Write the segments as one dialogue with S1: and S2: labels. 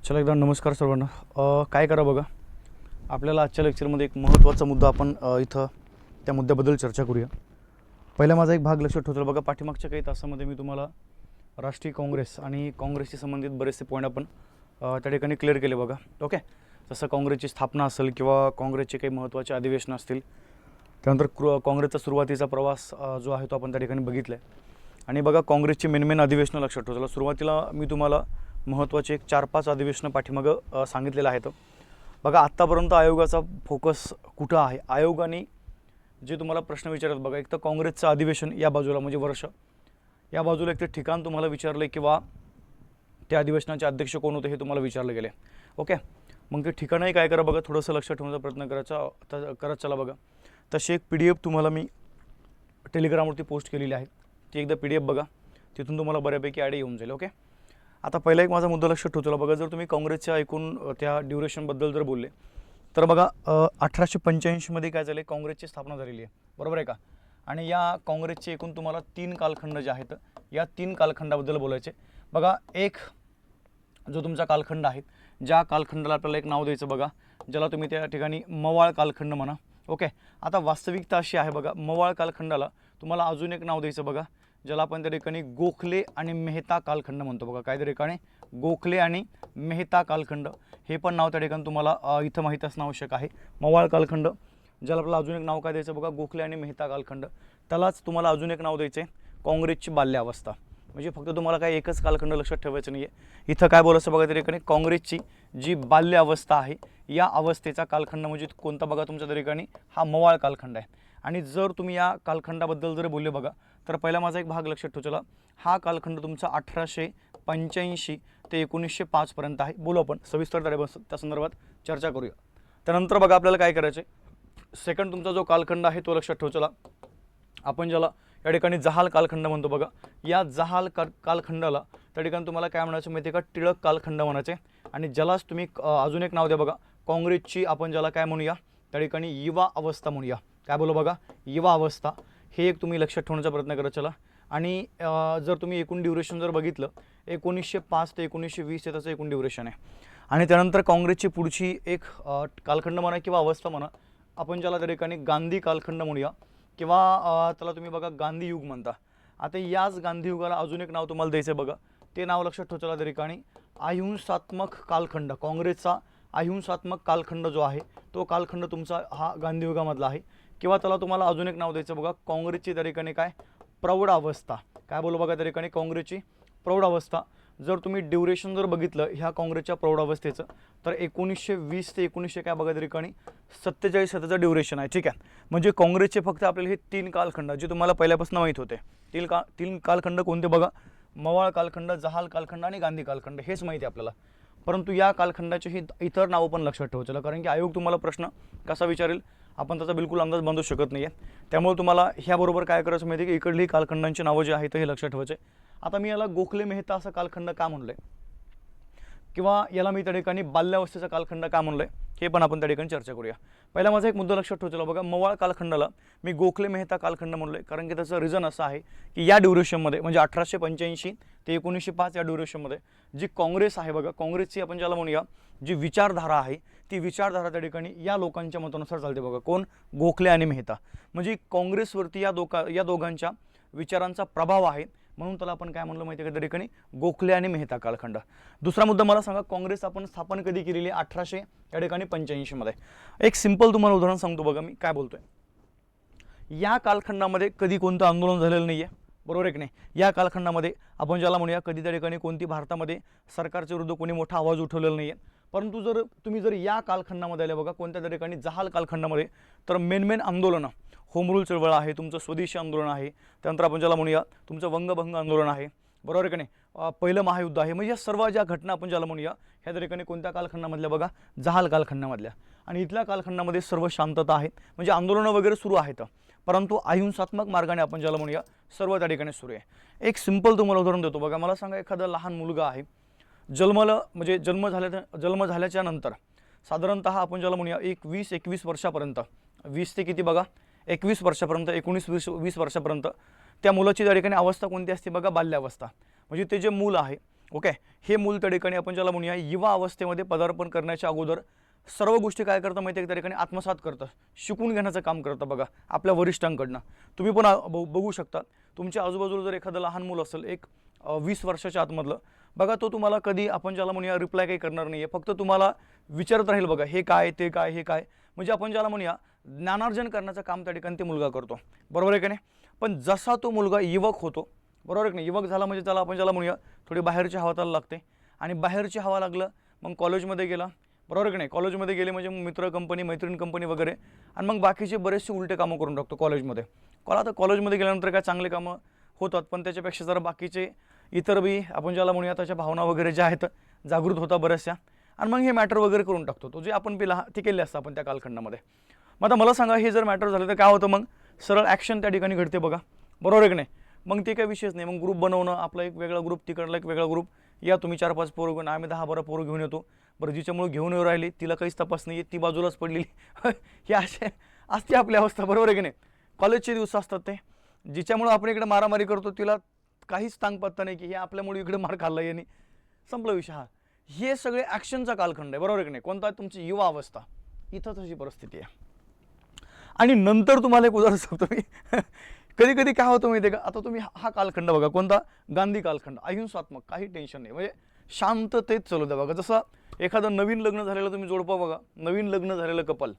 S1: चला एकदा नमस्कार सर्वांना. काय करा बघा, आपल्याला आजच्या लेक्चरमध्ये एक महत्त्वाचा मुद्दा आपण इथं त्या मुद्द्याबद्दल चर्चा करूया. पहिला माझा एक भाग लक्षात ठेवतो बघा, पाठीमागच्या काही तासामध्ये मी तुम्हाला राष्ट्रीय काँग्रेस आणि काँग्रेसशी संबंधित बरेचसे पॉईंट आपण त्या ठिकाणी क्लिअर केले बघा. ओके, जसं काँग्रेसची स्थापना असेल किंवा काँग्रेसचे काही महत्त्वाचे अधिवेशनं असतील, त्यानंतर काँग्रेसचा सुरुवातीचा प्रवास जो आहे तो आपण त्या ठिकाणी बघितला आहे. आणि बघा, काँग्रेसची मेन अधिवेशनं लक्षात ठेवतो. सुरुवातीला मी तुम्हाला महत्त्वाचे एक 4-5 अधिवेशनं पाठीमागं सांगितलेलं आहेत. बघा, आत्तापर्यंत आयोगाचा फोकस कुठं आहे, आयोगाने जे तुम्हाला प्रश्न विचारतात बघा, एक तर काँग्रेसचं अधिवेशन या बाजूला म्हणजे वर्ष, या बाजूला एक ते ठिकाण तुम्हाला विचारलं किंवा त्या अधिवेशनाचे अध्यक्ष कोण होते हे तुम्हाला विचारलं गेले. ओके, मग ते ठिकाणही काय करा बघा, थोडंसं लक्षात ठेवण्याचा प्रयत्न करत चला बघा. तशी एक PDF तुम्हाला मी टेलिग्रामवरती पोस्ट केलेली आहे, ती एकदा PDF बघा, तिथून तुम्हाला बऱ्यापैकी आयडिया येऊन जाईल. ओके, आता पहिला एक माझा मुद्दा लक्षात ठेवतो बघा, जर तुम्ही काँग्रेसच्या एकूण त्या ड्युरेशनबद्दल जर बोलले तर बघा, 1885मध्ये काय झाले, काँग्रेसची स्थापना झालेली आहे, बरोबर आहे का. आणि या काँग्रेसचे एकूण तुम्हाला 3 कालखंड जे आहेत, या 3 कालखंडाबद्दल बोलायचे बघा. एक जो तुमचा कालखंड आहे, ज्या कालखंडाला आपल्याला एक नाव द्यायचं बघा, ज्याला तुम्ही त्या ठिकाणी मवाळ कालखंड म्हणा. ओके, आता वास्तविकता अशी आहे बघा, मवाळ कालखंडाला तुम्हाला अजून एक नाव द्यायचं बघा, ज्याला आपण त्या ठिकाणी गोखले आणि मेहता कालखंड म्हणतो बघा. काय त्या ठिकाणी गोखले आणि मेहता कालखंड हे पण नाव त्या ठिकाणी तुम्हाला इथं माहीत असणं आवश्यक आहे. मवाळ कालखंड, ज्याला आपल्याला अजून एक नाव काय द्यायचं बघा, गोखले आणि मेहता कालखंड. त्यालाच तुम्हाला अजून एक नाव द्यायचं आहे, काँग्रेसची बाल्यावस्था. म्हणजे फक्त तुम्हाला काय एकच कालखंड लक्षात ठेवायचं नाही आहे, इथं काय बोलायचं बघा, त्या ठिकाणी काँग्रेसची जी बाल्यावस्था आहे, या अवस्थेचा कालखंड म्हणजे कोणता बघा, तुमच्या त्या ठिकाणी हा मवाळ कालखंड आहे. आणि जर तुम्ही या कालखंडाबद्दल जर बोलले बघा, तर पहिला माझा एक भाग लक्षात ठेवू. चला, हा कालखंड तुमचा 1885 ते 1905 पर्यंत आहे. बोलू आपण सविस्तर त्या संदर्भात चर्चा करूया. त्यानंतर बघा, आपल्याला काय करायचं आहे, सेकंड तुमचा जो कालखंड आहे तो लक्षात ठेवू. चला, आपण ज्याला या ठिकाणी जहाल कालखंड म्हणतो बघा, या जहाल कालखंडाला त्या ठिकाणी तुम्हाला काय म्हणायचं माहिती आहे का, टिळक कालखंड म्हणायचे. आणि ज्यालाच तुम्ही अजून एक नाव द्या बघा, काँग्रेसची आपण ज्याला काय म्हणूया, त्या ठिकाणी युवा अवस्था म्हणूया. काय बोलू बघा, युवा अवस्था, हे एक तुम्ही लक्षात ठेवण्याचा प्रयत्न करत चला. आणि जर तुम्ही एकूण ड्युरेशन जर बघितलं, 1905 ते 1920 हे त्याचं एकूण ड्युरेशन आहे. आणि त्यानंतर काँग्रेसची पुढची एक कालखंड म्हणा किंवा अवस्था म्हणा, आपण ज्याला त्या ठिकाणी गांधी कालखंड म्हणूया किंवा त्याला तुम्ही बघा गांधी युग म्हणता. आता याच गांधी युगाला अजून एक नाव तुम्हाला द्यायचं आहे बघा, ते नाव लक्षात ठेवू चला, त्या ठिकाणी अहिंसात्मक कालखंड. काँग्रेसचा अहिंसात्मक कालखंड जो आहे तो कालखंड तुमचा हा गांधी युगामधला आहे. किंवा त्याला तुम्हाला अजून एक नाव द्यायचं बघा, काँग्रेसची त्या ठिकाणी काय, प्रौढ अवस्था. काय बोलू बघा, त्या ठिकाणी काँग्रेसची प्रौढ अवस्था. जर तुम्ही ड्युरेशन जर बघितलं ह्या काँग्रेसच्या प्रौढ अवस्थेचं, तर 1920 ते 1900 काय बघा, त्या ठिकाणी 47 त्याचं ड्युरेशन आहे. ठीक आहे, म्हणजे काँग्रेसचे फक्त आपल्याला हे 3 कालखंड जे तुम्हाला पहिल्यापासून माहीत होते, 3 कालखंड कोणते बघा, मवाळ कालखंड, जहाल कालखंड आणि गांधी कालखंड, हेच माहिती आहे आपल्याला. परंतु या कालखंडाची ही इतर नावं पण लक्षात ठेवायचं, कारण की आयोग तुम्हाला प्रश्न कसा विचारेल आपण त्याचा बिलकुल अंदाज बांधू शकत नाही आहे. त्यामुळे तुम्हाला ह्याबरोबर काय करायचं माहिती आहे की इकडली कालखंडांची नावं जी आहेत हे लक्षात ठेवायचे. आता मी याला गोखले मेहता असं कालखंड का म्हणलं आहे, किंवा याला मी त्या ठिकाणी बाल्यावस्थेचा कालखंड का म्हणलं आहे, हे पण आपण त्या ठिकाणी चर्चा करूया. पहिला माझा एक मुद्दा लक्षात ठेवला बघा, मवाळ कालखंडाला मी गोखले मेहता कालखंड म्हणलो आहे, कारण की त्याचं रिझन असं आहे की या ड्युरेशनमध्ये म्हणजे 1885 ते 1905 या ड्युरेशनमध्ये जी काँग्रेस आहे बघा, काँग्रेसची आपण ज्याला म्हणूया जी विचारधारा आहे, ती विचारधारा त्या ठिकाणी या लोकांच्या मतानुसार चालते बघा. कोण, गोखले आणि मेहता. म्हणजे काँग्रेसवरती या दोघांच्या विचारांचा प्रभाव आहे, म्हणून त्याला आपण काय म्हणलं माहिती आहे का, त्या ठिकाणी गोखले आणि मेहता कालखंड. दुसरा मुद्दा मला सांगा, काँग्रेस आपण स्थापन कधी केलेली, 1800 या ठिकाणी 85 मध्ये. एक सिंपल तुम्हाला उदाहरण सांगतो बघा, मी काय बोलतोय. या कालखंडामध्ये कधी कोणतं आंदोलन झालेलं नाही आहे, बरोबर आहे की नाही. या कालखंडामध्ये आपण ज्याला म्हणूया कधी त्या ठिकाणी कोणती भारतामध्ये सरकारच्या विरुद्ध कोणी मोठा आवाज उठवलेला नाही आहे. परंतु जर तुम्ही या कालखंडामध्ये आले बघा, कोणत्या त्या ठिकाणी जहाल कालखंडामध्ये, तर मेन आंदोलनं, होम रूल चळवळ आहे, तुमचं स्वदेशी आंदोलन आहे, त्यानंतर आपण ज्याला म्हणूया तुमचं वंगभंग आंदोलन आहे, बरोबर आहे की नाही, पहिलं महायुद्ध आहे. म्हणजे या सर्व ज्या घटना आपण ज्याला म्हणूया ह्या त्या ठिकाणी कोणत्या कालखंडामधल्या बघा, जहाल कालखंडामधल्या. आणि इथल्या कालखंडामध्ये सर्व शांतता आहे, म्हणजे आंदोलनं वगैरे सुरू आहेत, परंतु अहिंसात्मक मार्गाने आपण ज्याला म्हणूया सर्व त्या ठिकाणी सुरू आहे. एक सिंपल तुम्हाला उदाहरण देतो बघा, मला सांगा, एखादा लहान मुलगा आहे, म्हणजे जन्म झाल्याच्या नंतर साधारणतः आपण ज्याला म्हणूया 20-21 वर्षापर्यंत, 20 ते किती बघा, 21 वर्षापर्यंत, 19-20 वर्षापर्यंत त्या मुलाची त्या ठिकाणी अवस्था कोणती असते बघा, बाल्यावस्था. म्हणजे ते जे मूल आहे ओके, हे मूल त्या ठिकाणी आपण ज्याला म्हणूया युवा अवस्थेमध्ये पदार्पण करण्याच्या अगोदर सर्व गोष्टी काय करतं माहिती आहे, त्या ठिकाणी आत्मसात करतं, शिकून घेण्याचं काम करतं बघा आपल्या वरिष्ठांकडनं. तुम्ही पण बघू शकता तुमच्या आजूबाजूला जर एखादं लहान मूल असेल, एक 20 वर्षाच्या आतमधलं, बघा तो तुम्हाला कधी आपण ज्याला म्हणूया रिप्लाय काही करणार नाही आहे, फक्त तुम्हाला विचारत राहील बघा हे काय ते काय हे काय, म्हणजे आपण ज्याला म्हणूया ज्ञानार्जन करण्याचं काम त्या ठिकाणी ते मुलगा करतो, बरोबर आहे की नाही. पण जसा तो मुलगा युवक होतो, बरोबर आहे की नाही, युवक झाला म्हणजे त्याला आपण ज्याला म्हणूया थोडी बाहेरची हवा त्याला लागते, आणि बाहेरची हवा लागलं मग कॉलेजमध्ये गेला, बरोबर आहे की नाही. कॉलेजमध्ये गेले म्हणजे मित्र कंपनी, मैत्रीण कंपनी वगैरे, आणि मग बाकीचे बरेचसे उलटे कामं करून टाकतो कॉलेजमध्ये. आता कॉलेजमध्ये गेल्यानंतर काय चांगले कामं होतात, पण त्याच्यापेक्षा जरा बाकीचे इतर बी आपण ज्याला म्हणूया त्याच्या भावना वगैरे ज्या आहेत जागृत होता बऱ्याचशा, आणि मग हे मॅटर वगैरे करून टाकतो तो जे आपण पिला ते केले असतं आपण त्या कालखंडामध्ये. मग आता मला सांगा हे जर मॅटर झालं तर काय होतं, मग सरळ ॲक्शन त्या ठिकाणी घडते बघा, बरोबर आहे की नाही. मग ते काही विषयच नाही, मग ग्रुप बनवणं, आपला एक वेगळा ग्रुप, तिकडला एक वेगळा ग्रुप, या तुम्ही 4-5 पोरं घेऊन, आम्ही 10-12 पोरं घेऊन येतो, बरं जिच्यामुळे घेऊन येऊ राहिली तिला काहीच तपास नाही आहे, ती बाजूलाच पडलेली हे असे असते आपली अवस्था, बरोबर आहे की नाही. कॉलेजचे दिवस असतात ते, जिच्यामुळं आपण इकडे मारामारी करतो तिला काहीच तांग पत्ता नाही की हे आपल्यामुळे इकडे मार खाल्ला यांनी, संपला विषय. हा हे सगळे ॲक्शनचा कालखंड आहे, बरोबर आहे की नाही. कोणता तुमची युवा अवस्था, इथं तशी परिस्थिती आहे. आणि नंतर तुम्हाला एक उदाहरण सांगतो मी कधी कधी काय होतं माहिती आहे का, आता तुम्ही हा कालखंड बघा, कोणता, गांधी कालखंड, अहिंसात्मक, काही टेन्शन नाही, म्हणजे शांततेत चालू द्या बघा. जसं एखादं नवीन लग्न झालेलं तुम्ही जोडपं बघा, नवीन लग्न झालेलं कपल,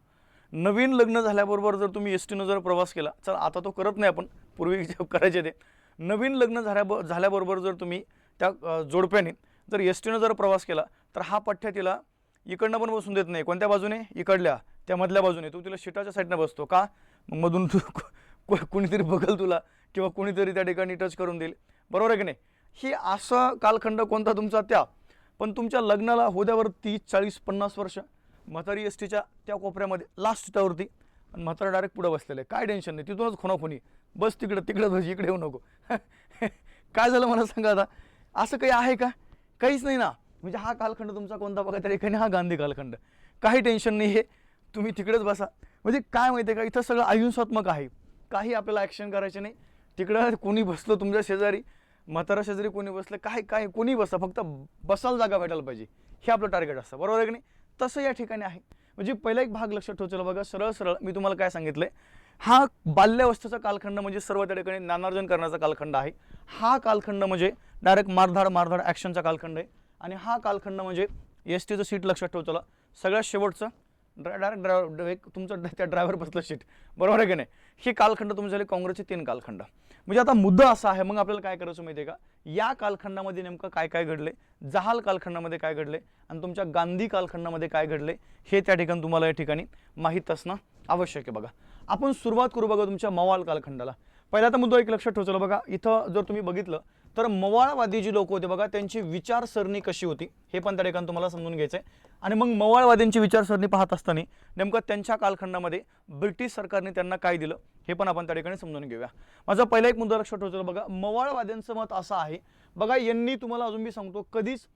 S1: नवीन लग्न झाल्याबरोबर जर तुम्ही एसटीनं जर प्रवास केला, चल आता तो करत नाही आपण, पूर्वी करायचे ते, नवीन लग्न झाल्याबरोबर जर तुम्ही त्या जोडप्याने जर एसटीनं जर प्रवास केला तर हा पठ्ठ्या तिला इकडनं पण बसून देत नाही, कोणत्या बाजूने, इकडल्या त्या मधल्या बाजूने, तू तिला शिटाच्या साईडनं बसतो का, मग मधून तू कुणीतरी बघल तुला किंवा कुणीतरी त्या ठिकाणी टच करून देईल, बरोबर आहे की नाही. ही असा कालखंड कोणता तुमचा त्या, पण तुमच्या लग्नाला होद्यावर 30, 40, 50 वर्ष, म्हातारी एसटीच्या त्या कोपऱ्यामध्ये लास्ट त्यावरती, आणि म्हातारा डायरेक्ट पुढं बसलेलं आहे, काय टेन्शन नाही, तिथूनच खोनाखोनी, बस तिकडं बस, इकडे येऊ नको काय झालं मला सांगा आता, असं काही आहे का, काहीच नाही ना. म्हणजे हा कालखंड तुमचा कोणता बघा त्या ठिकाणी, हा गांधी कालखंड, काही टेन्शन नाही आहे, तुम्ही तिकडेच बसा. म्हणजे काय माहिती आहे का, इथं सगळं अहिंसात्मक आहे, काही आपल्याला ॲक्शन करायचे नाही. तिकडं कोणी बसलं तुमच्या शेजारी, म्हातारा शेजारी कोणी बसलं, काय कोणी बसतं, फक्त बसायला जागा भेटायला पाहिजे, हे आपलं टार्गेट असतं, बरोबर आहे की नाही. तसं या ठिकाणी आहे. म्हणजे पहिला एक भाग लक्षात ठेवायला बघा, सरळ मी तुम्हाला काय सांगितलंय, हा बाल्यावस्थेचा कालखंड म्हणजे सर्व त्या ठिकाणी ज्ञानार्जन करण्याचा कालखंड आहे. हा कालखंड म्हणजे डायरेक्ट मारधाड ॲक्शनचा कालखंड आहे. आणि हा कालखंड म्हणजे एस टीचं सीट लक्षात ठेवतो, सगळ्यात शेवटचं डायरेक्ट ड्रायव्हर, तुमचं त्या ड्रायव्हर बसलं सीट, बरोबर आहे की नाही. हे कालखंड तुमचे झाले काँग्रेसचे 3 कालखंड. म्हणजे आता मुद्दा असा आहे, मग आपल्याला काय करायचं माहिती आहे का, या कालखंडामध्ये नेमकं काय काय घडले, जहाल कालखंडामध्ये काय घडले, आणि तुमच्या गांधी कालखंडामध्ये काय घडले, हे त्या ठिकाणी तुम्हाला या ठिकाणी माहीत असणं आवश्यक आहे. बघा आपण सुरुवात करू बघा तुमच्या मवाळ कालखंडाला. पहिला तर मुद्दा एक लक्षात ठेवला बघा, इथं जर तुम्ही बघितलं तर मवाळवादी जी लोक होते बघा, त्यांची विचारसरणी कशी होती हे पण त्या ठिकाणी तुम्हाला समजून घ्यायचं आहे. आणि मग मवाळवाद्यांची विचारसरणी पाहत असताना नेमकं त्यांच्या कालखंडामध्ये ब्रिटिश सरकारने त्यांना काय दिलं हे पण आपण त्या ठिकाणी समजून घेऊया. माझा पहिला एक मुद्दा लक्षात ठेवतो बघा, मवाळवाद्यांचं मत असं आहे बघा, यांनी तुम्हाला अजून मी सांगतो कधीच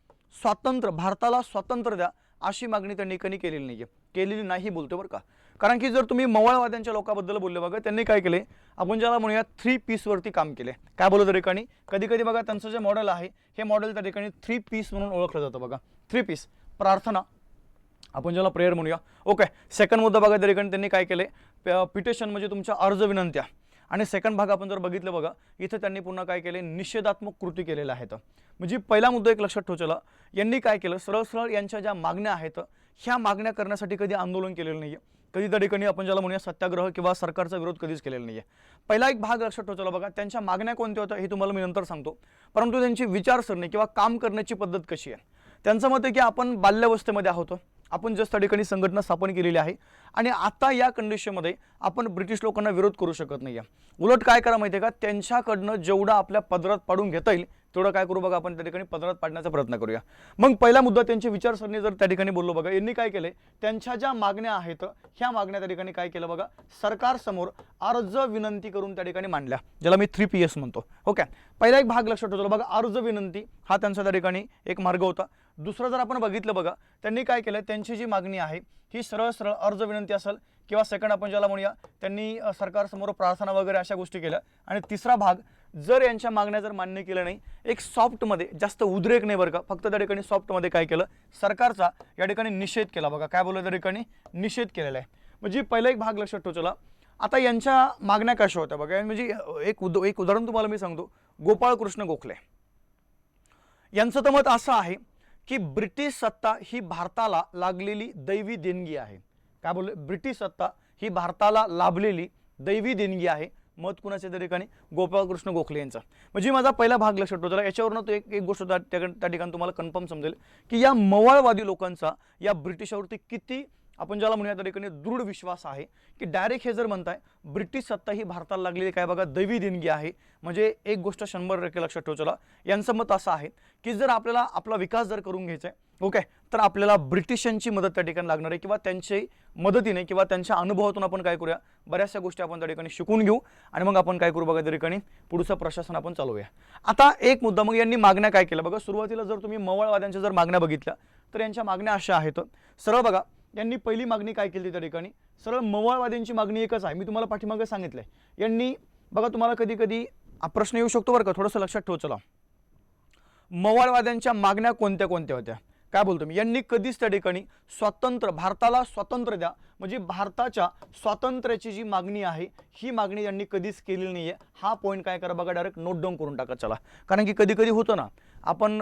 S1: भारताला स्वातंत्र्य द्या अशी मागणी त्यांनी कधी केलेली नाही बोलतो बरं का. कारण की जर तुम्ही मवाळवाद्यांच्या लोकांबद्दल बोलले बघा, त्यांनी काय केले, आपण ज्याला म्हणूया 3 पीस वरती काम केले. काय बोलतो त्या ठिकाणी, कधी कधी बघा त्यांचं जे मॉडेल आहे हे मॉडेल त्या ठिकाणी 3 पीस म्हणून ओळखलं जातं बघा. 3 पीस, प्रार्थना, आपण ज्याला प्रेयर म्हणूया, ओके. सेकंड मुद्दा बघा त्या ठिकाणी त्यांनी काय केले, पिटिशन म्हणजे तुमच्या अर्ज विनंत्या, आणि सेकंड भाग आपण जर बघितलं बघा, इथे त्यांनी पुन्हा काय केले, निषेधात्मक कृती केलेल्या आहेत. म्हणजे पहिला मुद्दा एक लक्षात ठेवला, यांनी काय केलं, सरळ यांच्या ज्या मागण्या आहेत ह्या मागण्या करण्यासाठी कधी आंदोलन केलेलं नाहीये, कधी त्या ठिकाणी आपण ज्याला म्हणूया सत्याग्रह किंवा सरकारचा विरोध कधीच केलेला नाहीये. पहिला एक भाग लक्षात ठेवला बघा, त्यांच्या मागण्या कोणत्या होत्या हे तुम्हाला मी नंतर सांगतो, परंतु त्यांची विचारसरणी किंवा काम करण्याची पद्धत कशी आहे. त्यांचं मत आहे की आपण बाल्यावस्थेमध्ये आहोत, आपण जस्ट त्या ठिकाणी संघटना स्थापन केलेली आहे, आणि आता या कंडिशनमध्ये आपण ब्रिटिश लोकांना विरोध करू शकत नाही आहे. उलट काय करा माहिती आहे का, त्यांच्याकडनं जेवढं आपल्या पदरात पाडून घेता येईल तेवढं काय करू बघा, आपण त्या ठिकाणी पदरात पाडण्याचा प्रयत्न करूया. मग पहिला मुद्दा त्यांची विचारसरणी जर त्या ठिकाणी बोललो बघा, यांनी काय केले, त्यांच्या ज्या मागण्या आहेत ह्या मागण्या त्या ठिकाणी काय केलं बघा, सरकारसमोर अर्ज विनंती करून त्या ठिकाणी मांडल्या, ज्याला मी 3 PS म्हणतो. ओके, पहिला एक भाग लक्षात ठेवला बघा, अर्ज विनंती हा त्यांचा त्या ठिकाणी एक मार्ग होता. दुसरं जर आपण बघितलं बघा, त्यांनी काय केलं, त्यांची जी मागणी आहे ही सरळ अर्ज विनंती असेल किंवा सेकंड आपण ज्याला म्हणूया त्यांनी सरकारसमोर प्रार्थना वगैरे अशा गोष्टी केल्या. आणि तिसरा भाग, जर यांच्या मागण्या जर मान्य केल्या नाही, एक सॉफ्टमध्ये, जास्त उद्रेक नाही बरं का, फक्त त्या ठिकाणी सॉफ्टमध्ये काय केलं, सरकारचा या ठिकाणी निषेध केला. बघा काय बोललं, त्या ठिकाणी निषेध केलेला आहे. म्हणजे पहिला एक भाग लक्षात ठेव. चला आता यांच्या मागण्या कशा होत्या बघा. म्हणजे एक उदाहरण तुम्हाला मी सांगतो. गोपाळ कृष्ण गोखले यांचं तर मत असं आहे की ब्रिटिश सत्ता ही भारताला लागलेली दैवी देणगी आहे. काय बोलले, ब्रिटिश सत्ता ही भारताला लाभलेली दैवी देणगी आहे. मत कुणाच्या त्या ठिकाणी, गोपाळकृष्ण गोखले यांचा. म्हणजे माझा पहिला भाग लक्षात ठेवतो. याच्यावरनं तो एक गोष्ट त्या ठिकाणी तुम्हाला कन्फर्म समजेल की या मवाळवादी लोकांचा या ब्रिटिशावरती किती आपण ज्याला म्हणूया त्या ठिकाणी दृढ विश्वास आहे की डायरेक्ट हे जर म्हणताय ब्रिटिश सत्ता ही भारताला लागलेली काय बघा दैवी देणगी आहे. म्हणजे एक गोष्ट 100% लक्षात ठेव. चला यांचं मत असं आहे की जर आपल्याला आपला विकास जर करून घ्यायचा आहे ओके, तर आपल्याला ब्रिटिशांची मदत त्या ठिकाणी लागणार आहे किंवा त्यांच्या मदतीने किंवा त्यांच्या अनुभवातून आपण काय करूया, बऱ्याचशा गोष्टी आपण त्या ठिकाणी शिकून घेऊ आणि मग आपण काय करू बघा त्या ठिकाणी पुढचं प्रशासन आपण चालवूया. आता एक मुद्दा, मग यांनी मागण्या काय केल्या बघा. सुरुवातीला जर तुम्ही मवाळवाद्यांच्या जर मागण्या बघितल्या तर यांच्या मागण्या अशा आहेत. सरळ बघा, यांनी पहिली मागणी काय केली त्या ठिकाणी, सरळ मवाळवाद्यांची मागणी एकच आहे. मी तुम्हाला पाठीमागे सांगितलंय. यांनी बघा, तुम्हाला कधी कधी प्रश्न येऊ शकतो बरं का, थोडंसं लक्षात ठेव. चला मवाळवाद्यांच्या मागण्या कोणत्या कोणत्या होत्या, काय बोलतो मी. यांनी कधीच त्या ठिकाणी स्वातंत्र्य, भारताला स्वातंत्र्य द्या, म्हणजे भारताच्या स्वातंत्र्याची जी मागणी आहे ही मागणी यांनी कधीच केलेली नाही आहे. हा पॉईंट काय करा बघा, डायरेक्ट नोट डाऊन करून टाका. चला, कारण की कधी कधी होतं ना, आपण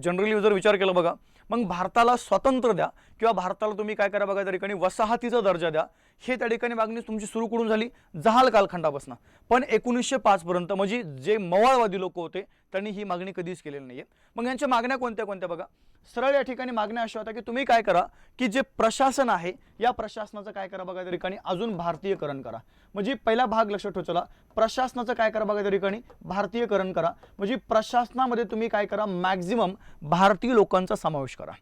S1: जनरली जर विचार केला बघा, मग भारताला स्वातंत्र्य द्या किंवा भारताला तुम्ही काय करा बघा त्या ठिकाणी वसाहतीचा दर्जा द्या, हे त्या ठिकाणी मागणी तुमची सुरू करून झाली जहाल कालखंडापासून. पण 1905 पर्यंत म्हणजे जे मवाळवादी लोक होते त्यांनी ही मागणी कधीच केलेली नाहीये. मग यांच्या मागण्या कोणत्या कोणत्या बघा. सरळ या ठिकाणी मागण्या अशा होत्या की तुम्ही काय करा की जे प्रशासन आहे या प्रशासनाचं काय करा बघा त्या ठिकाणी अजून भारतीयकरण करा. म्हणजे पहिला भाग लक्षात ठेवा. चला प्रशासनाचं काय करा बघा त्या ठिकाणी भारतीयकरण करा. म्हणजे प्रशासनामध्ये तुम्ही काय करा, मॅक्झिमम भारतीय लोकांचा समावेश करा.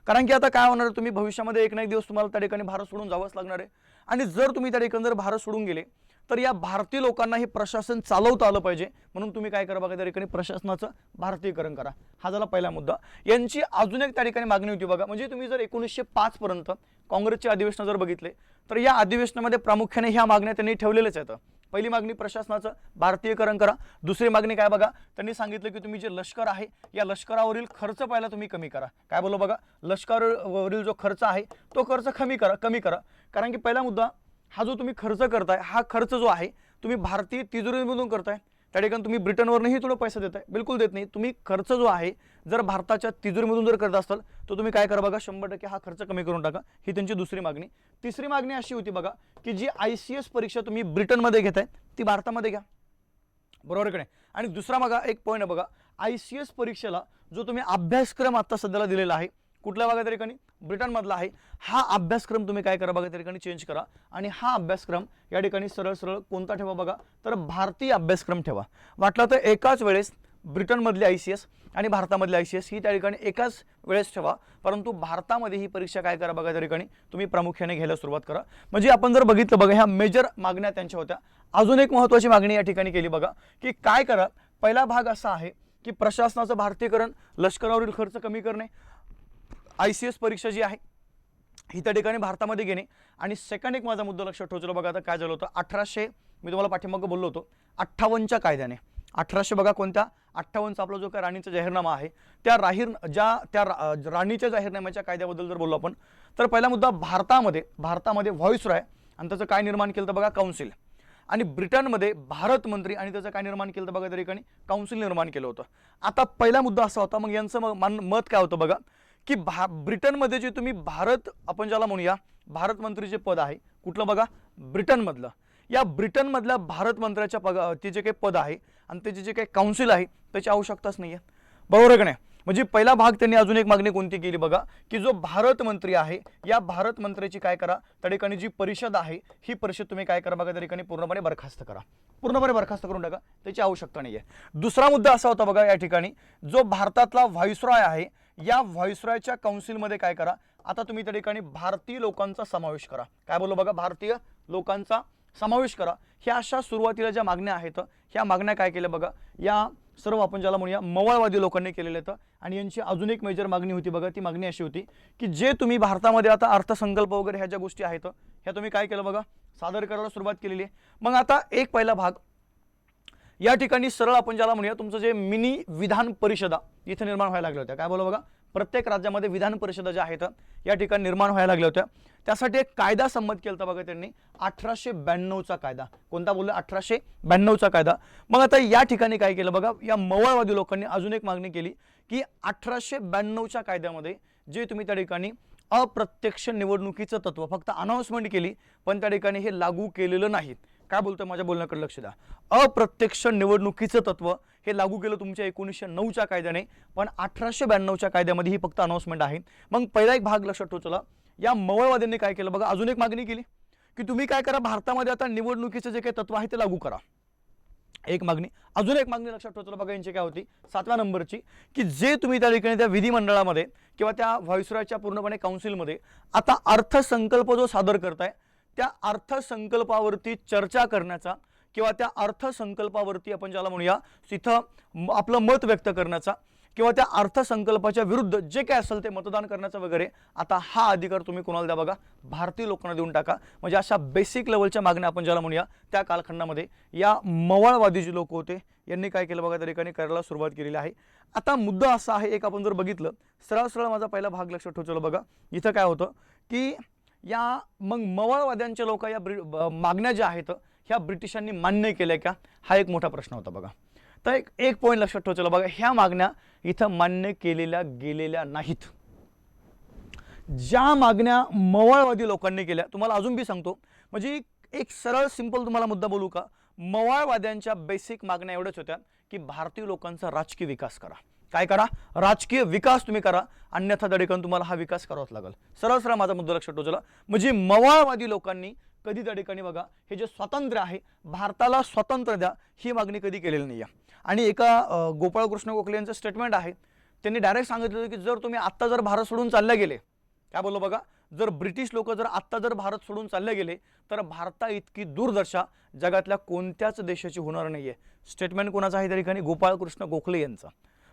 S1: कारण की आता काय होणार, तुम्ही भविष्यामध्ये एक ना एक दिवस तुम्हाला त्या ठिकाणी भारत सोडून जावंच लागणार आहे. आणि जर तुम्ही त्या ठिकाणी जर भारत सोडून गेले तर या भारतीय लोकांना हे प्रशासन चालवता आलं पाहिजे. म्हणून तुम्ही काय करा बघा त्या ठिकाणी प्रशासनाचं भारतीयकरण करा. हा झाला पहिला मुद्दा. यांची अजून एक त्या ठिकाणी मागणी होती बघा. म्हणजे तुम्ही जर 1905 पर्यंत काँग्रेसचे अधिवेशन जर बघितले तर या अधिवेशनामध्ये प्रामुख्याने ह्या मागण्या त्यांनी ठेवलेल्याच आहेत. पहिली मागणी प्रशासनाचं भारतीयकरण करा. दुसरी मागणी काय बघा, त्यांनी सांगितलं की तुम्ही जे लष्कर आहे या लष्करावरील खर्च पहिला तुम्ही कमी करा. काय बोललो बघा, लष्करावरील जो खर्च आहे तो खर्च कमी करा. कारण की पहिला मुद्दा, हा जो तुम्ही खर्च करताय हा खर्च जो आहे तुम्ही भारतीय तिजोरीमधून करताय. त्या ठिकाणी तुम्ही ब्रिटनवरनंही थोडं पैसा देताय, बिलकुल देत नाही. तुम्ही खर्च जो आहे जर भारताच्या तिजोरीमधून जर करत असाल तर तुम्ही काय करा बघा 100% हा खर्च कमी करून टाका. ही त्यांची दुसरी मागणी. तिसरी मागणी अशी होती बघा की जी ICS परीक्षा तुम्ही ब्रिटनमध्ये घेताय ती भारतामध्ये घ्या. बरोबर कडे. आणि दुसरा बघा एक पॉईंट आहे बघा, ICS परीक्षेला जो तुम्ही अभ्यासक्रम आता सध्याला दिलेला आहे कुठल्या बघा त्या ठिकाणी ब्रिटनमधला आहे, हा अभ्यासक्रम तुम्ही काय करा बघा त्या ठिकाणी चेंज करा. आणि हा अभ्यासक्रम या ठिकाणी सरळ सरळ कोणता ठेवा बघा, तर भारतीय अभ्यासक्रम ठेवा. वाटलं तर एकाच वेळेस ब्रिटनमधली ICS आणि भारतामधली ICS ही त्या ठिकाणी एकाच वेळेस ठेवा, परंतु भारतामध्ये ही परीक्षा काय करा बघा त्या ठिकाणी तुम्ही प्रामुख्याने घ्यायला सुरुवात करा. म्हणजे आपण जर बघितलं बघा ह्या मेजर मागण्या त्यांच्या होत्या. अजून एक महत्त्वाची मागणी या ठिकाणी केली बघा की काय करा, पहिला भाग असा आहे की प्रशासनाचं भारतीयकरण, लष्करावरील खर्च कमी करणे, ICS परीक्षा जी आहे ही त्या ठिकाणी भारतामध्ये घेणे. आणि सेकंड एक माझा मुद्दा लक्षात ठेवतो बघा. आता काय झालं होतं 1800, मी तुम्हाला पाठीमागं बोललो होतो 58च्या कायद्याने 1800 बघा कोणत्या 58चा आपला जो काय राणीचा जाहीरनामा आहे त्या राणीच्या जाहीरनाम्याच्या कायद्याबद्दल जर बोललो आपण तर पहिला मुद्दा, भारतामध्ये व्हॉइसरॉय आणि त्याचं काय निर्माण केलं तर बघा काउन्सिल. आणि ब्रिटनमध्ये भारत मंत्री आणि त्याचं काय निर्माण केलं तर बघा त्या ठिकाणी काउन्सिल निर्माण केलं होतं. आता पहिला मुद्दा असा होता, मग यांचं मत काय होतं बघा की ब्रिटनमध्ये जे तुम्ही भारत आपण ज्याला म्हणूया भारत मंत्रीचे पद आहे कुठलं बघा ब्रिटनमधलं, या ब्रिटनमधल्या भारत मंत्र्याच्या ते जे काही पद आहे आणि त्याचे जे काही काउन्सिल आहे त्याची आवश्यकताच नाही आहे. बरोबर का नाही. म्हणजे पहिला भाग त्यांनी अजून एक मागणी कोणती केली बघा की जो भारत मंत्री आहे या भारत मंत्र्याची काय करा त्या ठिकाणी जी परिषद आहे ही परिषद तुम्ही काय करा बघा त्या ठिकाणी पूर्णपणे बरखास्त करा, पूर्णपणे बरखास्त करून टाका, त्याची आवश्यकता नाही आहे. दुसरा मुद्दा असा होता बघा या ठिकाणी जो भारतातला व्हॉइसरॉय आहे या व्हॉइसरॉयच्या काउन्सिलमध्ये काय करा, आता तुम्ही त्या ठिकाणी भारतीय लोकांचा समावेश करा. काय बोललो बघा, भारतीय लोकांचा समावेश करा. ह्या अशा सुरुवातीला ज्या मागण्या आहेत ह्या मागण्या काय केल्या बघा, या सर्व आपण ज्याला म्हणूया मवाळवादी लोकांनी केलेलं होतं. आणि यांची अजून एक मेजर मागणी होती बघा. ती मागणी अशी होती की जे तुम्ही भारतामध्ये आता अर्थसंकल्प वगैरे ह्या ज्या गोष्टी आहेत ह्या तुम्ही काय केलं बघा, सादर करायला सुरुवात केलेली आहे. मग आता एक पहिला भाग या ठिकाणी सरळ आपण ज्याला म्हणूया तुमचं जे मिनी विधान परिषदा इथे निर्माण व्हायला लागल्या होत्या. काय बोला बघा, प्रत्येक राज्यामध्ये विधान परिषदा ज्या आहेत या ठिकाणी निर्माण व्हायला लागल्या होत्या. त्यासाठी एक कायदा संमत केला होता बघा त्यांनी, 1892चा कायदा. कोणता बोलला? 1892चा कायदा. मग आता या ठिकाणी काय केलं बघा, या मवाळवादी लोकांनी अजून एक मागणी केली की 1892च्या कायद्यामध्ये जे तुम्ही त्या ठिकाणी अप्रत्यक्ष निवडणुकीचं तत्व फक्त अनाउन्समेंट केली, पण त्या ठिकाणी हे लागू केलेलं नाही. काय बोलतोय, माझ्या बोलण्याकडे लक्ष द्या. अप्रत्यक्ष निवडणुकीचं तत्व हे लागू केलं तुमच्या 1909च्या कायद्याने, पण 1892च्या कायद्यामध्ये ही फक्त अनाउन्समेंट आहे. मग पहिला एक भाग लक्षात ठेवा. चला, या मवाळवाद्यांनी काय केलं बघा, अजून एक मागणी केली की तुम्ही काय करा, भारतामध्ये आता निवडणुकीचं जे काही तत्व आहे ते लागू करा. एक मागणी. अजून एक मागणी लक्षात ठेवा बघा, यांची काय होती 7व्या नंबरची, की जे तुम्ही त्या ठिकाणी त्या विधिमंडळामध्ये किंवा त्या व्हाईसरॉयच्या पूर्णपणे काउन्सिलमध्ये आता अर्थसंकल्प जो सादर करताय त्या अर्थसंकल्पावरती चर्चा करण्याचा किंवा त्या अर्थसंकल्पावरती आपण ज्याला म्हणूया तिथं आपलं मत व्यक्त करण्याचा किंवा त्या अर्थसंकल्पाच्या विरुद्ध जे काय असेल ते मतदान करण्याचा वगैरे, आता हा अधिकार तुम्ही कोणाला द्या बघा, भारतीय लोकांना देऊन टाका. म्हणजे अशा बेसिक लेवलच्या मागण्या आपण ज्याला म्हणूया त्या कालखंडामध्ये या मवाळवादी जे लोक होते यांनी काय केलं बघा, त्या ठिकाणी करायला सुरुवात केलेली आहे. आता मुद्दा असा आहे, एक आपण जर बघितलं सरळ सरळ माझा पहिला भाग लक्षात ठेवतो बघा, इथं काय होतं की या मग मवाळवाद्यांच्या लोक या मागण्या ज्या आहेत ह्या ब्रिटिशांनी मान्य केल्या का, हा एक मोठा प्रश्न होता बघा. तर एक पॉईंट लक्षात ठेवा बघा, ह्या मागण्या इथं मान्य केलेल्या गेलेल्या नाहीत. ज्या मागण्या मवाळवादी लोकांनी केल्या, तुम्हाला अजून बी सांगतो, म्हणजे एक सरळ सिंपल तुम्हाला मुद्दा बोलू का, मवाळवाद्यांच्या बेसिक मागण्या एवढ्याच होत्या की भारतीय लोकांचा राजकीय विकास करा. काय करा, राजकीय विकास तुम्ही करा, अन्यथा दडेकन तुम्हाला हा विकास करावाच लागेल. सरळ सरळ माझा मुद्दा लक्षात ठेवा. म्हणजे मवाळवादी लोकांनी कधी त्या ठिकाणी बघा हे जे स्वातंत्र्य आहे, भारताला स्वातंत्र्य द्या, ही मागणी कधी केलेली नाही आहे. आणि एका गोपाळकृष्ण गोखले यांचं स्टेटमेंट आहे, त्यांनी डायरेक्ट सांगितलं की जर तुम्ही आत्ता जर भारत सोडून चालले गेले, काय बोललो बघा, जर ब्रिटिश लोक जर आत्ता जर भारत सोडून चालले गेले तर भारता इतकी दूरदर्शा जगातल्या कोणत्याच देशाची होणार नाहीये. स्टेटमेंट कोणाचं आहे त्या ठिकाणी? गोपाळकृष्ण गोखले यांचा,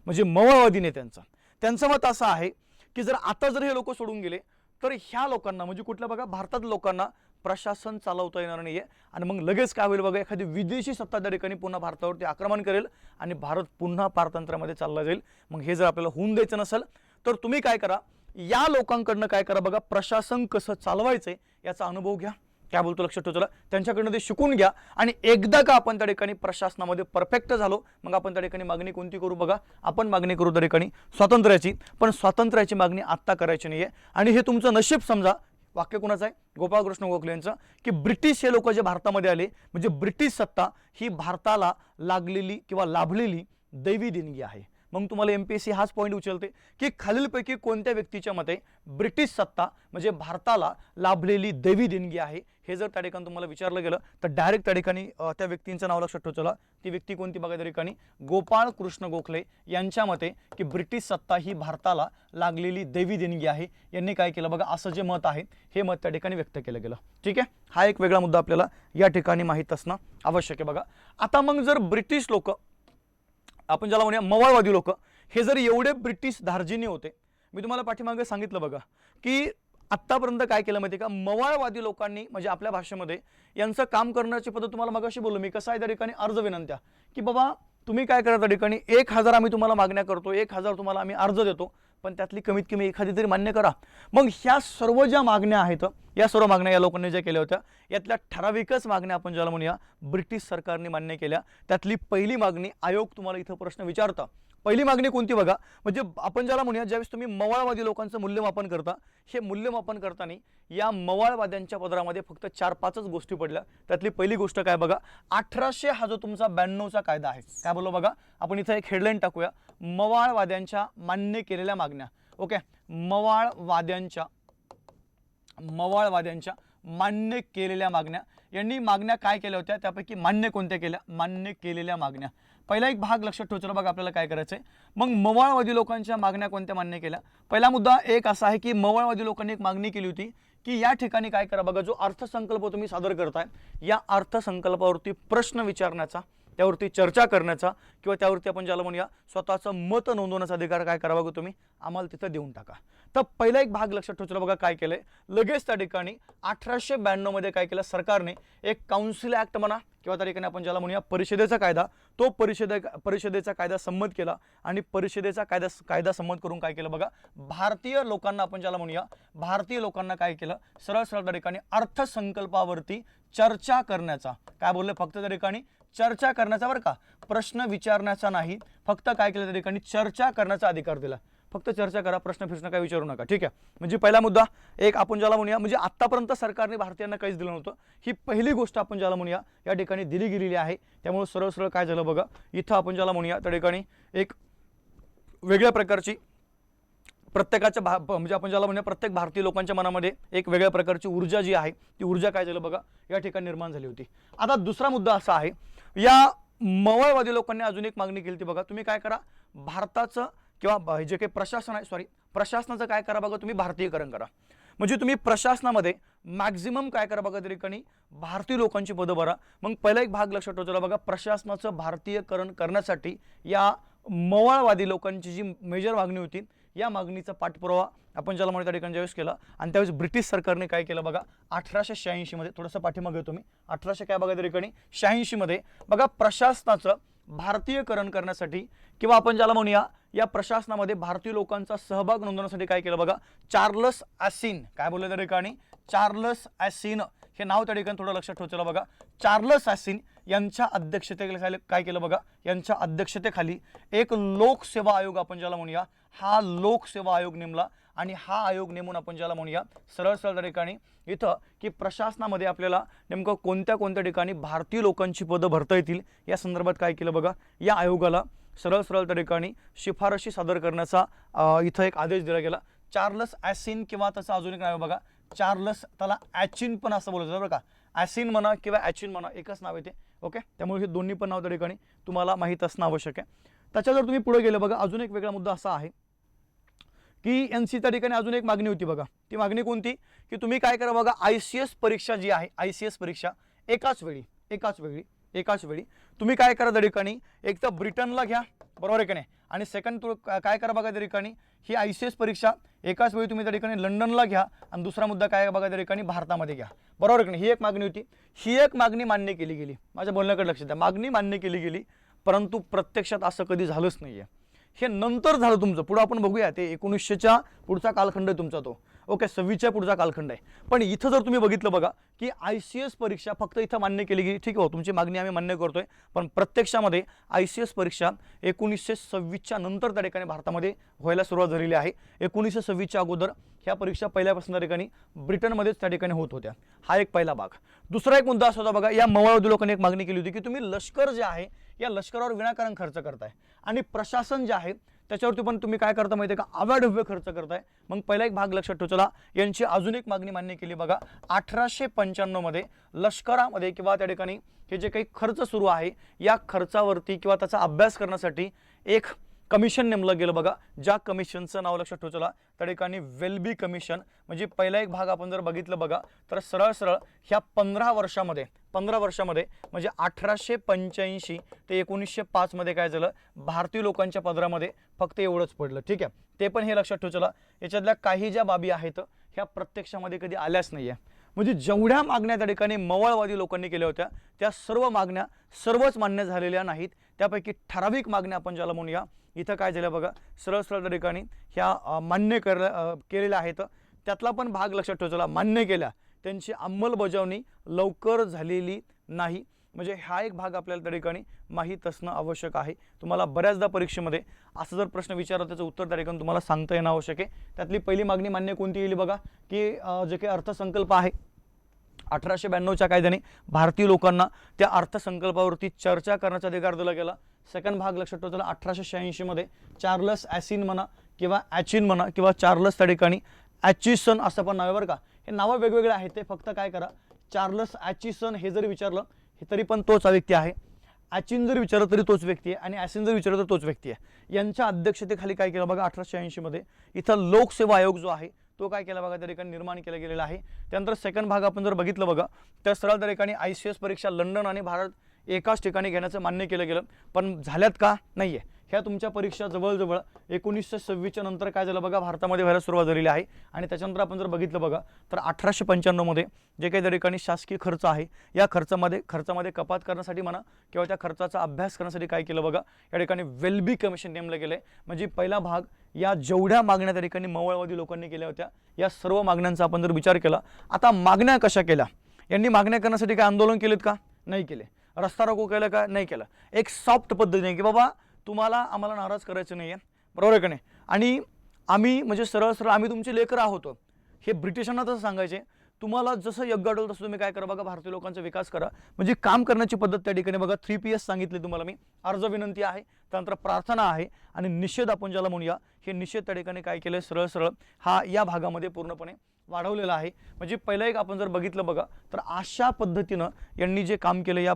S1: म्हणजे मवाळवादी नेत्यांचा. त्यांचं मत असं आहे की जर आता जर हे लोक सोडून गेले तर ह्या लोकांना, म्हणजे कुठल्या बघा, भारतात लोकांना प्रशासन चालवता येणार नाहीये. आणि मग लगेच काय होईल बघा, एखादी विदेशी सत्ता त्या ठिकाणी पुन्हा भारतावरती आक्रमण करेल आणि भारत पुन्हा पारतंत्र्यामध्ये चालला जाईल. मग हे जर आपल्याला होऊन द्यायचं नसेल तर तुम्ही काय करा, या लोकांकडनं काय करा बघा, प्रशासन कसं चालवायचंय याचा अनुभव घ्या. काय बोलतो लक्षात ठेवा, त्यांच्याकडनं ते शिकून घ्या. आणि एकदा का आपण त्या ठिकाणी प्रशासनामध्ये परफेक्ट झालो, मग आपण त्या ठिकाणी मागणी कोणती करू बघा, आपण मागणी करू त्या ठिकाणी स्वातंत्र्याची. पण स्वातंत्र्याची मागणी आत्ता करायची नाहीये. आणि हे तुमचं नशीब समजा. वाक्य कोणाचं आहे? गोपाळकृष्ण गोखले यांचं, की ब्रिटिश हे लोक जे भारतामध्ये आले, म्हणजे ब्रिटिश सत्ता ही भारताला लागलेली किंवा लाभलेली दैवी देणगी आहे. मग तुम्हाला एमपीएससी हाच पॉईंट उचलते की खालीलपैकी कोणत्या व्यक्तीच्या मते ब्रिटिश सत्ता म्हणजे भारताला लाभलेली दैवी देणगी आहे. हे जर त्या ठिकाणी तुम्हाला विचारलं गेलं तर डायरेक्ट त्या ठिकाणी त्या व्यक्तींचं नाव लक्षात ठेवा. ती व्यक्ती कोणती बघा, त्या ठिकाणी गोपाळकृष्ण गोखले यांच्या मते की ब्रिटिश सत्ता ही भारताला लागलेली दैवी देणगी आहे. यांनी काय केलं बघा, असं जे मत आहे हे मत त्या ठिकाणी व्यक्त केलं गेलं. ठीक आहे, हा एक वेगळा मुद्दा आपल्याला या ठिकाणी माहीत असणं आवश्यक आहे बघा. आता मग जर ब्रिटिश लोक, आपण ज्याला म्हणूया मवाळवादी लोक, हे जर एवढे ब्रिटिश धार्जिनी होते, मी तुम्हाला पाठीमागे सांगितलं बघा की आत्तापर्यंत काय केलं माहिती का, मवाळवादी लोकांनी म्हणजे आपल्या भाषेमध्ये यांचं काम करण्याची पद्धत तुम्हाला मगाशी बोललो मी, कसं आहे त्या ठिकाणी अर्ज विनंत्या, की बाबा तुम्ही काय करा, त्या ठिकाणी 1000 आम्ही तुम्हाला मागण्या करतो, 1000 तुम्हाला आम्ही अर्ज देतो, पण त्यातली कमीत कमी एखादी तरी मान्य करा. मग ह्या सर्व ज्या मागण्या आहेत, या सर्व मागण्या या लोकांनी ज्या केल्या होत्या, यातल्या ठराविकच मागण्या आपण ज्याला म्हणूया ब्रिटिश सरकारने मान्य केल्या. त्यातली पहिली मागणी, आयोग तुम्हाला इथं प्रश्न विचारता, पहिली मागणी कोणती बघा, म्हणजे आपण ज्याला म्हणूया ज्यावेळेस तुम्ही मवाळवादी लोकांचं मूल्यमापन करता, हे मूल्यमापन करताना या मवाळवाद्यांच्या पदरामध्ये फक्त 4-5च गोष्टी पडल्या. त्यातली पहिली गोष्ट काय बघा, 1800 हा जो तुमचा 92चा कायदा आहे, काय बोललो बघा, आपण इथं एक हेडलाईन टाकूया, मवाळवाद्यांच्या मान्य केलेल्या मागण्या. ओके, मवाळवाद्यांच्या मान्य केलेल्या मागण्या. यांनी मागण्या काय केल्या होत्या, त्यापैकी मान्य कोणत्या केल्या, मान्य केलेल्या मागण्या. पहिला एक भाग लक्षात ठेवतो बघा, आपल्याला काय करायचंय. मग मवाळवादी लोकांच्या मागण्या कोणत्या मान्य केल्या. पहिला मुद्दा एक असा आहे की मवाळवादी लोकांनी एक मागणी केली होती की या ठिकाणी काय करा बघा, जो अर्थसंकल्प तुम्ही सादर करताय, या अर्थसंकल्पावरती प्रश्न विचारण्याचा त्यावरती चर्चा करण्याचा किंवा त्यावरती आपण ज्याला म्हणूया स्वतःचं मत नोंदवण्याचा अधिकार काय करा बघा तुम्ही आम्हाला तिथं देऊन टाका. तर पहिला एक भाग लक्षात ठेवला बघा काय केलंय लगेच त्या ठिकाणी 1892 मध्ये काय केलं सरकारने एक काउन्सिल ऍक्ट म्हणा किंवा त्या ठिकाणी आपण ज्याला म्हणूया परिषदेचा कायदा तो परिषदेचा कायदा संमत केला आणि परिषदेचा कायदा संमत करून काय केलं बघा भारतीय लोकांना आपण ज्याला म्हणूया भारतीय लोकांना काय केलं सरळ सरळ त्या ठिकाणी अर्थसंकल्पावरती चर्चा करण्याचा काय बोलले फक्त त्या ठिकाणी चर्चा करण्याचा बरं का प्रश्न विचारण्याचा नाही फक्त काय केलं त्या ठिकाणी चर्चा करण्याचा अधिकार दिला. फक्त चर्चा करा प्रश्न काय विचारू नका ठीक आहे. म्हणजे पहिला मुद्दा एक आपण ज्याला म्हणूया म्हणजे आतापर्यंत सरकारने भारतीयांना काहीच दिलं नव्हतं ही पहिली गोष्ट आपण ज्याला म्हणूया या ठिकाणी दिली गेलेली आहे. त्यामुळे सरळ सरळ काय झालं बघा इथं आपण ज्याला म्हणूया त्या ठिकाणी एक वेगळ्या प्रकारची प्रत्येकाच्या म्हणजे आपण ज्याला म्हणूया प्रत्येक भारतीय लोकांच्या मनामध्ये एक वेगळ्या प्रकारची ऊर्जा जी आहे ती ऊर्जा काय झालं बघा या ठिकाणी निर्माण झाली होती. आता दुसरा मुद्दा असा आहे या मवळवादी लोकांनी अजून एक मागणी केली होती बघा तुम्ही काय करा भारताचं किंवा जे काही प्रशासन आहे प्रशासनाचं काय करा बघा तुम्ही भारतीयकरण करा. म्हणजे तुम्ही प्रशासनामध्ये मॅक्झिमम काय करा बघा त्या ठिकाणी भारतीय लोकांची पदं भरा. मग पहिला एक भाग लक्षात ठेवला बघा प्रशासनाचं भारतीयकरण करण्यासाठी या मवाळवादी लोकांची जी मेजर मागणी होती या मागणीचा पाठपुरावा आपण ज्याला म्हणतो त्या ठिकाणी ज्यावेळेस केला आणि त्यावेळेस ब्रिटिश सरकारने काय केलं बघा 1886 मध्ये थोडंसं पाठीमागे येतो मी 1800 काय बघा त्या ठिकाणी 86 मध्ये बघा प्रशासनाचं भारतीयकरण करण्यासाठी किंवा आपण ज्याला म्हणूया या प्रशासनामध्ये भारतीय लोकांचा सहभाग नोंदवण्यासाठी काय केलं बघा चार्लस ॲसिन काय बोलले त्या ठिकाणी चार्लस ॲसिन हे नाव त्या ठिकाणी थोडं लक्षात ठेवलं बघा चार्लस ॲसिन यांच्या अध्यक्षतेखाली काय केलं बघा यांच्या अध्यक्षतेखाली एक लोकसेवा आयोग आपण ज्याला म्हणूया हा लोकसेवा आयोग नेमला आणि हा आयोग नेमून आपण ज्याला म्हणूया सरळ सरळ त्या ठिकाणी इथं की प्रशासनामध्ये आपल्याला नेमकं कोणत्या ठिकाणी भारतीय लोकांची पदं भरता येतील या संदर्भात काय केलं बघा या आयोगाला सरळ सरळ त्या ठिकाणी शिफारशी सादर करण्याचा इथं एक आदेश दिला गेला. चार्लस ॲसिन किंवा त्याचं अजून एक नाव बघा चार्लस त्याला ॲचिन पण असं बोलत बरं का ॲसिन म्हणा किंवा ॲचिन म्हणा एकच नाव येते ओके. त्यामुळे हे दोन्ही पण नाव त्या ठिकाणी तुम्हाला माहीत असणं आवश्यक आहे. त्याच्या जर तुम्ही पुढे गेले बघा अजून एक वेगळा मुद्दा असा आहे की यांची त्या ठिकाणी अजून एक मागणी होती बघा ती मागणी कोणती की तुम्ही काय करा बघा ICS परीक्षा जी आहे ICS परीक्षा एकाच वेळी तुम्ही काय करा त्या ठिकाणी एक तर ब्रिटनला घ्या बरोबर आहे की नाही आणि सेकंड काय करा बघा त्या ठिकाणी ही ICS परीक्षा एकाच वेळी तुम्ही त्या ठिकाणी लंडनला घ्या आणि दुसरा मुद्दा काय बघा त्या ठिकाणी भारतामध्ये घ्या बरोबर आहे की नाही. ही एक मागणी होती ही एक मागणी मान्य केली गेली माझ्या बोलण्याकडे लक्ष द्या मागणी मान्य केली गेली परंतु प्रत्यक्षात असं कधी झालंच नाहीये. हे नंतर झालं तुमचं पुढं आपण बघूया ते 1900च्या पुढचा कालखंड आहे तुमचा तो ओके 26च्या पुढचा कालखंड आहे. पण इथं जर तुम्ही बघितलं बघा की ICS परीक्षा फक्त इथं मान्य केली गेली ठीक आहे तुमची मागणी आम्ही मान्य करतोय पण प्रत्यक्षामध्ये ICS परीक्षा 1926च्या नंतर त्या ठिकाणी भारतामध्ये व्हायला सुरुवात झालेली आहे. 1926च्या अगोदर ह्या परीक्षा पहिल्यापासून त्या ठिकाणी ब्रिटनमध्येच त्या ठिकाणी होत होत्या. हा एक पहिला भाग. दुसरा एक मुद्दा असा होता बघा या मवाळवादी लोकांनी एक मागणी केली होती की तुम्ही लष्कर जे आहे या लष्करावर विनाकारण खर्च करताय आणि प्रशासन जे आहे त्याच्यावरती पण तुम्ही काय करता माहिती आहे का अवाढव्य खर्च करताय. मग पहिला एक भाग लक्षात ठेवला यांची अजून एक मागणी मान्य केली बघा 1895 मध्ये लष्करामध्ये किंवा त्या ठिकाणी हे जे काही खर्च सुरू आहे या खर्चावरती किंवा त्याचा अभ्यास करण्यासाठी एक कमिशन नेमलं गेलं बघा ज्या कमिशनचं नाव लक्षात ठेवलं त्या ठिकाणी वेल्बी कमिशन. म्हणजे पहिला एक भाग आपण जर बघितलं बघा तर सरळ सरळ ह्या 15 वर्षामध्ये म्हणजे 1885 ते 1905 मध्ये काय झालं भारतीय लोकांच्या पदरामध्ये फक्त एवढंच पडलं ठीक आहे. ते पण हे लक्षात ठेवलं याच्यातल्या काही ज्या बाबी आहेत ह्या प्रत्यक्षामध्ये कधी आल्याच नाहीये. म्हणजे जेवढ्या मागण्या त्या ठिकाणी मवाळवादी लोकांनी केल्या होत्या त्या सर्व मागण्या सर्वच मान्य झालेल्या नाहीत. त्यापैकी ठराविक मागण्या आपण ज्याला म्हणूया इथं काय झालं बघा सरळ सरळ त्या ठिकाणी ह्या मान्य केलेल्या आहेत. त्यातला पण भाग लक्षात ठेवला मान्य केल्या त्यांची अंमलबजावणी लवकर झालेली नाही. म्हणजे हा एक भाग आपल्याला त्या ठिकाणी माहीत असणं आवश्यक आहे. तुम्हाला बऱ्याचदा परीक्षेमध्ये असं जर प्रश्न विचारला त्याचं उत्तर त्या ठिकाणी तुम्हाला सांगता येणं आवश्यक आहे. त्यातली पहिली मागणी मान्य कोणती येईल बघा की जे काही अर्थसंकल्प आहे 1892च्या कायद्याने भारतीय लोकांना त्या अर्थसंकल्पावरती चर्चा करण्याचा अधिकार दिला गेला. सेकंड भाग लक्षात ठेवला 1886 मध्ये चार्लस ॲसिन म्हणा किंवा ॲचिन म्हणा किंवा चार्लस त्या ठिकाणी ॲचिसन असं पण नाव आहे बरं का. हे नावं वेगवेगळे आहेत ते फक्त काय करा चार्लस ॲचिसन हे जरी विचारलं हे तरी पण तोच व्यक्ती आहे. ॲचिन जर विचारलं तरी तोच व्यक्ती आहे आणि ॲसिन जर विचारलं तर तोच व्यक्ती आहे. यांच्या अध्यक्षतेखाली काय केलं बघा 1886 मध्ये इथं लोकसेवा आयोग जो आहे तो काय केला बघा त्या ठिकाणी निर्माण केला गेलेला आहे. त्यानंतर सेकंड भाग आपण जर बघितलं बघा तर सरळ त्या ठिकाणी ICS परीक्षा लंडन आणि भारत एकाच ठिकाणी घेण्याचं मान्य केलं गेलं, पण झाल्यात का? नाही आहे. ह्या तुमच्या परीक्षा जवळजवळ 1926च्या नंतर काय झालं बघा, भारतामध्ये व्हायला सुरुवात झालेली आहे. आणि त्याच्यानंतर आपण जर बघितलं बघा तर 1895 मध्ये जे काही त्या ठिकाणी शासकीय खर्च आहे, या खर्चामध्ये कपात करण्यासाठी म्हणा किंवा त्या खर्चाचा अभ्यास करण्यासाठी काय केलं बघा, या ठिकाणी वेल्बी कमिशन नेमलं गेलं. म्हणजे पहिला भाग, या जेवढ्या मागण्या त्या ठिकाणी मवाळवादी लोकांनी केल्या होत्या, या सर्व मागण्यांचा आपण जर विचार केला. आता मागण्या कशा केल्या? यांनी मागण्या करण्यासाठी काय आंदोलन केलेत का? नाही केले. रस्ता रोको केलं का? नाही केलं. एक सॉफ्ट पद्धतीने की बाबा तुम्हाला आम्हाला नाराज करायचं नाही आहे, बरोबर आहे का नाही, आणि आम्ही म्हणजे सरळ सरळ आम्ही तुमचे लेकरं आहोत, हे ब्रिटिशांना तसं सांगायचे. तुम्हाला जसं योग्य आढळलं तसं तुम्ही काय करा बघा, भारतीय लोकांचा विकास करा. म्हणजे काम करण्याची पद्धत त्या ठिकाणी बघा 3Ps सांगितले तुम्हाला मी. अर्ज विनंती आहे, त्यानंतर प्रार्थना आहे आणि निषेध आपण ज्याला म्हणूया, हे निषेध त्या ठिकाणी काय केलं, सरळ सरळ हा या भागामध्ये पूर्णपणे वाढवलेला आहे. म्हणजे पहिलं एक आपण जर बघितलं बघा तर अशा पद्धतीनं यांनी जे काम केलं या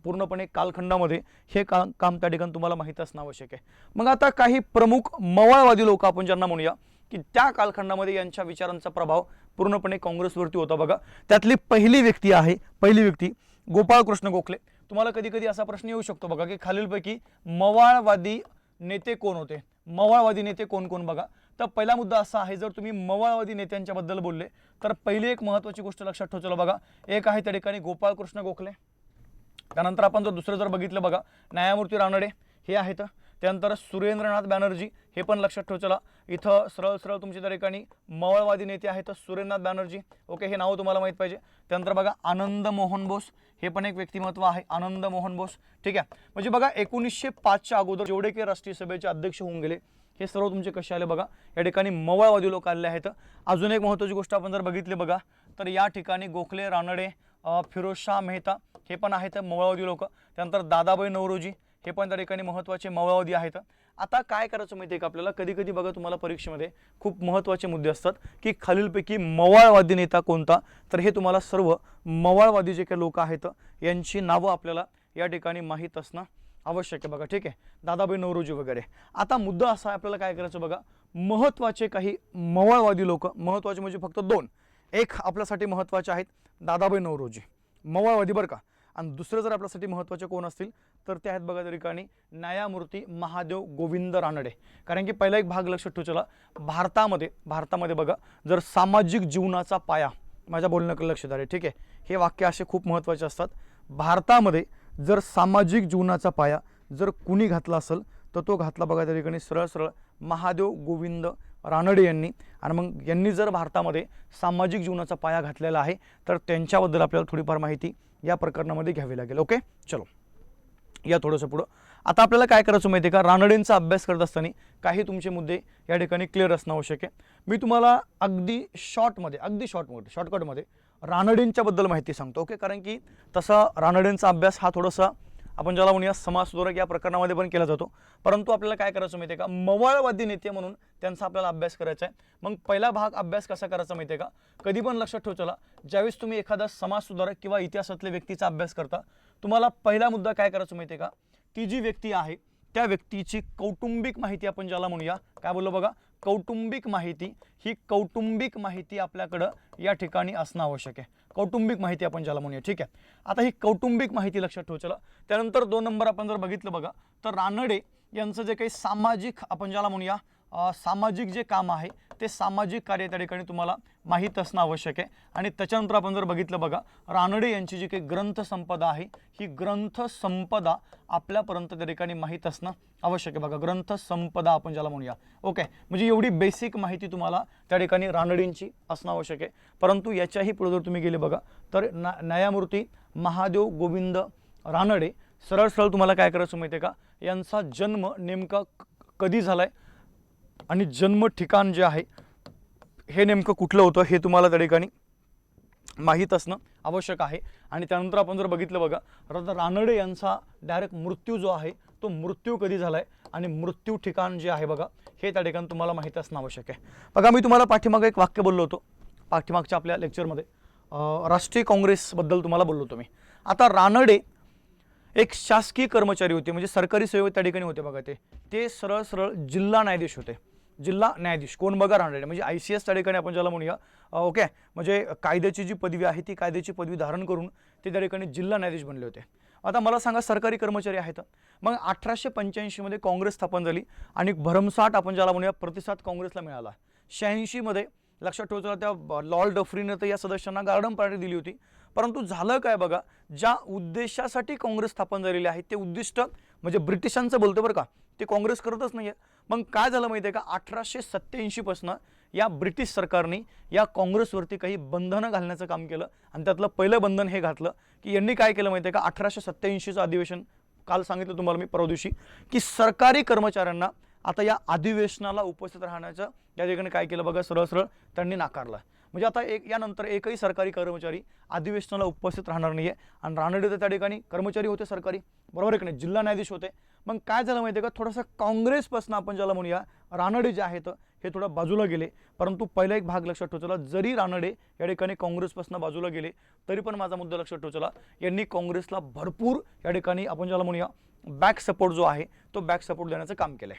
S1: पूर्णपणे कालखंडामध्ये, हे काम त्या ठिकाणी तुम्हाला माहीत असणं आवश्यक आहे. मग आता काही प्रमुख मवाळवादी लोक आपण ज्यांना म्हणूया की त्या कालखंडामध्ये यांच्या विचारांचा प्रभाव पूर्णपणे काँग्रेसवरती होता बघा. त्यातली पहिली व्यक्ती गोपाळकृष्ण गोखले. तुम्हाला कधी कधी असा प्रश्न येऊ शकतो बघा की खालीलपैकी मवाळवादी नेते कोण होते, मवाळवादी नेते कोण कोण बघा. तर पहिला मुद्दा असा आहे, जर तुम्ही मवाळवादी नेत्यांच्या बद्दल बोलले तर पहिली एक महत्त्वाची गोष्ट लक्षात ठेवचला बघा, एक आहे त्या ठिकाणी गोपाळकृष्ण गोखले. त्यानंतर आपण जर दुसरं जर बघितलं बघा, न्यायमूर्ती रानडे हे आहेत. त्यानंतर सुरेंद्रनाथ बॅनर्जी हे पण लक्षात ठेवचला. इथं सरळ सरळ तुमच्या त्या ठिकाणी मवाळवादी नेते आहेत सुरेंद्रनाथ बॅनर्जी, ओके, हे नाव तुम्हाला माहीत पाहिजे. त्यानंतर बघा आनंद मोहन बोस, हे पण एक व्यक्तिमत्व आहे, आनंद मोहन बोस, ठीक आहे. म्हणजे बघा 1905च्या अगोदर जेवढे काही राष्ट्रीय सभेचे अध्यक्ष होऊन गेले हे सर्व तुमचे कसे आले बघा, या ठिकाणी मवाळवादी लोक आलेले आहेत. अजून एक महत्त्वाची गोष्ट आपण जर बघितली बघा तर या ठिकाणी गोखले, रानडे, फिरोजशाह मेहता हे पण आहेत मवाळवादी लोक. त्यानंतर दादाभाई नौरोजी हे पण त्या ठिकाणी महत्त्वाचे मवाळवादी आहेत. आता काय करायचं माहिती आहे का आपल्याला, कधी कधी बघा तुम्हाला परीक्षेमध्ये खूप महत्त्वाचे मुद्दे असतात की खालीलपैकी मवाळवादी नेता कोणता, तर हे तुम्हाला सर्व मवाळवादी जे काही लोक आहेत यांची नावं आपल्याला या ठिकाणी माहीत असणं आवश्यक आहे बघा, ठीक आहे, दादाभाई नौरोजी वगैरे. आता मुद्दा असा आहे आपल्याला काय करायचं बघा, महत्त्वाचे काही मवाळवादी लोक, महत्त्वाचे म्हणजे फक्त दोन, एक आपल्यासाठी महत्त्वाचे आहेत दादाभाई नौरोजी मवाळवादी बरं का, आणि दुसरं जर आपल्यासाठी महत्त्वाचे कोण असतील तर ते आहेत बघा त्या ठिकाणी न्यायमूर्ती महादेव गोविंद रानडे. कारण की पहिला एक भाग लक्षात ठेवला, भारतामध्ये बघा जर सामाजिक जीवनाचा पाया, माझ्या बोलण्याकडे लक्ष द्या, ठीक आहे, हे वाक्य असे खूप महत्त्वाचे असतात. भारतामध्ये जर सामाजिक जीवनाचा पाया जर कुणी घातला असेल तर तो घातला बघा त्या ठिकाणी सरळ सरळ महादेव गोविंद रानडे यांनी. आणि मग यांनी जर भारतामध्ये सामाजिक जीवनाचा पाया घातलेला आहे तर त्यांच्याबद्दल आपल्याला थोडीफार माहिती या प्रकरणामध्ये घ्यावी लागेल. ओके, चलो या थोडंसं पुढं. आता आपल्याला काय करायचं माहिती आहे का, रानडेंचा अभ्यास करत असताना काही तुमचे मुद्दे या ठिकाणी क्लिअर असणं आवश्यक आहे. मी तुम्हाला अगदी शॉर्टकटमध्ये रानडेंच्या बद्दल माहिती सांगतो, ओके. कारण की तसा रानडेंचा अभ्यास हा थोडासा आपण ज्याला म्हणूया समाजसुधारक या प्रकरणामध्ये पण केला जातो. परंतु आपल्याला काय करायचं माहिती आहे का, मवाळवादी नेते म्हणून त्यांचा आपल्याला अभ्यास करायचा आहे. मग पहिला भाग अभ्यास कसा करायचा माहिती आहे का, कधी पण लक्षात ठेवचला, ज्यावेळेस तुम्ही एखादा समाजसुधारक किंवा इतिहासातल्या व्यक्तीचा अभ्यास करता, तुम्हाला पहिला मुद्दा काय करायचा माहिती आहे का, ती जी व्यक्ती आहे त्या व्यक्तीची कौटुंबिक माहिती आपण ज्याला म्हणूया, काय बोललो बघा, कौटुंबिक माहिती, ही कौटुंबिक माहिती आपल्याकडं या ठिकाणी असणं आवश्यक आहे. कौटुंबिक माहिती आपण ज्याला म्हणूया, ठीक आहे. आता ही कौटुंबिक माहिती लक्षात ठेवचला. त्यानंतर 2 नंबर आपण जर बघितलं बघा तर रानडे यांचं जे काही सामाजिक आपण ज्याला म्हणूया सामाजिक जे काम आहे ते सामाजिक कार्य त्या ठिकाणी तुम्हाला माहीत असणं आवश्यक आहे. आणि त्याच्यानंतर आपण जर बघितलं बघा, रानडे यांची जी काही ग्रंथसंपदा आहे ही ग्रंथसंपदा आपल्यापर्यंत त्या ठिकाणी माहीत असणं आवश्यक आहे बघा, ग्रंथसंपदा आपण ज्याला म्हणूया, ओके. म्हणजे एवढी बेसिक माहिती तुम्हाला त्या ठिकाणी रानडेंची असणं आवश्यक आहे. परंतु याच्याही पुढे जर तुम्ही गेले बघा तर न्यायमूर्ती महादेव गोविंद रानडे, सरळ सरळ तुम्हाला काय करायचं माहिती आहे का, यांचा जन्म नेमका कधी झालाय आणि जन्म ठिकाण जे आहे हे नेमकं कुठलं होतं हे तुम्हाला त्या ठिकाणी माहीत असणं आवश्यक आहे. आणि त्यानंतर आपण जर बघितलं बघा रानडे यांचा डायरेक्ट मृत्यू जो आहे तो मृत्यू कधी झालाय आणि मृत्यू ठिकाण जे आहे बघा हे त्या ठिकाणी तुम्हाला माहीत असणं आवश्यक आहे. बघा मी तुम्हाला पाठीमागे एक वाक्य बोललो होतो, पाठीमागच्या आपल्या लेक्चरमध्ये राष्ट्रीय काँग्रेसबद्दल तुम्हाला बोललो होतो मी. आता रानडे एक शासकीय कर्मचारी होते, म्हणजे सरकारी सेवेत त्या ठिकाणी होते बघा, ते सरळ सरळ जिल्हा न्यायाधीश होते. जिल्हा न्यायाधीश कोण बघा, रानडे, म्हणजे ICS त्या ठिकाणी आपण ज्याला म्हणूया, ओके. म्हणजे कायद्याची जी पदवी आहे ती कायद्याची पदवी धारण करून ते त्या ठिकाणी जिल्हा न्यायाधीश बनले होते. आता मला सांगा, सरकारी कर्मचारी आहेत. मग 1885 मध्ये काँग्रेस स्थापन झाली आणि भरमसाठ आपण ज्याला म्हणूया प्रतिसाद काँग्रेसला मिळाला. 86 मध्ये लक्षात ठेवायचं, त्या लॉर्ड डफरीनं तर या सदस्यांना गार्डन पार्टी दिली होती. परंतु झालं काय बघा, ज्या उद्देशासाठी काँग्रेस स्थापन झालेली आहे ते उद्दिष्ट म्हणजे ब्रिटिशांचं बोलतो बरं का, ते काँग्रेस करतच नाहीये. मग काय झालं माहिती आहे का, 1887 पासून या ब्रिटिश सरकारने या काँग्रेसवरती काही बंधनं घालण्याचं काम केलं आणि त्यातलं पहिलं बंधन हे घातलं की यांनी काय केलं माहिती आहे का, 1887चं अधिवेशन काल सांगितलं तुम्हाला मी परवा दिवशी की सरकारी कर्मचाऱ्यांना आता या अधिवेशनाला उपस्थित राहण्याचं त्या ठिकाणी काय केलं बघा, सरळ सरळ त्यांनी नाकारलं. म्हणजे आता यानंतर एकही सरकारी कर्मचारी अधिवेशनाला उपस्थित राहणार नाहीये. आणि रानडे तर त्या ठिकाणी कर्मचारी होते सरकारी, बरोबर आहे की नाही, जिल्हा न्यायाधीश होते. मग काय झालं माहिती आहे का, थोडंसं काँग्रेसपासून आपण ज्याला म्हणूया रानडे जे आहेत हे थोडं बाजूला गेले. परंतु पहिला एक भाग लक्षात ठेवला, जरी रानडे या ठिकाणी काँग्रेसपासून बाजूला गेले तरी पण माझा मुद्दा लक्षात ठेवला, यांनी काँग्रेसला भरपूर या ठिकाणी आपण ज्याला म्हणूया बॅक सपोर्ट जो आहे तो बॅक सपोर्ट देण्याचं काम केलंय.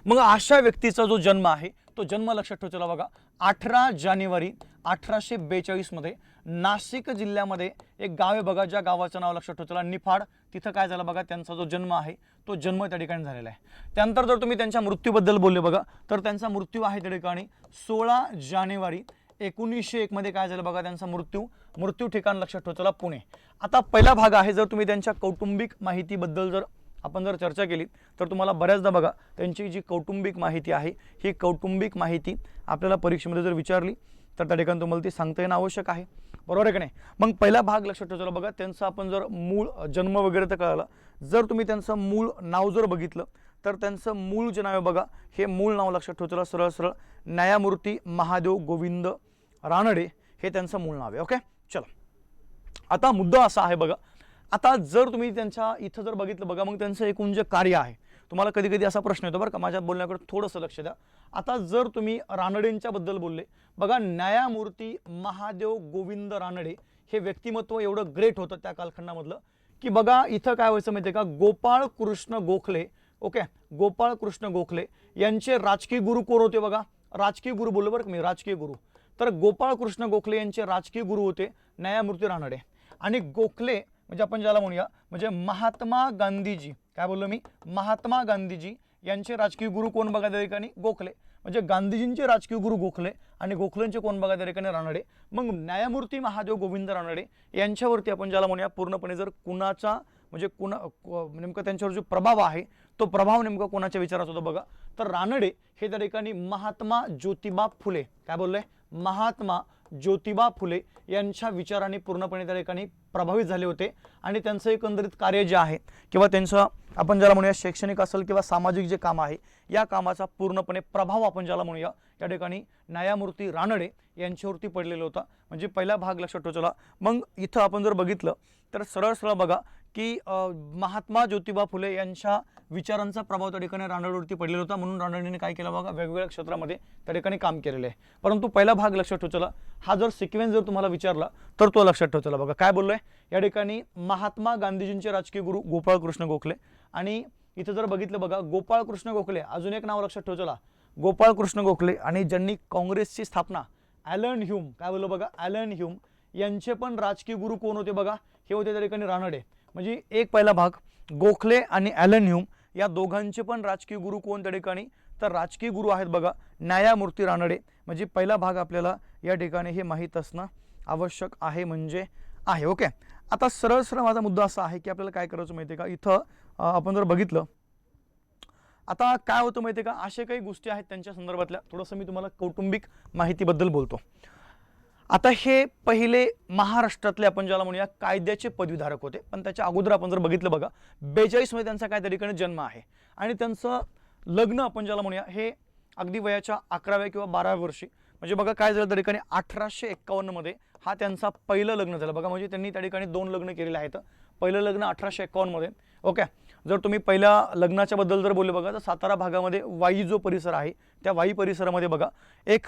S1: मग अशा व्यक्तीचा जो जन्म आहे तो जन्म लक्षात ठेवला बघा, 18 जानेवारी 1842 मध्ये नाशिक जिल्ह्यामध्ये एक गाव आहे बघा, ज्या गावाचं नाव लक्षात ठेवला निफाड. तिथं काय झालं बघा, त्यांचा जो जन्म आहे तो जन्म त्या ठिकाणी झालेला आहे. त्यानंतर जर तुम्ही त्यांच्या मृत्यूबद्दल बोलले बघा, तर त्यांचा मृत्यू आहे त्या ठिकाणी 16 जानेवारी 1901 मध्ये काय झालं बघा, त्यांचा मृत्यू ठिकाण लक्षात ठेवला पुणे. आता पहिला भाग आहे, जर तुम्ही त्यांच्या कौटुंबिक माहितीबद्दल जर आपण जर चर्चा केली तर तुम्हाला बऱ्याचदा बघा त्यांची जी कौटुंबिक माहिती आहे ही कौटुंबिक माहिती आपल्याला परीक्षेमध्ये जर विचारली तर त्या ठिकाणी तुम्हाला ती सांगता येणं आवश्यक आहे, बरोबर आहे की नाही. मग पहिला भाग लक्षात ठेवला बघा, त्यांचा आपण जर मूळ जन्म वगैरे तर कळाला. जर तुम्ही त्यांचं मूळ नाव जर बघितलं तर त्यांचं मूळ जे नाव आहे बघा, हे मूळ नाव लक्षात ठेवलं सरळ सरळ न्यायमूर्ती महादेव गोविंद रानडे हे त्यांचं मूळ नाव आहे. ओके, चला आता मुद्दा असा आहे बघा, आता जर तुम्ही त्यांच्या इथं जर बघितलं बघा, मग त्यांचं एकूण जे कार्य आहे, तुम्हाला कधी कधी असा प्रश्न येतो बरं का, माझ्या बोलण्याकडे थोडंसं लक्ष द्या. आता जर तुम्ही रानडेंच्या बद्दल बोलले बघा, न्यायमूर्ती महादेव गोविंद रानडे हे व्यक्तिमत्व एवढं ग्रेट होतं त्या कालखंडामधलं की बघा इथं काय व्हायचं माहिती आहे का, गोपाळ कृष्ण गोखले, ओके, गोपाळ कृष्ण गोखले यांचे राजकीय गुरु कोण होते बघा, राजकीय गुरु बोललो बरं मी, राजकीय गुरु. तर गोपाळ कृष्ण गोखले यांचे राजकीय गुरु होते न्यायमूर्ती रानडे. आणि गोखले म्हणजे आपण ज्याला म्हणूया म्हणजे महात्मा गांधीजी, काय बोललो मी, महात्मा गांधीजी यांचे राजकीय गुरु कोण बघा त्या ठिकाणी, गोखले. म्हणजे गांधीजींचे राजकीय गुरु गोखले आणि गोखलेंचे कोण बघा त्या ठिकाणी, रानडे. मग न्यायमूर्ती महादेव गोविंद रानडे यांच्यावरती आपण ज्याला म्हणूया पूर्णपणे जर कुणाचा म्हणजे नेमकं त्यांच्यावर जो प्रभाव आहे तो प्रभाव नेमका कोणाच्या विचारात होता बघा, तर रानडे हे त्या ठिकाणी महात्मा ज्योतिबा फुले, काय बोललोय, महात्मा ज्योतिबा फुले यांच्या विचारांनी पूर्णपणे त्या ठिकाणी प्रभावित झाले होते. आणि त्यांचं एकंदरीत कार्य जे आहे किंवा त्यांचं आपण ज्याला म्हणूया शैक्षणिक असेल किंवा सामाजिक जे काम आहे या कामाचा पूर्णपणे प्रभाव आपण ज्याला म्हणूया या ठिकाणी न्यायमूर्ती रानडे यांच्यावरती पडलेला होता. म्हणजे पहिला भाग लक्षात ठेवला. मग इथं आपण जर बघितलं तर सरळ सरळ बघा की महात्मा ज्योतिबा फुले यांच्या विचारांचा प्रभाव त्या ठिकाणी रानडेवरती पडलेला होता. म्हणून रानडेने काय केलं बघा, वेगवेगळ्या क्षेत्रामध्ये त्या ठिकाणी काम केलेलं आहे. परंतु पहिला भाग लक्षात ठेवला, हा जर सिक्वेन्स जर तुम्हाला विचारला तर तो लक्षात ठेवला बघा. काय बोललोय या ठिकाणी, महात्मा गांधीजींचे राजकीय गुरु गोपाळ कृष्ण गोखले. आणि इथं जर बघितलं बघा, गोपाळ कृष्ण गोखले अजून एक नाव लक्षात ठेवला, गोपाळ कृष्ण गोखले. आणि ज्यांनी काँग्रेसची स्थापना, ॲलन ह्यूम, काय बोललो बघा, ॲलन ह्यूम यांचे पण राजकीय गुरु कोण होते बघा, हे होते त्या ठिकाणी रानडे. म्हणजे एक पहिला भाग, गोखले आणि ॲलन ह्यूम या दोघांचे पण राजकीय गुरु कोण त्या ठिकाणी, तर राजकीय गुरु आहेत बघा न्यायमूर्ती रानडे. म्हणजे पहिला भाग आपल्याला या ठिकाणी हे माहीत असणं आवश्यक आहे म्हणजे आहे. ओके, आता सरळ सरळ माझा मुद्दा असा आहे की आपल्याला काय करायचं माहिती आहे का, इथं आपण जर बघितलं आता काय होतं माहिती आहे का, अशा काही गोष्टी आहेत त्यांच्या संदर्भातल्या. थोडंसं मी तुम्हाला कौटुंबिक माहितीबद्दल बोलतो. आता हे पहिले महाराष्ट्रातले आपण ज्याला म्हणूया कायद्याचे पदवीधारक होते. पण त्याच्या अगोदर आपण जर बघितलं बघा, 42 मध्ये त्यांचा काय त्या ठिकाणी जन्म आहे. आणि त्यांचं लग्न आपण ज्याला म्हणूया हे अगदी वयाच्या 11व्या किंवा 12व्या वर्षी, म्हणजे बघा काय झालं त्या ठिकाणी 1851 मध्ये हा त्यांचा पहिलं लग्न झालं बघा. म्हणजे त्यांनी त्या ठिकाणी 2 लग्न केलेले आहेत. पहिलं लग्न 1851 मध्ये. ओके, जर तुम्ही पहिल्या लग्नाच्या बद्दल जर बोलले बघा, तर सातारा भागामध्ये वाई जो परिसर आहे त्या वाई परिसरामध्ये बघा एक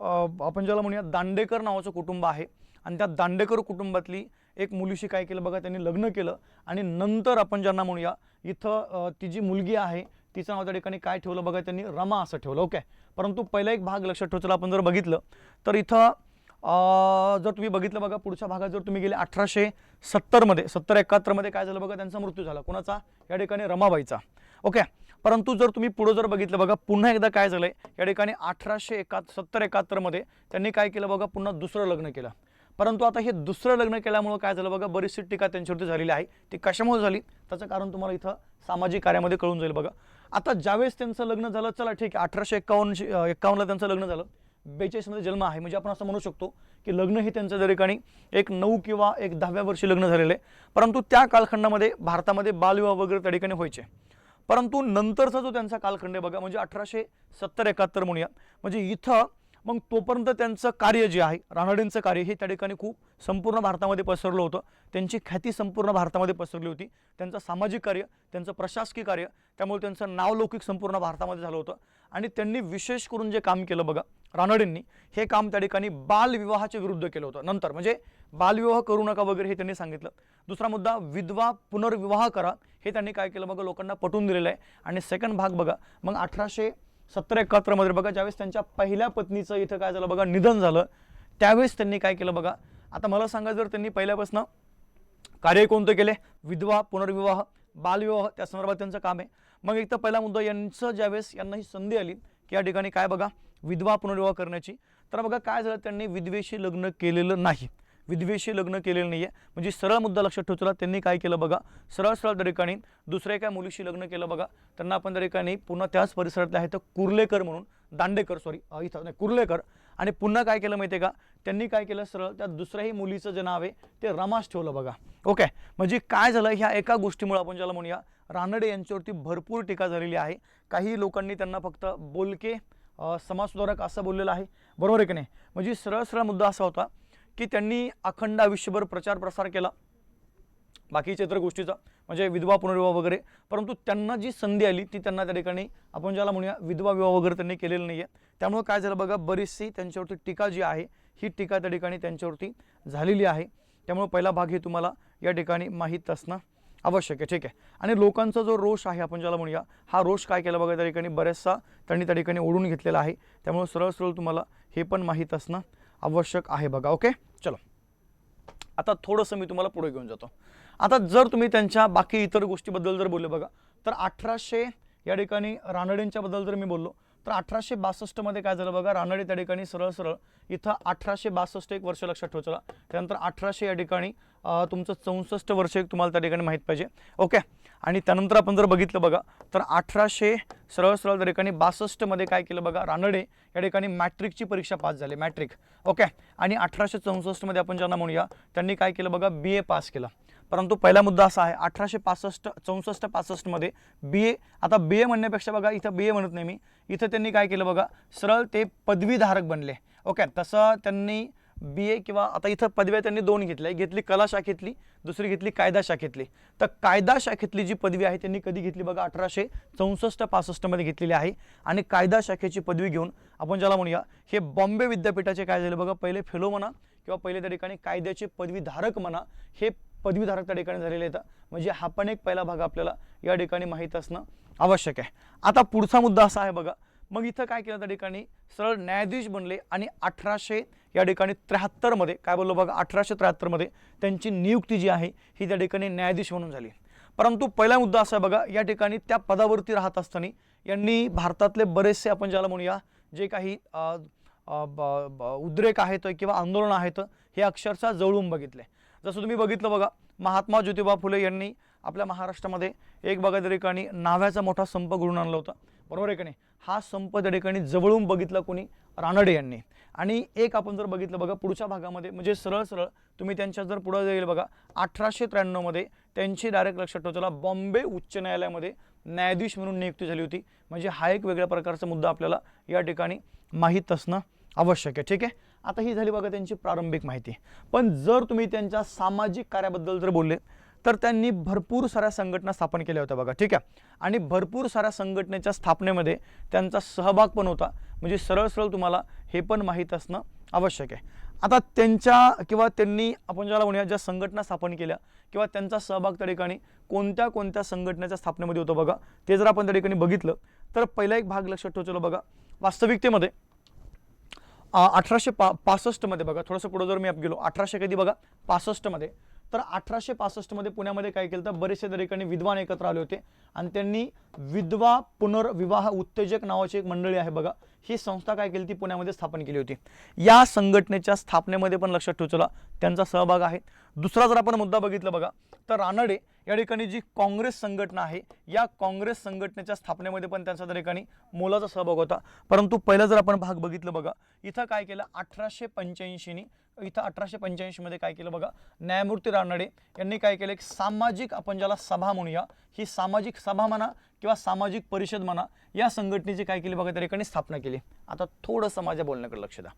S1: आपण ज्याला म्हणूया दांडेकर नावाचं कुटुंब आहे. आणि त्या दांडेकर कुटुंबातली एक मुलीशी काय केलं बघा, त्यांनी लग्न केलं. आणि नंतर आपण ज्यांना म्हणूया इथं ती जी मुलगी आहे तिचं नाव त्या ठिकाणी काय ठेवलं बघा, त्यांनी रमा असं ठेवलं. ओके, परंतु पहिला एक भाग लक्षात ठेवायचा आपण जर बघितलं तर इथं जर तुम्ही बघितलं बघा पुढच्या भागात जर तुम्ही गेले 1870मध्ये 70-71मध्ये काय झालं बघा, त्यांचा मृत्यू झाला. कोणाचा? या ठिकाणी रमाबाईचा. ओके. परंतु जर तुम्ही पुढे जर बघितलं बघा, पुन्हा एकदा काय झालंय या ठिकाणी 1870-71मध्ये त्यांनी काय केलं बघा, पुन्हा दुसरं लग्न केलं. परंतु आता हे दुसरं लग्न केल्यामुळे काय झालं बघा, बरीचशी टीका त्यांच्यावरती झालेली आहे. ती कशामुळे झाली त्याचं कारण तुम्हाला इथं सामाजिक कार्यामध्ये कळून जाईल बघा. आता ज्यावेळेस त्यांचं लग्न झालं, चला ठीक आहे, 1851ला त्यांचं लग्न झालं, 42मध्ये जन्म आहे, म्हणजे आपण असं म्हणू शकतो की लग्न हे त्यांच्या त्या ठिकाणी एक 9 किंवा एक 10व्या वर्षी लग्न झालेलं आहे. परंतु त्या कालखंडामध्ये भारतामध्ये बालविवाह वगैरे त्या ठिकाणी व्हायचे. परंतु नंतरचा जो त्यांचा कालखंड आहे बघा, म्हणजे 1870-71 म्हणूया, म्हणजे इथं मग तोपर्यंत त्यांचं कार्य जे आहे, रानडेंचं कार्य हे त्या ठिकाणी खूप संपूर्ण भारतामध्ये पसरलं होतं. त्यांची ख्याती संपूर्ण भारतामध्ये पसरली होती. त्यांचं सामाजिक कार्य, त्यांचं प्रशासकीय कार्य, त्यामुळे त्यांचं नावलौकिक संपूर्ण भारतामध्ये झालं होतं. आणि त्यांनी विशेष करून जे काम केलं बघा रानडेंनी, हे काम त्या ठिकाणी बालविवाहाच्या विरुद्ध केलं होतं. नंतर म्हणजे बालविवाह करू नका वगैरे हे त्यांनी सांगितलं. दुसरा मुद्दा, विधवा पुनर्विवाह करा, हे त्यांनी काय केलं बघा, लोकांना पटवून दिलेलं आहे. आणि सेकंड भाग बघा, मग 1870-71मध्ये बघा, ज्यावेळेस त्यांच्या पहिल्या पत्नीचं इथं काय झालं बघा, निधन झालं, त्यावेळेस त्यांनी काय केलं बघा. आता मला सांगा, जर त्यांनी पहिल्यापासून कार्य कोणतं केले, विधवा पुनर्विवाह, बालविवाह, त्या संदर्भात त्यांचं काम आहे. मग एक तर पहिला मुद्दा, यांचं ज्यावेळेस यांना ही संधी आली की या ठिकाणी काय बघा, विधवा पुनर्विवाह करण्याची, तर बघा काय झालं, त्यांनी विधवेशी लग्न केलेलं नाही. विधवेशी लग्न केलेलं नाही आहे, म्हणजे सरळ मुद्दा लक्षात ठेवला. त्यांनी काय केलं बघा, सरळ सरळ त्या ठिकाणी दुसऱ्या एका मुलीशी लग्न केलं बघा. त्यांना आपण त्या ठिकाणी पुन्हा त्याच परिसरातले आहेत कुर्लेकर म्हणून, दांडेकर सॉरी इथं नाही, कुर्लेकर. आणि पुन्हा काय केलं माहिती आहे का, त्यांनी काय केलं, सरळ त्या दुसऱ्याही मुलीचं जे नाव आहे ते रमास ठेवलं बघा. ओके. म्हणजे काय झालं, ह्या एका गोष्टीमुळे आपण ज्याला म्हणूया, रानडे यांच्यावरती भरपूर टीका झालेली आहे. काही लोकांनी त्यांना फक्त बोलके समाजसुधारक असं बोललेलं आहे, बरोबर आहे की नाही. म्हणजे सरळ सरळ मुद्दा असा होता की त्यांनी अखंड आयुष्यभर प्रचार प्रसार केला बाकीच्या इतर गोष्टीचा, म्हणजे विधवा पुनर्विवाह वगैरे. परंतु त्यांना जी संधी आली ती त्यांना त्या ठिकाणी आपण ज्याला म्हणूया विधवा विवाह वगैरे त्यांनी केलेलं नाही आहे. त्यामुळे काय झालं बघा, बरीचशी त्यांच्यावरती टीका जी आहे ही टीका त्या ठिकाणी त्यांच्यावरती झालेली आहे. त्यामुळे पहिला भाग हे तुम्हाला या ठिकाणी माहीत असणं आवश्यक आहे. ठीक आहे. आणि लोकांचा जो रोष आहे आपण ज्याला म्हणूया, हा रोष काय केला बघा, त्या ठिकाणी बरेचसा त्यांनी त्या ठिकाणी ओढून घेतलेला आहे. त्यामुळे सरळ सरळ तुम्हाला हे पण माहीत असणं आवश्यक आहे बघा. ओके. चलो, आता थोडंसं मी तुम्हाला पुढे घेऊन जातो. आता जर तुम्ही त्यांच्या बाकी इतर गोष्टीबद्दल जर बोलले बघा, तर 1800 या ठिकाणी रानडेंच्या बद्दल जर मी बोललो, तर 1862मध्ये काय झालं बघा, रानडे त्या ठिकाणी सरळ सरळ इथं 1862 एक वर्ष लक्षात ठेवायचं. त्यानंतर 1800 या ठिकाणी तुमचं 64 वर्ष एक तुम्हाला त्या ठिकाणी माहीत पाहिजे. ओके. आणि त्यानंतर आपण जर बघितलं बघा, तर 1800 सरळ सरळ त्या ठिकाणी 62मध्ये काय केलं बघा, रानडे या ठिकाणी मॅट्रिकची परीक्षा पास झाली, मॅट्रिक. ओके. आणि 1864मध्ये आपण ज्यांना म्हणूया, त्यांनी काय केलं बघा, BA पास केलं. परंतु पहिला मुद्दा असा आहे, 1864-65मध्ये BA, आता BA म्हणण्यापेक्षा बघा इथं BA म्हणत नाही मी, इथं त्यांनी काय केलं बघा, सरळ ते पदवीधारक बनले. ओके. तसं त्यांनी BA किंवा आता इथं पदव्या त्यांनी दोन घेतल्या, घेतली कला शाखेतली, दुसरी घेतली कायदा शाखेतली. तर कायदा शाखेतली जी पदवी आहे त्यांनी कधी घेतली बघा, 1864-65मध्ये घेतलेली आहे. आणि कायदा शाखेची पदवी घेऊन आपण ज्याला म्हणूया, हे बॉम्बे विद्यापीठाचे काय झाले बघा, पहिले फेलो म्हणा किंवा पहिले त्या ठिकाणी कायद्याचे पदवीधारक म्हणा, हे पदवीधारक त्या ठिकाणी झालेले आहेत. म्हणजे हा पण एक पहिला भाग आपल्याला या ठिकाणी माहीत असणं आवश्यक आहे. आता पुढचा मुद्दा असा आहे बघा, मग इथं काय केलं, त्या ठिकाणी सरळ न्यायाधीश बनले. आणि 1800 या ठिकाणी 73मध्ये काय बोललो बघा, 1873मध्ये त्यांची नियुक्ती जी आहे ही त्या ठिकाणी न्यायाधीश म्हणून झाली. परंतु पहिला मुद्दा असा आहे बघा, या ठिकाणी त्या पदावरती राहत असताना यांनी भारतातले बरेचसे आपण ज्याला म्हणूया, जे काही उद्रेक आहेत किंवा आंदोलन आहेत, हे अक्षरशः जवळून बघितले. जसं तुम्ही बघितलं बघा, महात्मा ज्योतिबा फुले यांनी आपल्या महाराष्ट्रामध्ये एक बघा त्या ठिकाणी नाव्याचा मोठा संप घडून आणला होता, बरोबर आहे की नाही. हा संप त्या ठिकाणी जवळून बघितला कोणी, रानडे यांनी. आणि एक आपण जर बघितलं बघा पुढच्या भागामध्ये, म्हणजे सरळ सरळ तुम्ही त्यांच्या जर पुढे जाईल बघा, 1893मध्ये त्यांची डायरेक्ट लक्षात ठेवा, बॉम्बे उच्च न्यायालयामध्ये न्यायाधीश म्हणून नियुक्ती झाली होती. म्हणजे हा एक वेगळ्या प्रकारचा मुद्दा आपल्याला या ठिकाणी माहीत असणं आवश्यक आहे. ठीक आहे. आता ही झाली बघा त्यांची प्रारंभिक माहिती. पण जर तुम्ही त्यांच्या सामाजिक कार्याबद्दल जर बोलले, तर त्यांनी भरपूर साऱ्या संघटना स्थापन केल्या होत्या बघा. ठीक आहे. आणि भरपूर साऱ्या संघटनेच्या स्थापनेमध्ये त्यांचा सहभाग पण होता. म्हणजे सरळ सरळ तुम्हाला हे पण माहीत असणं आवश्यक आहे. आता त्यांच्या किंवा त्यांनी आपण ज्याला म्हणूया, ज्या संघटना स्थापन केल्या किंवा त्यांचा सहभाग त्या ठिकाणी कोणत्या कोणत्या संघटनेच्या स्थापनेमध्ये होतं बघा, ते जर आपण त्या ठिकाणी बघितलं, तर पहिला एक भाग लक्षात ठेवलं बघा, वास्तविकतेमध्ये 1865 मध्ये बघा, थोडंसं पुढे जर मी गेलो 1800 कधी बघा 65 मध्ये, तर 1865 मध्ये पुण्यामध्ये काय केलं तर बरेचसे त्या ठिकाणी विद्वान एकत्र आले होते आणि त्यांनी विधवा पुनर्विवाह उत्तेजक नावाची एक मंडळी आहे बघा, ही संस्था काय केली ती पुण्यामध्ये स्थापन केली होती. या संघटनेच्या स्थापनेमध्ये पण लक्षात ठेवचला त्यांचा सहभाग आहे. दुसरा जर आपण मुद्दा बघितला बघा, तर रानडे या ठिकाणी जी काँग्रेस संघटना आहे, या काँग्रेस संघटनेच्या स्थापनेमध्ये पण त्यांचा त्या ठिकाणी मोलाचा सहभाग होता. परंतु पहिला जर आपण भाग बघितलं बघा, इथं काय केलं 1885 नी, इथं 1885 मध्ये काय केलं बघा, न्यायमूर्ती रानडे यांनी काय केलं, एक सामाजिक, आपण ज्याला सभा म्हणूया, ही सामाजिक सभा म्हणा किंवा सामाजिक परिषद म्हणा, या संघटनेची काय केली बघा त्या ठिकाणी स्थापना केली. आता थोडंसं माझ्या बोलण्याकडे लक्ष द्या.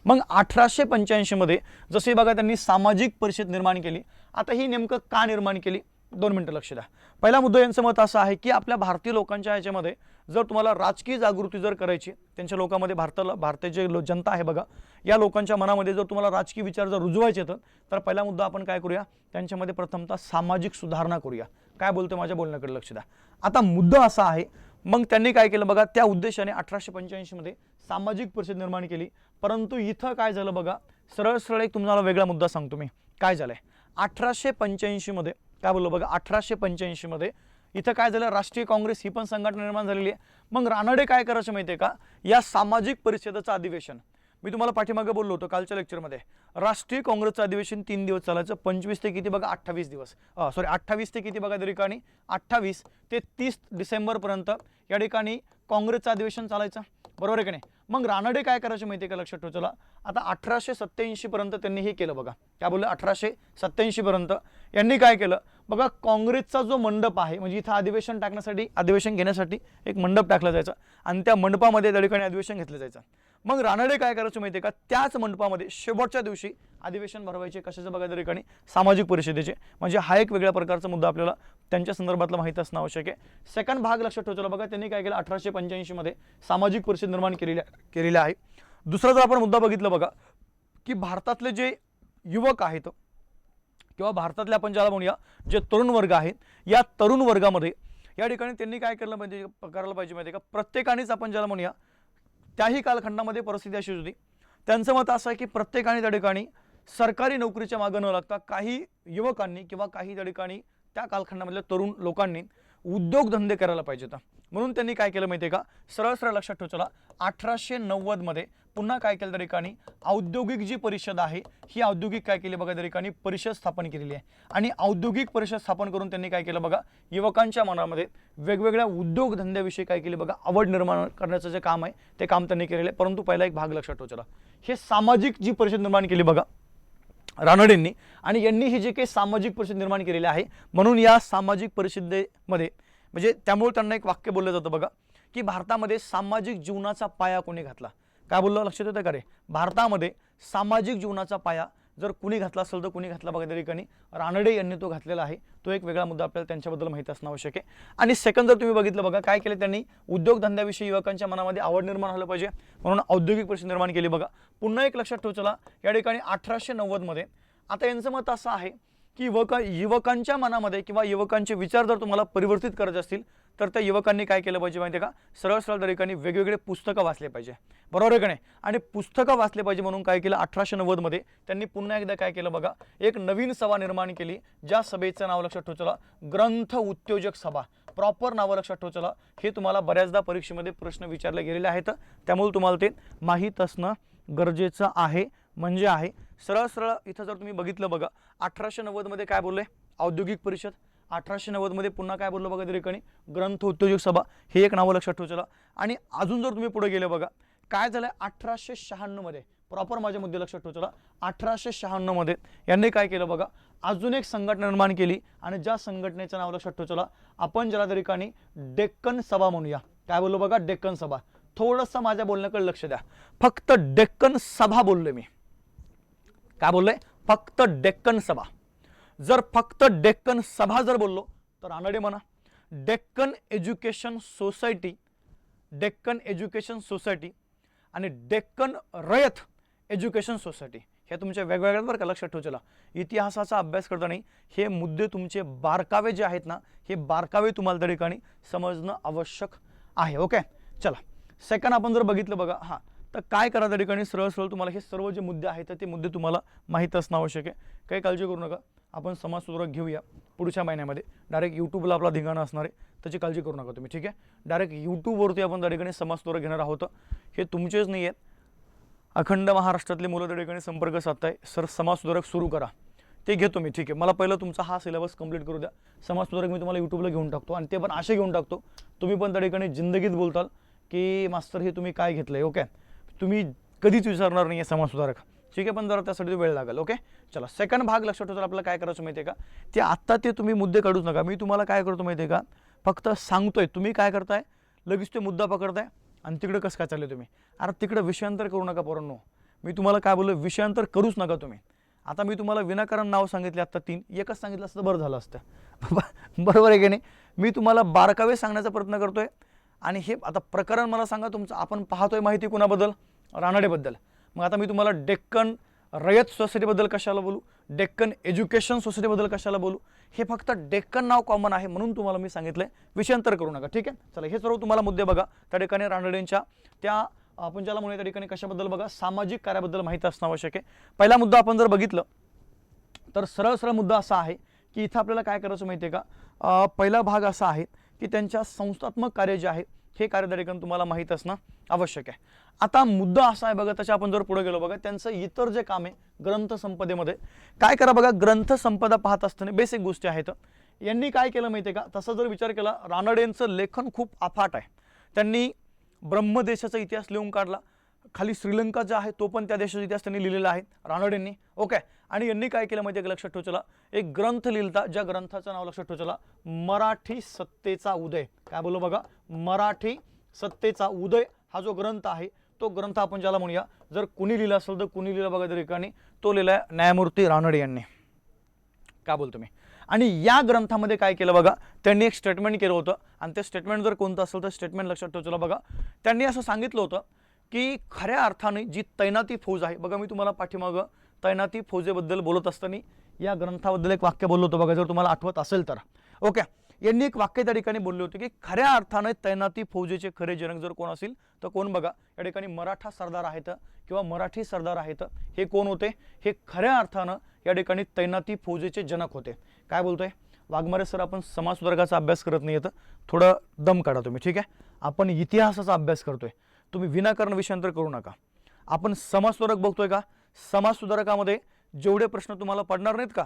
S1: मग 1885 मध्ये जसे बघा त्यांनी सामाजिक परिषद निर्माण केली. आता ही नेमकं का निर्माण केली, 2 मिनिटं लक्ष द्या. पहिला मुद्दा यांचं मत असं आहे की आपल्या भारतीय लोकांच्या ह्याच्यामध्ये जर तुम्हाला राजकीय जागृती जर करायची, त्यांच्या लोकांमध्ये भारताचे जनता आहे बघा, या लोकांच्या मनामध्ये जर तुम्हाला राजकीय विचार जर रुजवायचे तर पहिला मुद्दा आपण काय करूया, त्यांच्यामध्ये प्रथमतः सामाजिक सुधारणा करूया. काय बोलतो माझ्या बोलण्याकडे लक्ष द्या. आता मुद्दा असा आहे, मग त्यांनी काय केलं बघा, त्या उद्देशाने 1885 मध्ये सामाजिक परिषद निर्माण केली. परंतु इथं काय झालं बघा, सरळ सरळ एक तुम्हाला वेगळा मुद्दा सांगतो मी. काय झालंय 1885 मध्ये, काय बोललो बघा, 1885 मध्ये इथं काय झालं, राष्ट्रीय काँग्रेस ही पण संघटना निर्माण झालेली आहे. मग रानडे काय करायचं माहितीये का, या सामाजिक परिषदेचं अधिवेशन, मी तुम्हाला पाठीमागे बोललो होतो कालच्या लेक्चरमध्ये, राष्ट्रीय काँग्रेसचं अधिवेशन 3 दिवस चालायचं, 25 ते किती बघा 28 दिवस, 28 ते किती बघा त्या ठिकाणी 28 ते 30 डिसेंबर पर्यंत या ठिकाणी काँग्रेसचं अधिवेशन चालायचं, बरोबर आहे की नाही. मग रानडे काय करायचे माहिती आहे का, लक्षात ठेवा. चला आता 1887 पर्यंत त्यांनी हे केलं बघा, काय बोलले, 1887 पर्यंत यांनी काय केलं बघा, काँग्रेसचा जो मंडप आहे, म्हणजे इथं अधिवेशन टाकण्यासाठी, अधिवेशन घेण्यासाठी एक मंडप टाकला जायचा आणि त्या मंडपामध्ये त्या ठिकाणी अधिवेशन घेतलं जायचं. मग रानडे काय करायचं माहिती आहे का, त्याच मंडपामध्ये शेवटच्या दिवशी अधिवेशन भरवायचे, कशाचं बघा त्या ठिकाणी, सामाजिक परिषदेचे. म्हणजे हा एक वेगळ्या प्रकारचा मुद्दा आपल्याला त्यांच्या संदर्भातला माहिती असणं आवश्यक आहे. सेकंड भाग लक्षात ठेवतो बघा, त्यांनी काय केलं 1885 मध्ये सामाजिक परिषद निर्माण केलेली आहे. दुसरा जर आपण मुद्दा बघितला बघा, की भारतातले जे युवक आहेत किंवा भारतातले आपण ज्याला म्हणूया जे तरुण वर्ग आहेत, या तरुण वर्गामध्ये या ठिकाणी त्यांनी काय करायला पाहिजे माहिती का, प्रत्येकानेच आपण ज्याला म्हणूया, त्याही कालखंडामध्ये परिस्थिती अशी होती, त्यांचं मत असं आहे की प्रत्येकाने त्या ठिकाणी सरकारी नोकरीच्या मागे न लागता काही युवकांनी किंवा काही त्या ठिकाणी त्या कालखंडामधल्या तरुण लोकांनी उद्योगधंदे करायला पाहिजे होता. म्हणून त्यांनी काय केलं माहिती आहे का, सरळ सरळ लक्षात ठेवा. चला 1890 मध्ये पुन्हा काय केलं त्या ठिकाणी, औद्योगिक जी परिषद आहे, ही औद्योगिक काय केली बघा त्या ठिकाणी परिषद स्थापन केलेली आहे. आणि औद्योगिक परिषद स्थापन करून त्यांनी काय केलं बघा, युवकांच्या मनामध्ये वेगवेगळ्या उद्योगधंद्याविषयी काय केली बघा, आवड निर्माण करण्याचं जे काम आहे ते काम त्यांनी केलेलं आहे. परंतु पहिला एक भाग लक्षात ठेवा. चला हे सामाजिक जी परिषद निर्माण केली बघा रानडेंनी, आणि यांनी ही जे काही सामाजिक परिषद निर्माण केलेली आहे, म्हणून या सामाजिक परिषदेमध्ये म्हणजे त्यामुळे त्यांना एक वाक्य बोललं जातं बघा, की भारतामध्ये सामाजिक जीवनाचा पाया कोणी घातला. काय बोललो लक्षात येतं का रे, भारतामध्ये सामाजिक जीवनाचा पाया जर कुणी घातला असेल तर कुणी घातला बघा त्या ठिकाणी रानडे यांनी तो घातलेला आहे. तो एक वेगळा मुद्दा आपल्याला त्यांच्याबद्दल माहिती असणं आवश्यक आहे. आणि सेकंड जर तुम्ही बघितलं बघा, काय केलं त्यांनी, उद्योगधंद्याविषयी युवकांच्या मनामध्ये आवड निर्माण झालं पाहिजे म्हणून औद्योगिक परिषद निर्माण केली बघा. पुन्हा एक लक्षात ठेवा. चला या ठिकाणी 1890 मध्ये आता यांचं मत असं आहे की युवकांच्या मनामध्ये किंवा युवकांचे विचार जर तुम्हाला परिवर्तित करायचे असतील तर त्या युवकांनी काय केलं पाहिजे माहिती आहे का, सरळ सरळ त्या ठिकाणी वेगवेगळे पुस्तकं वाचले पाहिजे, बरोबर आहे का नाही. आणि पुस्तकं वाचले पाहिजे म्हणून काय केलं 1890 मध्ये त्यांनी पुन्हा एकदा काय केलं बघा, एक नवीन सभा निर्माण केली, ज्या सभेचं नाव लक्षात ठेवा. चला ग्रंथ उद्योजक सभा, प्रॉपर नाव लक्षात ठेवा. चला हे तुम्हाला बऱ्याचदा परीक्षेमध्ये प्रश्न विचारले गेलेले आहेत, त्यामुळे तुम्हाला ते माहीत असणं गरजेचं आहे. म्हणजे आहे सरळ सरळ इथं जर तुम्ही बघितलं बघा, 1890 मध्ये काय बोलले, औद्योगिक परिषद, 1890 मध्ये पुन्हा काय बोललो बघा त्या ठिकाणी, ग्रंथ उद्योजक सभा, हे एक नाव लक्षात ठेवा. चला आणि अजून जर तुम्ही पुढे गेले बघा, काय झालं 1896 मध्ये, प्रॉपर माझ्या मुद्दे लक्षात ठेवा. चला 1896 मध्ये यांनी काय केलं बघा, अजून एक संघटना निर्माण केली आणि ज्या संघटनेचं नाव लक्षात ठेवा. चला आपण ज्याला त्या ठिकाणी डेक्कन सभा म्हणूया. काय बोललो बघा, डेक्कन सभा. थोडंसं माझ्या बोलण्याकडे लक्ष द्या, फक्त डेक्कन सभा बोललोय मी. काय बोललोय, फक्त डेक्कन सभा. जर फक्त डेक्कन सभा जर बोललो तर रानडे म्हणा Deccan education society, Deccan education society आणि डेक्कन रयत एज्युकेशन सोसायटी, हे तुमच्या वेगवेगळ्या बरं का, लक्षात ठेवा. चला इतिहासाचा अभ्यास करताना हे मुद्दे तुमचे बारकावे जे आहेत ना, हे बारकावे तुम्हाला त्या ठिकाणी समजणं आवश्यक आहे. ओके चला सेकंड आपण जर बघितलं बघा, हां तर काय करा त्या ठिकाणी सरळ सरळ तुम्हाला हे सर्व जे मुद्दे आहेत ते मुद्दे तुम्हाला माहीत असणं आवश्यक आहे. काही काळजी करू नका. आपण समाजसुधारक घेऊया पुढच्या महिन्यामध्ये. डायरेक्ट यूट्यूबला आपला धिंगाणा असणार आहे, त्याची काळजी करू नका तुम्ही, ठीक आहे. डायरेक्ट यूट्यूबवरती आपण त्या ठिकाणी समाजसुधारक घेणार आहोत. हे तुमचेच नाही आहेत, अखंड महाराष्ट्रातले मुलं त्या ठिकाणी संपर्क साधताय, सर समाजसुधारक सुरू करा, ते घेतो मी, ठीक आहे. मला पहिलं तुमचा हा सिलेबस कंप्लीट करू द्या. समाजसुधारक मी तुम्हाला यूट्यूबला घेऊन टाकतो आणि ते पण असे घेऊन टाकतो तुम्ही पण त्या ठिकाणी जिंदगीत बोलताल की मास्तर हे तुम्ही काय घेतलं आहे. ओके, तुम्ही कधीच विचारणार नाही आहे समाजसुधारक, ठीक आहे. पण जरा त्यासाठी वेळ लागेल. ओके, चला. सेकंड भाग लक्षात ठेवता आपल्याला काय करायचं माहिती आहे का, ते आत्ता ते तुम्ही मुद्दे काढूच नका. मी तुम्हाला काय करतो माहिती आहे का, फक्त सांगतोय, तुम्ही काय करताय, लगेच ते मुद्दा पकडताय आणि तिकडे कसं काय चालले तुम्ही. अरे तिकडे विषयांतर करू नका पोरांनो. मी तुम्हाला काय बोललो, विषयांतर करूच नका तुम्ही. आता मी तुम्हाला विनाकारण नाव सांगितले, आत्ता 3, एकच सांगितलं असतं बरं झालं असतं. बरोबर आहे की नाही. मी तुम्हाला बारकावे सांगण्याचा प्रयत्न करतोय. आणि हे आता प्रकरण मला सांगा तुमचं, आपण पाहतोय माहिती कुणाबद्दल, रानडेबद्दल. मग आता मी तुम्हाला डेक्कन रयत सोसायटीबद्दल कशाला बोलू, डेक्कन एज्युकेशन सोसायटीबद्दल कशाला बोलू. हे फक्त डेक्कन नाव कॉमन आहे म्हणून तुम्हाला मी सांगितलंय, विषयांतर करू नका, ठीक आहे. चला, हे सर्व तुम्हाला मुद्दे बघा त्या ठिकाणी रानडेंच्या त्या आपण ज्याला म्हणूया त्या ठिकाणी कशाबद्दल बघा, सामाजिक कार्याबद्दल माहिती असणं आवश्यक आहे. पहिला मुद्दा आपण जर बघितलं तर सरळ सरळ मुद्दा असा आहे की इथं आपल्याला काय करायचं माहिती आहे का, पहिला भाग असा आहे की त्यांच्या संस्थात्मक कार्य जे आहे हे कार्य त्या ठिकाणी तुम्हाला माहीत असणं आवश्यक आहे. आता मुद्दा असा आहे बघा, त्याच्या आपण जर पुढे गेलो बघा, त्यांचं इतर जे काम आहे ग्रंथसंपदेमध्ये काय करा बघा. ग्रंथसंपदा पाहत असताना बेसिक गोष्टी आहेत. यांनी काय केलं माहिती आहे का, तसा जर विचार केला, रानडेंचं लेखन खूप अफाट आहे. त्यांनी ब्रह्मदेशाचा इतिहास लिहून काढला, खाली श्रीलंका जो आहे तो पण त्या देशाचा इतिहास त्यांनी लिहिलेला आहे रानडेंनी. ओके, आणि यांनी काय केलं माहिती आहे का, लक्षात ठेव चला, एक ग्रंथ लिहिलता, ज्या ग्रंथाचं नाव लक्षात ठेव चला, मराठी सत्तेचा उदय. काय बोललो बघा, मराठी सत्तेचा उदय हा जो ग्रंथ आहे तो ग्रंथ आपण ज्याला म्हणूया, जर कुणी लिहिला असेल तर कुणी लिहिला बघा त्या ठिकाणी, तो लिहिलाय न्यायमूर्ती रानडे यांनी. काय बोलतो मी. आणि या ग्रंथामध्ये काय केलं बघा, त्यांनी एक स्टेटमेंट केलं होतं, आणि ते स्टेटमेंट जर कोणतं असेल तर स्टेटमेंट लक्षात ठेव चला बघा. त्यांनी असं सांगितलं होतं की खऱ्या अर्थाने जी तैनाती फौज आहे बघा, मी तुम्हाला पाठीमागं तैनाती फौजेबद्दल बोलत असताना या ग्रंथाबद्दल एक वाक्य बोललो होतं बघा, जर तुम्हाला आठवत असेल तर. ओके, यांनी एक वाक्य त्या ठिकाणी बोलले होते की खऱ्या अर्थाने तैनाती फौजेचे खरे जनक जर कोण असेल तर कोण बघा, या ठिकाणी मराठा सरदार आहेत किंवा मराठी सरदार आहेत. हे कोण होते, हे खऱ्या अर्थानं या ठिकाणी तैनाती फौजेचे जनक होते. काय बोलतोय वाघमारे सर, आपण समाजसुधारकाचा अभ्यास करत नाही, थोडं दम काढा तुम्ही, ठीक आहे. आपण इतिहासाचा अभ्यास करतोय, तुम्ही विनाकारण विषयांतर करू नका. आपण समाजसुधारक बघतोय का, समाजसुधारकामध्ये जेवढे प्रश्न तुम्हाला पडणार नाहीत का,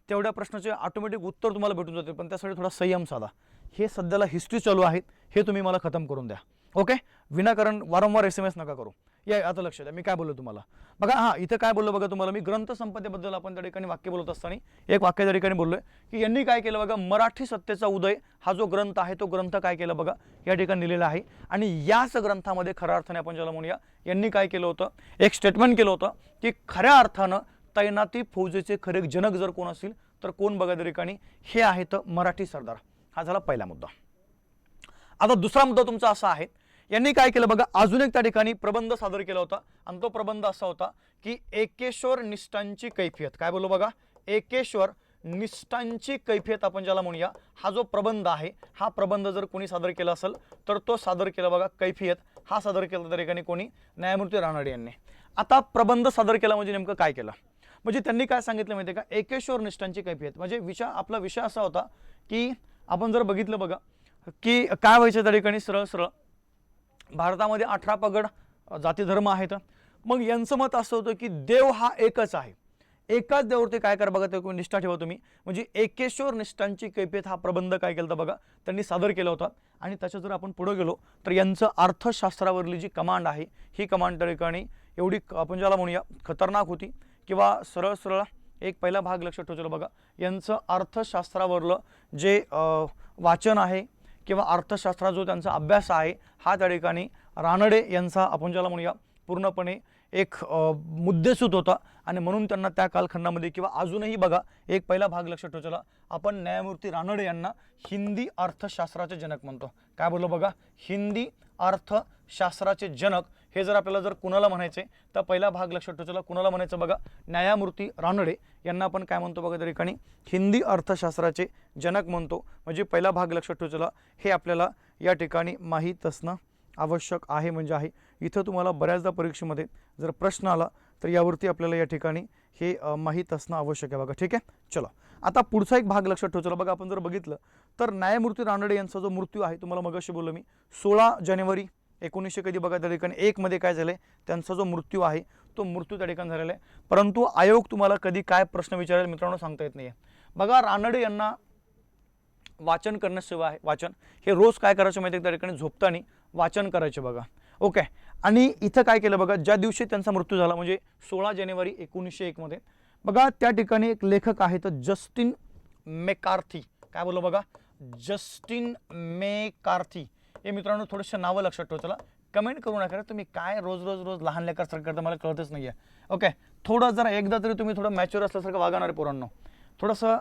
S1: तेवढ्या प्रश्नाचे ऑटोमॅटिक उत्तर तुम्हाला भेटून जाते, पण त्यासाठी थोडा संयम साधा. हे सध्याला हिस्ट्री चालू आहेत, हे तुम्ही मला खतम करून द्या. ओके, विनाकारण वारंवार SMS नका करू. या आता लक्ष द्या मी काय बोललो तुम्हाला बघा. हां, इथं काय बोललो बघा तुम्हाला, मी ग्रंथसंपदेबद्दल आपण त्या ठिकाणी वाक्य बोलत असताना एक वाक्य त्या ठिकाणी बोललोय की यांनी काय केलं बघा, मराठी सत्तेचा उदय हा जो ग्रंथ आहे तो ग्रंथ काय केलं बघा, या ठिकाणी लिहिलेला आहे. आणि याच ग्रंथामध्ये खऱ्या अर्थाने आपण ज्याला म्हणूया, यांनी काय केलं होतं, एक स्टेटमेंट केलं होतं की खऱ्या अर्थानं तैनाती फौजेचे खरे जनक जर कोण असतील तर कोण बघा त्या ठिकाणी, हे आहेत मराठी सरदार. हा झाला पहिला मुद्दा. आता दुसरा मुद्दा तुमचा असा आहे, यांनी काय केलं बघा, अजून एक त्या ठिकाणी प्रबंध सादर केला होता, आणि तो प्रबंध असा होता की एकेश्वर निष्ठांची कैफियत. काय बोललो बघा, एकेश्वर निष्ठांची कैफियत आपण ज्याला म्हणूया, हा जो प्रबंध आहे, हा प्रबंध जर कोणी सादर केला असेल तर तो सादर केला बघा, कैफियत हा सादर केला त्या ठिकाणी कोणी, न्यायमूर्ती रानडे यांनी. आता प्रबंध सादर केला म्हणजे नेमकं काय केलं, म्हणजे त्यांनी काय सांगितलं माहिती आहे का, एकेश्वर निष्ठांची कैफियत. म्हणजे आपला विषय असा होता की आपण जर बघितलं बघा की काय व्हायचं त्या ठिकाणी, सरळ सरळ भारतामध्ये 18 पगड जाती धर्म आहेत. मग यांचं मत असं होतं की देव हा एकच आहे, एकाच देवावरती काय करा बघा, ते निष्ठा ठेवा तुम्ही. म्हणजे एकेश्वर निष्ठांची कैफियत हा प्रबंध काय केला बघा, त्यांनी सादर केला होता. आणि त्याच्या जर आपण पुढे गेलो तर यांचं अर्थशास्त्रावरली जी कमांड आहे, ही कमांड त्या ठिकाणी एवढी आपण ज्याला म्हणूया खतरनाक होती, किंवा सरळ सरळ एक पहिला भाग लक्षात ठेवतो बघा, यांचं अर्थशास्त्रावरलं जे वाचन आहे किंवा अर्थशास्त्राचा जो त्यांचा अभ्यास आहे, हा त्या ठिकाणी रानडे यांचा आपण ज्याला म्हणूया पूर्णपणे एक मुद्देसूद होता. आणि म्हणून त्यांना त्या कालखंडामध्ये किंवा अजूनही बघा, एक पहिला भाग लक्षात ठेवला, आपण न्यायमूर्ती रानडे यांना हिंदी अर्थशास्त्राचे जनक म्हणतो. काय बोललो बघा, हिंदी अर्थशास्त्राचे जनक. हे जर आपल्याला जर कुणाला म्हणायचे तर पहिला भाग लक्षात ठेवला, कुणाला म्हणायचं बघा, न्यायमूर्ती रानडे यांना आपण काय म्हणतो बघा त्या ठिकाणी, हिंदी अर्थशास्त्राचे जनक म्हणतो. म्हणजे पहिला भाग लक्षात ठेवला, हे आपल्याला या ठिकाणी माहीत असणं आवश्यक आहे म्हणजे आहे. इथं तुम्हाला बऱ्याचदा परीक्षेमध्ये जर प्रश्न आला तर यावरती आपल्याला या ठिकाणी हे माहीत असणं आवश्यक आहे बघा. ठीक आहे, चला आता पुढचा एक भाग लक्षात ठेवा. चला बघा, आपण जर बघितलं तर न्यायमूर्ती रानडे यांचा जो मृत्यू आहे, तुम्हाला मगाशी बोललो मी 16 जानेवारी 1900 कधी बघा त्या ठिकाणी 1 मध्ये काय झालंय, त्यांचा जो मृत्यू आहे तो मृत्यू त्या ठिकाणी झालेला आहे. परंतु आयोग तुम्हाला कधी काय प्रश्न विचारेल मित्रांनो सांगता येत नाही आहे बघा. रानडे यांना वाचन करण्याशिवाय आहे, वाचन हे रोज काय करायचं माहिती आहे, त्या ठिकाणी झोपताना वाचन करायचे बघा. ओके, आणि इथं काय केलं बघा, ज्या दिवशी त्यांचा मृत्यू झाला म्हणजे 16 जानेवारी 1901 मध्ये बघा, त्या ठिकाणी एक लेखक आहेत जस्टिन मेकार्थी. काय बोललो बघा, जस्टिन मेकार्थी. हे मित्रांनो थोडेसे नावं लक्षात ठेवा. चला कमेंट करू नका, तुम्ही काय रोज रोज रोज लहान लेकरासारखं करता मला कळतच नाही आहे. ओके, थोडं जरा एकदा तरी तुम्ही थोडं मॅच्युअर असल्यासारखं वागणारे पोरांनो, थोडंसं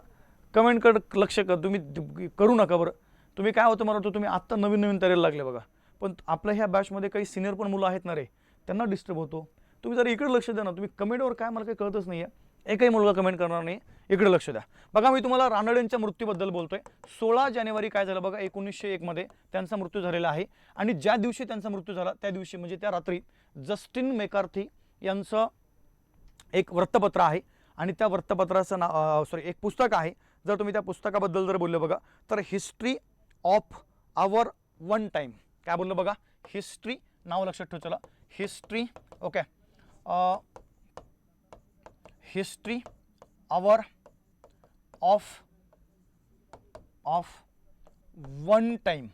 S1: कमेंटकडे लक्ष कर, तुम्ही करू नका बरं. तुम्ही काय होतं मला वाटतं, तुम्ही आत्ता नवीन नवीन तयारीला लागले बघा, पण आपल्या ह्या बॅचमध्ये काही सिनियर पण मुलं आहेत ना रे, त्यांना डिस्टर्ब होतो. तुम्ही जरा इकडे लक्ष द्या ना. तुम्ही कमेंटवर काय मला काही कळतच नाही आहे, एकही मुलगा कमेंट करणार नाही, इकडे लक्ष द्या बघा. मी तुम्हाला रानडेंच्या मृत्यूबद्दल बोलतोय. 16 जानेवारी काय झालं बघा, 1901 मध्ये त्यांचा मृत्यू झालेला आहे. आणि ज्या दिवशी त्यांचा मृत्यू झाला त्या दिवशी म्हणजे त्या रात्री जस्टिन मेकार्थी यांचं एक वृत्तपत्र आहे आणि त्या वृत्तपत्राचं नाव एक पुस्तक आहे. जर तुम्ही त्या पुस्तकाबद्दल जर बोलले बघा तर history of hour one time. काय बोललो बघा, हिस्ट्री, नाव लक्षात ठेवा. चला history, okay, history hour of one time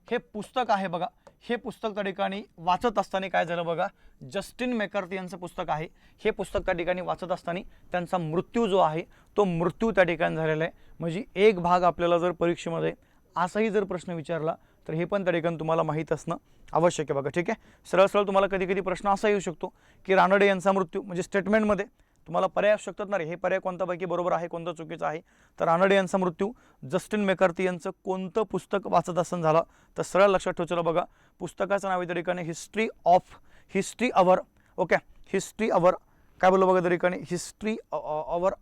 S1: हे पुस्तक आहे बघा. हे पुस्तक त्या ठिकाणी वाचत असताना काय झालं बघा, जस्टिन मेकार्थी यांचं पुस्तक आहे. हे पुस्तक त्या ठिकाणी वाचत असताना त्यांचा मृत्यू जो आहे तो मृत्यू त्या ठिकाणी झालेला आहे. म्हणजे एक भाग आपल्याला जर परीक्षेमध्ये असाही जर प्रश्न विचारला तर हे पण त्या ठिकाणी तुम्हाला माहीत असणं आवश्यक आहे बघा. ठीक आहे, सरळ सरळ तुम्हाला कधी कधी प्रश्न असा येऊ शकतो की रानडे यांचा मृत्यू म्हणजे स्टेटमेंटमध्ये तुम्हाला पर्याय असू शकतात ना रे, हे पर्याय कोणतापैकी बरोबर आहे कोणतं चुकीचं आहे. तर रानडे यांचा मृत्यू जस्टिन मेकार्थी यांचं कोणतं पुस्तक वाचत असताना झाला, तर सरळ लक्षात ठेवायचं बघा. पुस्तकाचं नाव आहे त्या ठिकाणी history our, okay, history our, काय बोललो बघा त्या ठिकाणी, history our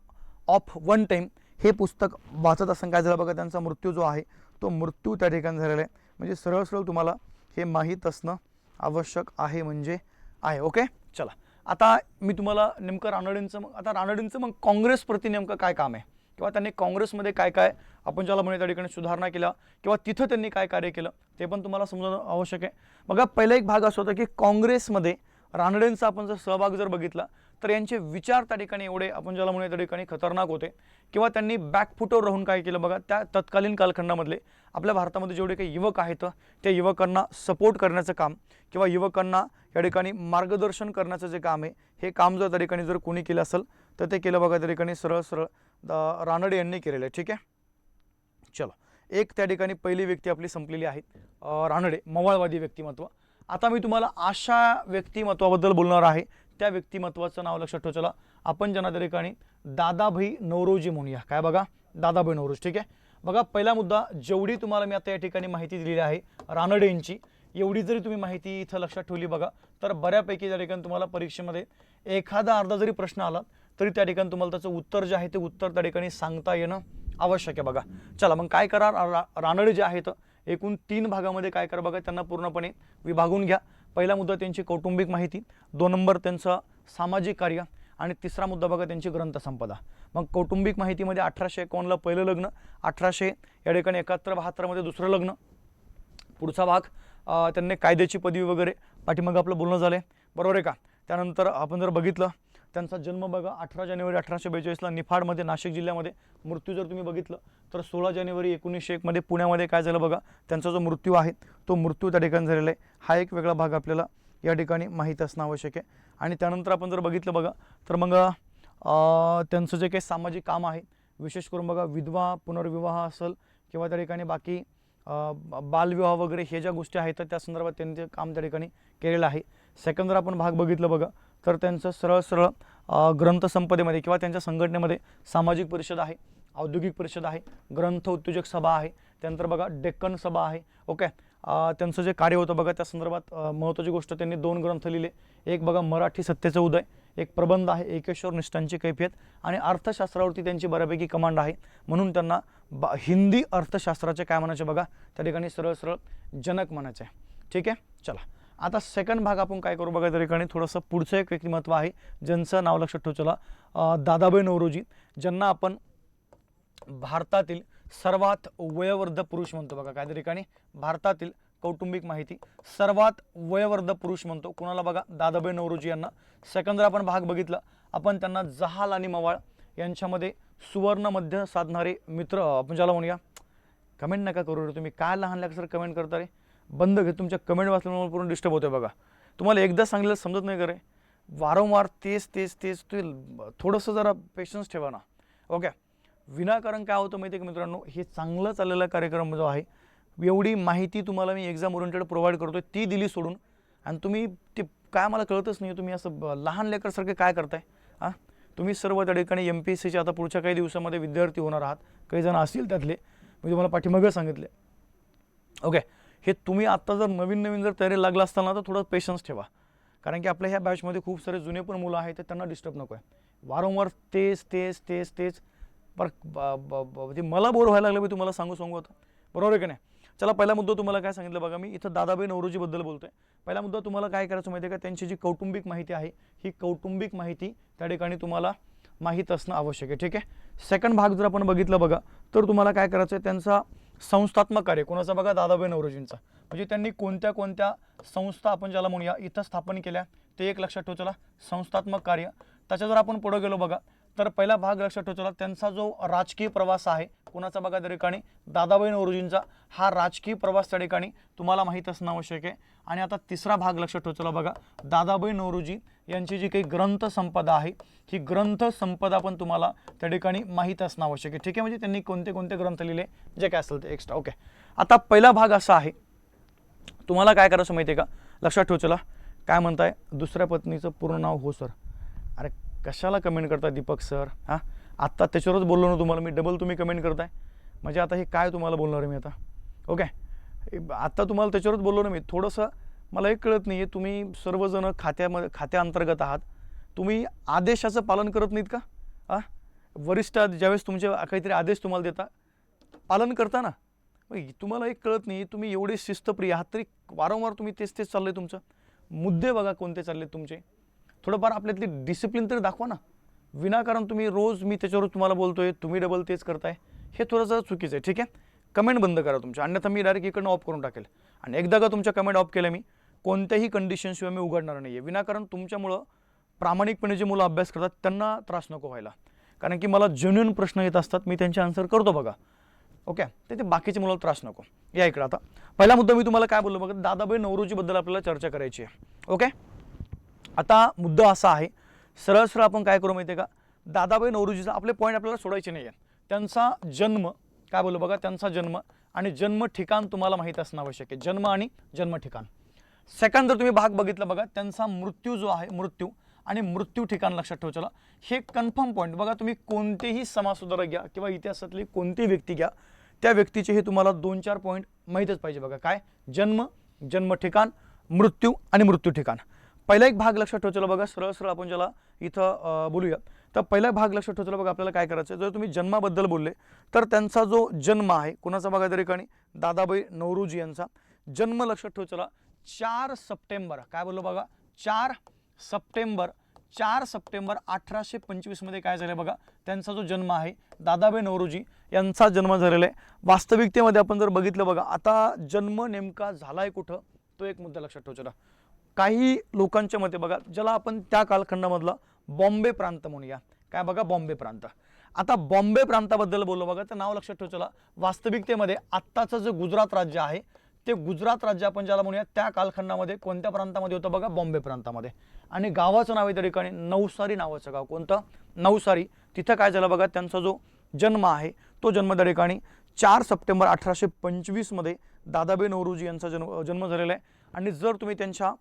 S1: of one time. हे पुस्तक वाचत असताना काय झालं बघा, त्यांचा मृत्यू जो आहे तो मृत्यू त्या ठिकाणी झालेला आहे. म्हणजे सरळ सरळ तुम्हाला हे माहीत असणं आवश्यक आहे म्हणजे आहे. ओके, चला आता मी तुम्हाला नेमकं रानडेंचं मग काँग्रेसप्रती नेमकं काय काम आहे किंवा त्यांनी काँग्रेसमध्ये काय काय आपण ज्याला म्हणे त्या ठिकाणी सुधारणा केल्या किंवा तिथं त्यांनी काय कार्य केलं ते पण तुम्हाला समजणं आवश्यक आहे बघा. पहिला एक भाग असा होता की काँग्रेसमध्ये रानडेंचा आपण जर सहभाग जर बघितला तर यांचे विचार त्या ठिकाणी एवढे आपण ज्याला म्हणे त्या ठिकाणी खतरनाक होते किंवा त्यांनी बॅकफुटवर राहून काय केलं बघा, त्या तत्कालीन कालखंडामधले आपल्या भारतामध्ये जेवढे काही युवक आहेत त्या युवकांना सपोर्ट करण्याचं काम किंवा युवकांना या ठिकाणी मार्गदर्शन करण्याचं जे काम आहे हे काम जर त्या ठिकाणी जर कोणी केलं असेल तर ते केलं बघा त्या ठिकाणी सरळ सरळ रानडे यांनी केलेलं आहे. ठीक आहे, चलो एक त्या ठिकाणी पहिली व्यक्ती आपली संपलेली आहे रानडे, मवाळवादी व्यक्तिमत्व. आता मी तुम्हाला अशा व्यक्तिमत्वाबद्दल बोलणार आहे, त्या व्यक्तिमत्वाचं नाव लक्षात ठेवा. चला आपण ज्यांना त्या ठिकाणी दादाभाई नौरोजी म्हणूया. काय बघा, दादाभाई नौरोजी. ठीक आहे बघा, पहिला मुद्दा, जेवढी तुम्हाला मी आता या ठिकाणी माहिती दिलेली आहे रानडे यांची, एवढी जरी तुम्ही माहिती इथं लक्षात ठेवली बघा तर बऱ्यापैकी त्या ठिकाणी तुम्हाला परीक्षेमध्ये एखादा अर्धा जरी प्रश्न आला तरी त्या ठिकाणी तुम्हाला त्याचं उत्तर जे आहे ते उत्तर त्या ठिकाणी सांगता येणं आवश्यक आहे बघा. चला मग काय करा, रानडे जे आहेत एकूण 3 भागामध्ये काय करा बघा, त्यांना पूर्णपणे विभागून घ्या. पहिला मुद्दा त्यांची कौटुंबिक माहिती, 2 नंबर त्यांचं सामाजिक कार्य आणि तिसरा मुद्दा बघा त्यांची ग्रंथसंपदा. मग कौटुंबिक माहितीमध्ये 1851ला पहिलं लग्न, 1800 या ठिकाणी 71-72 मध्ये दुसरं लग्न. पुढचा भाग त्यांनी कायद्याची पदवी वगैरे पाठीमागं आपलं बोलणं झालं बरोबर आहे का. त्यानंतर आपण जर बघितलं त्यांचा जन्म बघा 18 जानेवारी 1842ला निफाडमध्ये नाशिक जिल्ह्यामध्ये. मृत्यू जर तुम्ही बघितलं तर 16 जानेवारी 1901 मध्ये पुण्यामध्ये काय झालं बघा, त्यांचा जो मृत्यू आहे तो मृत्यू त्या ठिकाणी झालेला आहे. हा एक वेगळा भाग आपल्याला या ठिकाणी माहीत असणं आवश्यक आहे. आणि त्यानंतर आपण जर बघितलं बघा तर मग त्यांचं जे काही सामाजिक काम आहे विशेष करून बघा विधवा पुनर्विवाह असेल किंवा त्या ठिकाणी बाकी बालविवाह वगैरे हे ज्या गोष्टी आहेत त्या संदर्भात त्यांनी ते काम त्या ठिकाणी केलेलं आहे. सेकंड जर आपण भाग बघितलं बघा तर त्यांचं सरळ सरळ ग्रंथसंपदेमध्ये किंवा त्यांच्या संघटनेमध्ये सामाजिक परिषद आहे, औद्योगिक परिषद आहे, ग्रंथ उद्योजक सभा आहे, त्यानंतर बघा डेक्कन सभा आहे. ओके, त्यांचं जे कार्य होतं बघा त्या संदर्भात महत्त्वाची गोष्ट त्यांनी 2 ग्रंथ लिहिले. एक बघा मराठी सत्तेचा उदय, एक प्रबंध आहे एकेश्वर निष्ठांची कैफियत, आणि अर्थशास्त्रावरती त्यांची बऱ्यापैकी कमांड आहे म्हणून त्यांना हिंदी अर्थशास्त्राचे काय म्हणायचे बघा त्या ठिकाणी सरळ सरळ जनक म्हणायचे. ठीक आहे. चला आता सेकंड भाग आपण काय करू बघा, त्या ठिकाणी थोडंसं पुढचं एक व्यक्तिमत्व आहे ज्यांचं नाव लक्षात ठेवू. चला दादाभाई नौरोजी, ज्यांना आपण भारतातील सर्वात वयोवृद्ध पुरुष म्हणतो बघा. काय त्या ठिकाणी भारतातील कौटुंबिक माहिती सर्वात वयोवृद्ध पुरुष म्हणतो कुणाला बघा, दादाभाई नौरोजी यांना. सेकंड जर आपण भाग बघितला, आपण त्यांना जहाल आणि मवाळ यांच्यामध्ये सुवर्ण मध्य साधणारे मित्र आपण ज्याला म्हणूया. कमेंट नका करू रे तुम्ही, काय लहान सर कमेंट करता रे, बंद घे. तुमच्या कमेंट वाचल्यामुळे पूर्ण डिस्टर्ब होते बघा. तुम्हाला एकदा सांगितलं समजत नाही का रे, वारंवार तेच तेच तेच तुम्ही थोडंसं जरा पेशन्स ठेवा ना. ओके, विनाकारण काय होतं माहिती आहे का मित्रांनो, हे चांगलं चाललेला कार्यक्रम जो आहे, एवढी माहिती तुम्हाला मी एक्झाम ओरिएंटेड प्रोव्हाइड करतोय ती दिली सोडून, आणि तुम्ही ते काय मला कळतच नाही, तुम्ही असं लहान लेकरसारखे काय करताय. हां, तुम्ही सर्व त्या ठिकाणी MPSCचे आता पुढच्या काही दिवसामध्ये विद्यार्थी होणार आहात, काही जण असतील त्यातले, मी तुम्हाला पाठीमागे सांगितले. ओके, हे तुम्ही आत्ता जर नवीन जर तयारी लागला असताना तर थोडं पेशन्स ठेवा, कारण की आपल्या ह्या बॅचमध्ये खूप सारे जुने पण मुलं आहेत, तर त्यांना डिस्टर्ब नको आहे. वारंवार तेच तेच तेच तेच पर मला बोर व्हायला लागलं, मी तुम्हाला सांगू आता, बरोबर आहे की नाही. चला पहिला मुद्दा तुम्हाला काय सांगितलं बघा, मी इथं दादाभाई नौरोजीबद्दल बोलतोय. पहिला मुद्दा तुम्हाला काय करायचं माहिती आहे का, त्यांची जी कौटुंबिक माहिती आहे, ही कौटुंबिक माहिती त्या ठिकाणी तुम्हाला माहीत असणं आवश्यक आहे. ठीक आहे. सेकंड भाग जर आपण बघितलं बघा, तर तुम्हाला काय करायचं आहे, त्यांचा संस्थात्मक कार्य कोणाचा बघा, दादाभाई नौरोजींचा. म्हणजे त्यांनी कोणत्या कोणत्या संस्था आपण ज्याला म्हणूया इथं स्थापन केल्या, ते एक लक्षात ठेवा. चला संस्थात्मक कार्य. त्याच्या जर आपण पुढे गेलो बघा, तर पहिला भाग लक्षात ठेवा. चला त्यांचा जो राजकीय प्रवास आहे कोणाचा बघा, त्या ठिकाणी दादाभाई नौरोजींचा. हा राजकीय प्रवास त्या ठिकाणी तुम्हाला माहीत असणं आवश्यक आहे. आणि आता तिसरा भाग लक्षात ठेवा. चला बघा, दादाभाई नौरोजी यांची जी काही ग्रंथ संपदा आहे, ही ग्रंथ संपदा पण तुम्हाला त्या ठिकाणी माहीत असणं आवश्यक आहे. ठीक आहे, म्हणजे त्यांनी कोणते कोणते ग्रंथ लिहिले, जे काय असेल ते एक्स्ट्रा. ओके, आता पहिला भाग असा आहे, तुम्हाला काय करायचं माहिती आहे का, लक्षात ठेवा. चला काय म्हणताय, दुसऱ्या पत्नीचं पूर्ण नाव हो सर. अरे कशाला कमेंट करता दीपक सर. हां, आत्ता त्याच्यावरच बोललो ना तुम्हाला मी, डबल तुम्ही कमेंट करताय, म्हणजे आता हे काय तुम्हाला बोलणार आहे मी आता. ओके, आत्ता तुम्हाला त्याच्यावरच बोललो ना मी. थोडंसं मला एक कळत नाही आहे, तुम्ही सर्वजण खात्याअंतर्गत आहात, तुम्ही आदेशाचं पालन करत नाहीत का. हां, वरिष्ठ ज्यावेळेस तुमचे काहीतरी आदेश तुम्हाला देता, पालन करता ना. तुम्हाला एक कळत नाही, तुम्ही एवढे शिस्तप्रिय आहात तरी वारंवार तुम्ही तेच तेच चाललंय. तुमचं मुद्दे बघा कोणते चाललेत तुमचे, थोडंफार आपल्यातली डिसिप्लिन तरी दाखवा ना. विनाकारण तुम्ही रोज मी त्याच्यावर तुम्हाला बोलतोय, तुम्ही डबल तेच करताय, हे थोडंसं चुकीचं आहे. ठीक आहे, कमेंट बंद करा तुमच्या, अन्यथा मी डायरेक्ट इकडनं ऑफ करून टाकेल. आणि एकदा का तुमच्या कमेंट ऑफ केल्या, मी कोणत्याही कंडिशनशिवाय मी उघडणार नाही आहे. विनाकारण तुमच्यामुळं प्रामाणिकपणे जे मुलं अभ्यास करतात त्यांना त्रास नको व्हायला, कारण की मला जेन्युइन प्रश्न येत असतात, मी त्यांचे आन्सर करतो बघा. ओके, ते बाकीच्या मुलाला त्रास नको. या इकडे आता पहिला मुद्दा मी तुम्हाला काय बोललो बघा, दादाभाई नौरोजीबद्दल आपल्याला चर्चा करायची आहे. ओके, आता मुद्दा असा आहे, सरळ सरळ आपण काय करू माहिती आहे का, दादाभाई नौरोजीचा आपले पॉईंट आपल्याला सोडायचे नाही आहे. त्यांचा जन्म काय बोललो बघा, त्यांचा जन्म आणि जन्म ठिकाण तुम्हाला माहीत असणं आवश्यक आहे. जन्म आणि जन्म ठिकाण. सेकंड जर तुम्ही भाग बघितला बघा, त्यांचा मृत्यू जो आहे, मृत्यू आणि मृत्यू ठिकाण लक्षात ठेवा. चला हे कन्फर्म पॉईंट बघा, तुम्ही कोणतेही समाजसुधारक घ्या किंवा इतिहासातली कोणतीही व्यक्ती घ्या, त्या व्यक्तीचे हे तुम्हाला 2-4 पॉईंट माहीतच पाहिजे बघा. काय, जन्म, जन्म ठिकाण, मृत्यू आणि मृत्यू ठिकाण. पहिला एक भाग लक्षात ठेवा. बघा सरळ सरळ आपण ज्याला इथं बोलूया, तर पहिला भाग लक्षात ठेवा. बघा आपल्याला काय करायचं, जर तुम्ही जन्माबद्दल बोलले तर त्यांचा जो जन्म आहे कोणाचा बघा, त्या ठिकाणी दादाभाई नौरोजी यांचा जन्म लक्षात ठेवा. चला 4 सप्टेंबर काय बोललो बघा, 4 सप्टेंबर 1825 मध्ये काय झालं बघा, त्यांचा जो जन्म आहे दादाभाई नौरोजी यांचा जन्म झालेला आहे. वास्तविकतेमध्ये आपण जर बघितलं बघा, आता जन्म नेमका झालाय कुठं, तो एक मुद्दा लक्षात ठेवा. काही लोकांच्या मते बघा, ज्याला आपण त्या कालखंडामधला बॉम्बे प्रांत म्हणूया. काय बघा, बॉम्बे प्रांत. आता बॉम्बे प्रांताबद्दल बोललो बघा, तर नाव लक्षात ठेवा. चला वास्तविकतेमध्ये आत्ताचं जे गुजरात राज्य आहे, ते गुजरात राज्य आपण ज्याला म्हणूया, त्या कालखंडामध्ये कोणत्या प्रांतामध्ये होतं बघा, बॉम्बे प्रांतामध्ये. आणि गावाचं नाव आहे त्या ठिकाणी नवसारी नावाचं गाव. कोणतं, नवसारी. तिथं काय झालं बघा, त्यांचा जो जन्म आहे तो जन्म त्या ठिकाणी 4 सप्टेंबर 1825 मध्ये दादाभाई नौरोजी यांचा जन्म झालेला आहे. आणि जर तुम्ही त्यांच्या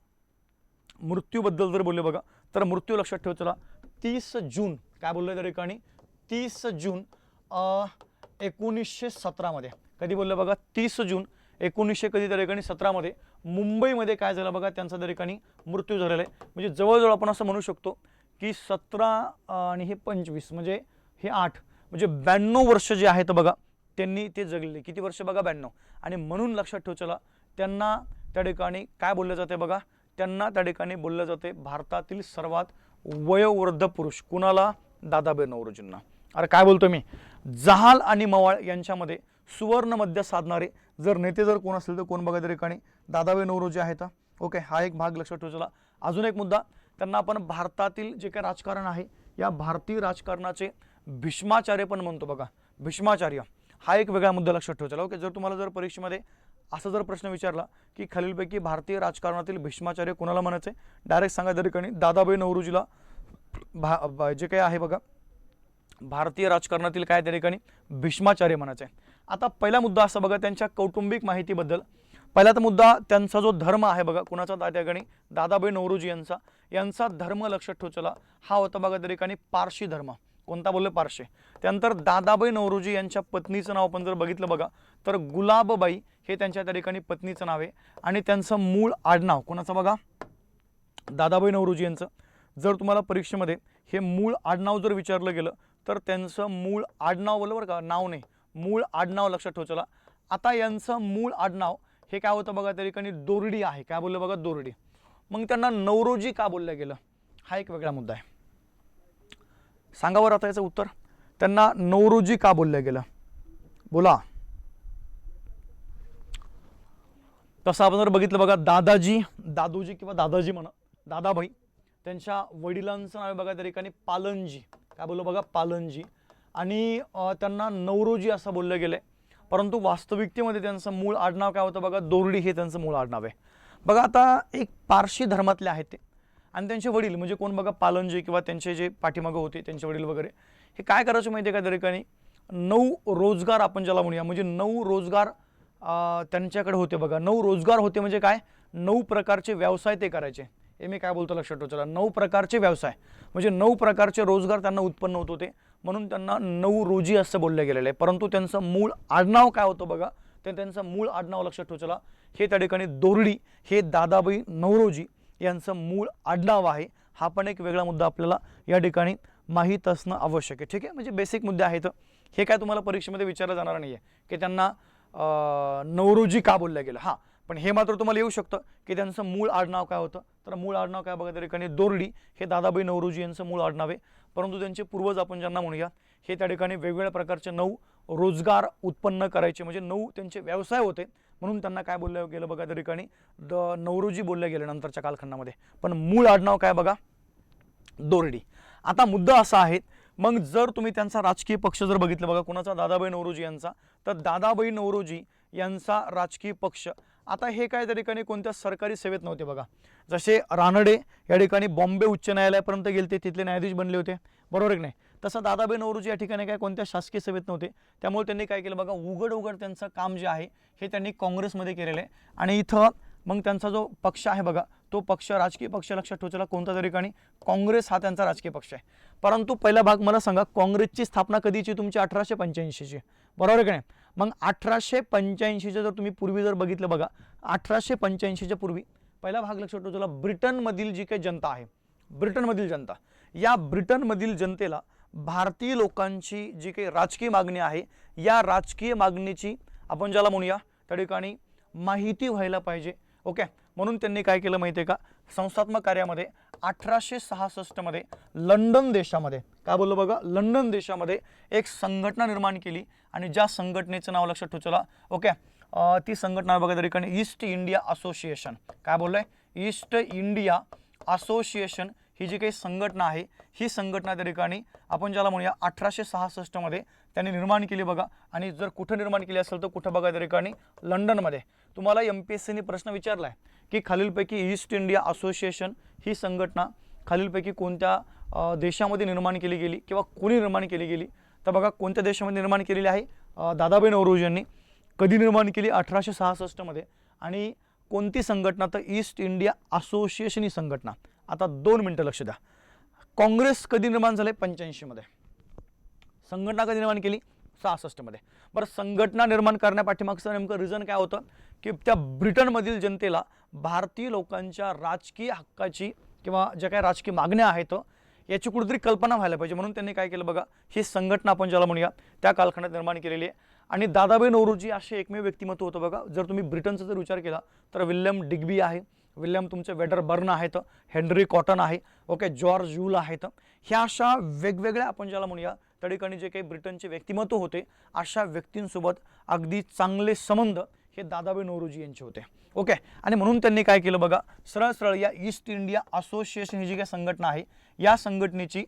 S1: मृत्यूबद्दल जर बोलले बघा, तर मृत्यू लक्षात ठेवा. चला 30 जून काय बोलले त्या ठिकाणी, 30 जून 1917 मध्ये. कधी बोलले बघा, 30 जून 1900 कधी त्या ठिकाणी 17 मध्ये मुंबईमध्ये काय झालं बघा, त्यांचा त्या ठिकाणी मृत्यू झालेला आहे. म्हणजे जवळजवळ आपण असं म्हणू शकतो की 17 आणि हे 25 म्हणजे हे 8 म्हणजे 92 वर्ष जे आहेत बघा, त्यांनी ते जगले. किती वर्ष बघा, 92. आणि म्हणून लक्षात ठेवा. चला त्यांना त्या ठिकाणी काय बोललं जाते बघा, त्यांना त्या ठिकाणी बोललं जाते भारतातील सर्वात वयोवृद्ध पुरुष. कुणाला? दादाभाई नौरोजींना. अरे काय बोलतो मी, जहाल आणि मवाळ यांच्यामध्ये सुवर्ण मध्य साधणारे जर नेते जर कोण असेल तर कोण बघा त्या ठिकाणी दादाभाई नौरोजी आहेत. ओके, हा एक भाग लक्षात ठेवा. अजून एक मुद्दा, त्यांना आपण भारतातील जे काही राजकारण आहे या भारतीय राजकारणाचे भीष्माचार्य पण म्हणतो बघा. भीष्माचार्य हा एक वेगळा मुद्दा लक्षात ठेवा. ओके, जर तुम्हाला जर परीक्षेमध्ये असा जर प्रश्न विचारला की खालीलपैकी भारतीय राजकारणातील भीष्माचार्य कोणाला म्हणायचे, डायरेक्ट सांगा त्या ठिकाणी दादाभाई नौरोजीला जे काही आहे बघा भारतीय राजकारणातील काय त्या ठिकाणी भीष्माचार्य म्हणायचे. आता पहिला मुद्दा असा बघा त्यांच्या कौटुंबिक माहितीबद्दल. पहिला तर मुद्दा त्यांचा जो धर्म आहे बघा, कुणाचा? त्या ठिकाणी दादाभाई नौरोजी यांचा धर्म लक्षात ठेवला हा होता बघा त्या ठिकाणी पारशी धर्म. कोणता बोलले? पारशी. त्यानंतर दादाभाई नौरोजी यांच्या पत्नीचं नाव आपण जर बघितलं बघा तर गुलाबबाई हे त्यांच्या त्या ठिकाणी पत्नीचं नाव आहे. आणि त्यांचं मूळ आडनाव कोणाचं बघा? दादाभाई नौरोजी यांचं. जर तुम्हाला परीक्षेमध्ये हे मूळ आडनाव जर विचारलं गेलं तर त्यांचं मूळ आडनाव बरोबर का, नाव नाही, मूळ आडनाव लक्षात ठेवला. आता यांचं मूळ आडनाव हे काय होतं बघा त्या ठिकाणी दोरडी आहे. काय बोललं बघा? दोरडी. मग त्यांना नौरोजी का बोललं गेलं हा एक वेगळा मुद्दा आहे. सांगावर आता याचं उत्तर, त्यांना नौरोजी का बोललं गेलं? बोला. तसं आपण जर बघितलं बघा दादोजी किंवा दादाजी म्हणा, दादाभाई त्यांच्या वडिलांचं नाव आहे बघा त्या ठिकाणी पालनजी. काय बोललो बघा? पालनजी. आणि त्यांना नौरोजी असं बोललं गेलंय, परंतु वास्तविकतेमध्ये त्यांचं मूळ आडनाव काय होतं बघा? दोरडी हे त्यांचं मूळ आडनाव आहे. बघा आता एक पारशी धर्मातले आहेत ते, आणि त्यांचे वडील म्हणजे कोण बघा? पालनजी किंवा त्यांचे जे पाठीमागं होते त्यांचे वडील वगैरे हे काय करायचे माहिती आहे का त्या ठिकाणी? 9 रोजगार आपण ज्याला म्हणूया, म्हणजे 9 रोजगार त्यांच्याकडे होते बघा. 9 रोजगार होते म्हणजे काय? 9 प्रकारचे व्यवसाय ते करायचे. हे मी काय बोलतो लक्षात ठेवा. 9 प्रकारचे व्यवसाय म्हणजे 9 प्रकारचे रोजगार त्यांना उत्पन्न होत होते, म्हणून त्यांना नौरोजी असं बोललं गेलेलं आहे. परंतु त्यांचं मूळ आडनाव काय होतं बघा, ते त्यांचं मूळ आडनाव लक्षात ठेवा हे त्या ठिकाणी दोरडी हे दादाभाई नौरोजी यांचं मूळ आडनाव आहे. हा पण एक वेगळा मुद्दा आपल्याला या ठिकाणी माहीत असणं आवश्यक आहे. ठीक आहे, म्हणजे बेसिक मुद्दे आहेत. हे काय तुम्हाला परीक्षेमध्ये विचारलं जाणार नाही आहे की त्यांना नौरोजी का बोललं गेलं. हां, पण हे मात्र तुम्हाला येऊ शकतं की त्यांचं मूळ आडनाव काय होतं. तर मूळ आडनाव काय बघा त्या ठिकाणी दोरडी हे दादाभाई नौरोजी यांचं मूळ आडनाव आहे. परंतु त्यांचे पूर्वज आपण ज्यांना म्हणूया हे त्या ठिकाणी वेगवेगळ्या प्रकारचे 9 रोजगार उत्पन्न करायचे, म्हणजे 9 त्यांचे व्यवसाय होते, म्हणून त्यांना काय बोललं गेलं बघा त्या ठिकाणी नौरोजी बोललं गेलं नंतरच्या कालखंडामध्ये. पण मूळ आडनाव काय बघा? दोरडी. आता मुद्दा असा आहे, मग जर तुम्ही त्यांचा राजकीय पक्ष जर बघितलं बघा, कोणाचा? दादाभाई नौरोजी यांचा. तर दादाभाई नौरोजी यांचा राजकीय पक्ष आता हे काय त्या ठिकाणी कोणत्या सरकारी सेवेत नव्हते बघा. जसे रानडे या ठिकाणी बॉम्बे उच्च न्यायालयापर्यंत गेलते, तिथले न्यायाधीश बनले होते, बरोबर आहे की नाही? तसं दादाभाई नौरोजी या ठिकाणी काय कोणत्या शासकीय सेवेत नव्हते, त्यामुळे त्यांनी काय केलं बघा, उघड त्यांचं काम जे आहे हे त्यांनी काँग्रेसमध्ये केलेलं आहे. आणि इथं मग त्यांचा जो पक्ष आहे बघा, तो पक्ष राजकीय पक्ष लक्षात ठेवायला कोणत्या ठिकाणी? काँग्रेस हा त्यांचा राजकीय पक्ष आहे. परंतु पहिला भाग मला सांगा, काँग्रेसची स्थापना कधीची? तुमची 1885ची, बरोबर आहे की नाही? मग 1885च्या जर तुम्ही पूर्वी जर बघितलं बघा, 1885च्या पूर्वी पहिला भाग लक्षात ठेवायला ब्रिटनमधील जी काही जनता आहे, ब्रिटनमधील जनता, या ब्रिटनमधील जनतेला भारतीय लोकांची जी काही राजकीय मागणी आहे या राजकीय मागणीची आपण ज्याला म्हणूया त्या ठिकाणी माहिती व्हायला पाहिजे. ओके, म्हणून त्यांनी काय केलं माहिती आहे का? संस्थात्मक कार्यामध्ये 1866 मध्ये लंडन देशामध्ये काय बोललो बघा, लंडन देशामध्ये एक संघटना निर्माण केली आणि ज्या संघटनेचं नाव लक्षात ठेवा. ओके, ती संघटना बघा त्या ठिकाणी ईस्ट इंडिया असोसिएशन. काय बोललोय? ईस्ट इंडिया असोसिएशन ही जी काही संघटना आहे ही संघटना त्या ठिकाणी आपण ज्याला म्हणूया 1866 मध्ये त्यांनी निर्माण केली बघा. आणि जर कुठं निर्माण केली असेल तर कुठं बघा त्या ठिकाणी लंडनमध्ये. तुम्हाला MPSCने प्रश्न विचारला आहे की खालीलपैकी ईस्ट इंडिया असोसिएशन ही संघटना खालीलपैकी कोणत्या देशामध्ये निर्माण केली गेली किंवा कोणी निर्माण केली गेली? तर बघा कोणत्या देशामध्ये निर्माण केलेली आहे? दादाभाई नौरोजी यांनी. कधी निर्माण केली? 1866 मध्ये. आणि कोणती संघटना? तर ईस्ट इंडिया असोसिएशन ही संघटना. आता 2 मिनिटं लक्ष द्या. काँग्रेस कधी निर्माण झाले? 85 मध्ये. संघटना कधी निर्माण केली? 66 मध्ये. बरं, संघटना निर्माण करण्यापाठीमागचं नेमकं रिझन काय होतं की त्या ब्रिटनमधील जनतेला भारतीय लोकांच्या राजकीय हक्काची किंवा ज्या काही राजकीय मागण्या आहेत याची कुठेतरी कल्पना व्हायला पाहिजे, म्हणून त्यांनी काय केलं बघा, ही संघटना आपण ज्याला म्हणूया त्या कालखंडात निर्माण केलेली आहे. आणि दादाभाई नौरोजी असे एकमेव व्यक्तिमत्व होतं बघा. जर तुम्ही ब्रिटनचा जर विचार केला तर विल्यम डिग्बी आहे, विल्यम तुमचे वेडरबर्न आहेत, हेनरी कॉटन आहे, ओके, जॉर्ज यूल आहेत. ह्या अशा वेगवेगळ्या आपण ज्याला म्हणूया त्या ठिकाणी जे काही ब्रिटनचे व्यक्तिमत्व होते अशा व्यक्तींसोबत अगदी चांगले संबंध हे दादाभाई नौरोजी यांचे होते. ओके, आणि म्हणून त्यांनी काय केलं बघा, सरळ सरळ या ईस्ट इंडिया असोसिएशन ही जी काही संघटना आहे या संघटनेची